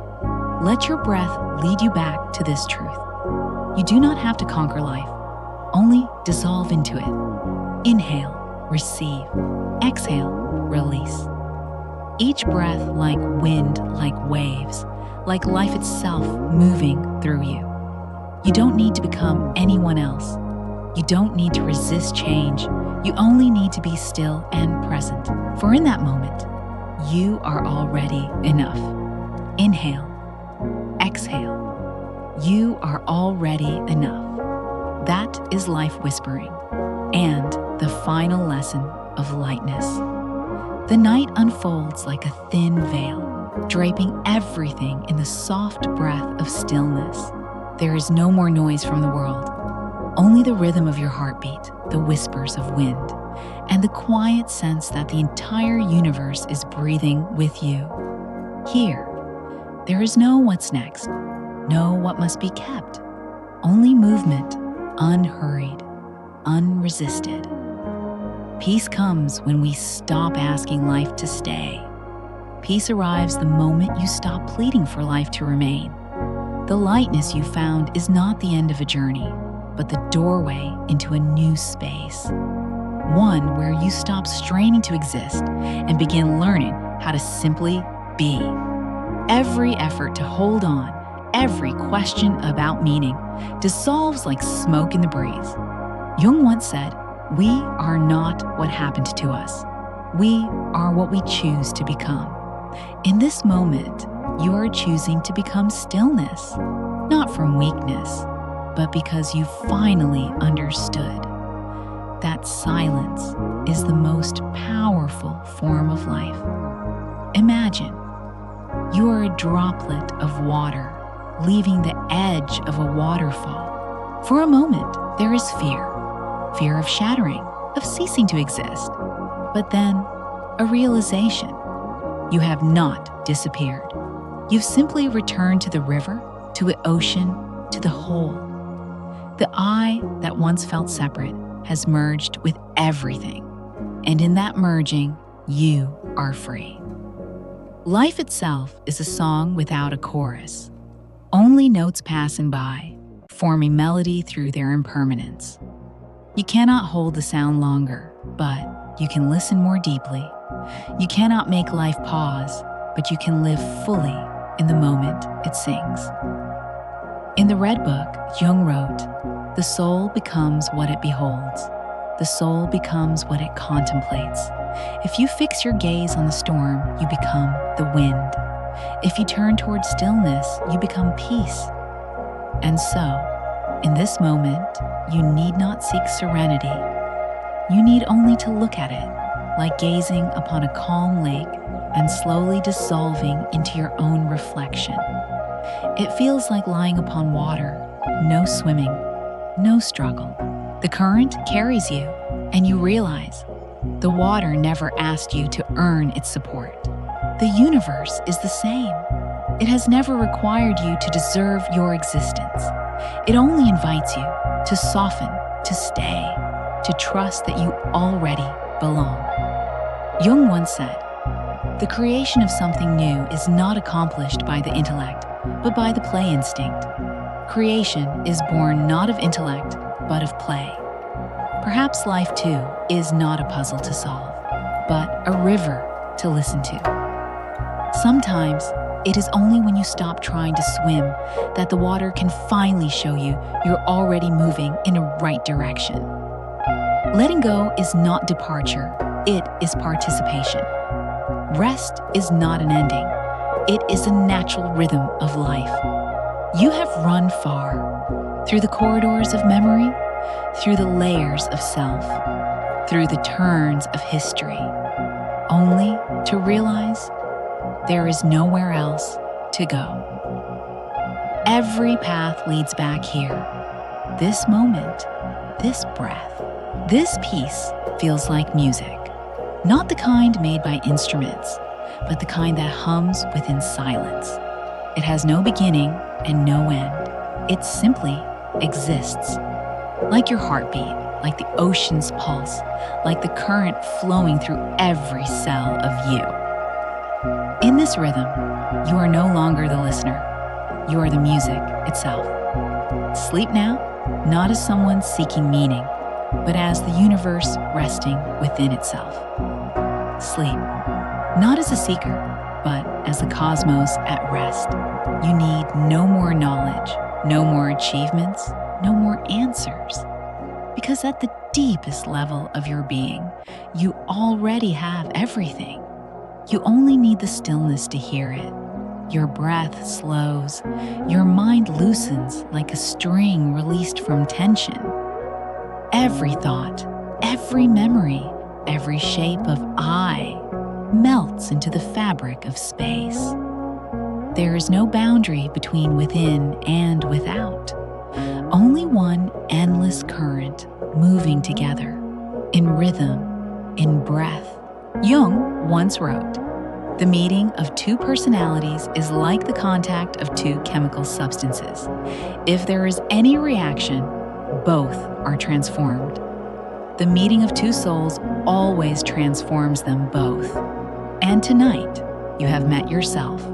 A: Let your breath lead you back to this truth. You do not have to conquer life, only dissolve into it. Inhale, receive. Exhale, release. Each breath like wind, like waves, like life itself moving through you. You don't need to become anyone else. You don't need to resist change. You only need to be still and present. For in that moment, you are already enough. Inhale. Exhale. You are already enough. That is life whispering, and the final lesson of lightness. The night unfolds like a thin veil, draping everything in the soft breath of stillness. There is no more noise from the world, only the rhythm of your heartbeat, the whispers of wind, and the quiet sense that the entire universe is breathing with you. Here, there is no what's next, no what must be kept, only movement, unhurried, unresisted. Peace comes when we stop asking life to stay. Peace arrives the moment you stop pleading for life to remain. The lightness you found is not the end of a journey, but the doorway into a new space. One where you stop straining to exist and begin learning how to simply be. Every effort to hold on, every question about meaning, dissolves like smoke in the breeze. Jung once said, "We are not what happened to us. We are what we choose to become." In this moment, you are choosing to become stillness, not from weakness, but because you finally understood that silence is the most powerful form of life. Imagine you are a droplet of water leaving the edge of a waterfall. For a moment, there is fear of shattering, of ceasing to exist, but then a realization. You have not disappeared. You've simply returned to the river to the ocean, to the whole. The I that once felt separate has merged with everything, and in that merging, you are free. Life itself is a song without a chorus, only notes passing by, forming melody through their impermanence. You cannot hold the sound longer, but you can listen more deeply. You cannot make life pause, but you can live fully in the moment it sings. In the Red Book, Jung wrote, "The soul becomes what it beholds. The soul becomes what it contemplates. If you fix your gaze on the storm, you become the wind. If you turn toward stillness, you become peace." And so, in this moment, you need not seek serenity. You need only to look at it, like gazing upon a calm lake and slowly dissolving into your own reflection. It feels like lying upon water, no swimming, no struggle. The current carries you, and you realize the water never asked you to earn its support. The universe is the same. It has never required you to deserve your existence. It only invites you to soften, to stay, to trust that you already belong. Jung once said, "The creation of something new is not accomplished by the intellect, but by the play instinct. Creation is born not of intellect, but of play." Perhaps life, too, is not a puzzle to solve, but a river to listen to. Sometimes, it is only when you stop trying to swim that the water can finally show you you're already moving in a right direction. Letting go is not departure, it is participation. Rest is not an ending, it is a natural rhythm of life. You have run far, through the corridors of memory, through the layers of self, through the turns of history, only to realize there is nowhere else to go. Every path leads back here. This moment, this breath, this peace feels like music. Not the kind made by instruments, but the kind that hums within silence. It has no beginning and no end. It simply exists. Like your heartbeat, like the ocean's pulse, like the current flowing through every cell of you. In this rhythm, you are no longer the listener. You are the music itself. Sleep now, not as someone seeking meaning, but as the universe resting within itself. Sleep, not as a seeker, but as the cosmos at rest. You need no more knowledge, no more achievements, no more answers. Because at the deepest level of your being, you already have everything. You only need the stillness to hear it. Your breath slows, your mind loosens like a string released from tension. Every thought, every memory, every shape of I melts into the fabric of space. There is no boundary between within and without. Only one endless current moving together, in rhythm, in breath. Jung once wrote, "The meeting of two personalities is like the contact of two chemical substances. If there is any reaction, both are transformed. The meeting of two souls always transforms them both. And tonight, you have met yourself.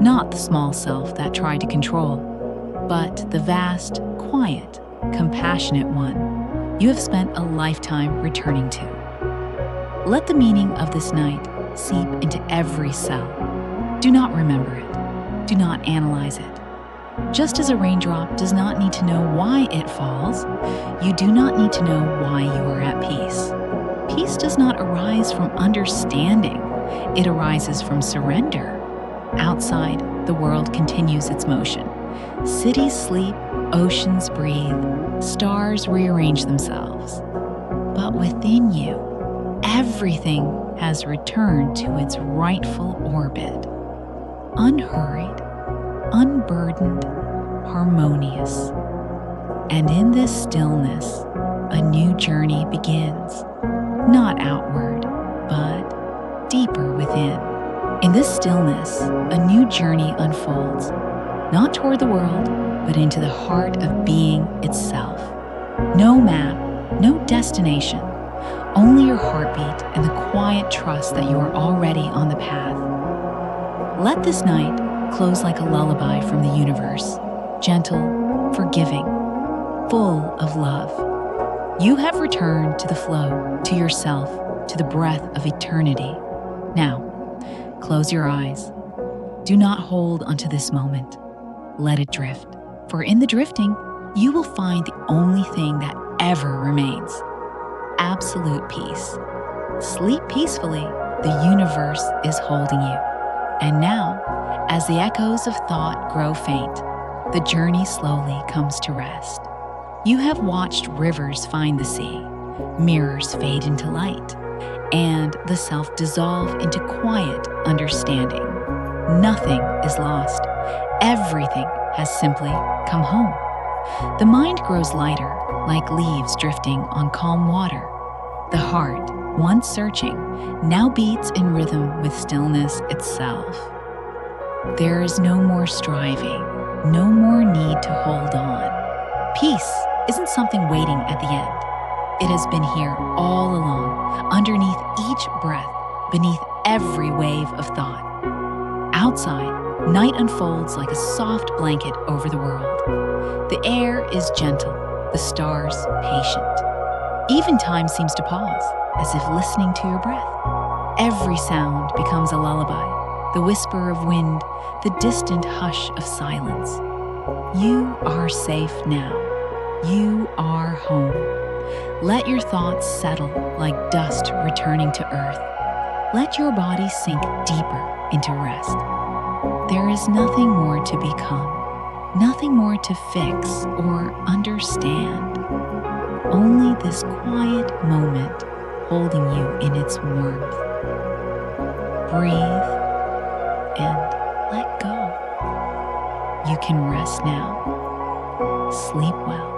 A: Not the small self that tried to control, but the vast, quiet, compassionate one you have spent a lifetime returning to. Let the meaning of this night seep into every cell. Do not remember it. Do not analyze it. Just as a raindrop does not need to know why it falls, you do not need to know why you are at peace. Peace does not arise from understanding. It arises from surrender. Outside, the world continues its motion. Cities sleep, oceans breathe, stars rearrange themselves. But within you, everything has returned to its rightful orbit. Unhurried, unburdened, harmonious. And in this stillness, a new journey begins. Not outward, but deeper within. In this stillness, a new journey unfolds. not toward the world, but into the heart of being itself. No map, no destination, only your heartbeat and the quiet trust that you are already on the path. Let this night close like a lullaby from the universe, gentle, forgiving, full of love. You have returned to the flow, to yourself, to the breath of eternity. Now, close your eyes. Do not hold onto this moment. Let it drift. For in the drifting, you will find the only thing that ever remains: absolute peace. Sleep peacefully. The universe is holding you. And now, as the echoes of thought grow faint, the journey slowly comes to rest. You have watched rivers find the sea, mirrors fade into light, and the self dissolve into quiet understanding. Nothing is lost. Everything has simply come home. The mind grows lighter, like leaves drifting on calm water. The heart, once searching, now beats in rhythm with stillness itself. There is no more striving, no more need to hold on. Peace isn't something waiting at the end. It has been here all along, underneath each breath, beneath every wave of thought. Outside, night unfolds like a soft blanket over the world. The air is gentle, the stars patient. Even time seems to pause, as if listening to your breath. Every sound becomes a lullaby, the whisper of wind, the distant hush of silence. You are safe now. You are home. Let your thoughts settle like dust returning to earth. Let your body sink deeper into rest. There is nothing more to become, nothing more to fix or understand. Only this quiet moment holding you in its warmth. Breathe and let go. You can rest now. Sleep well.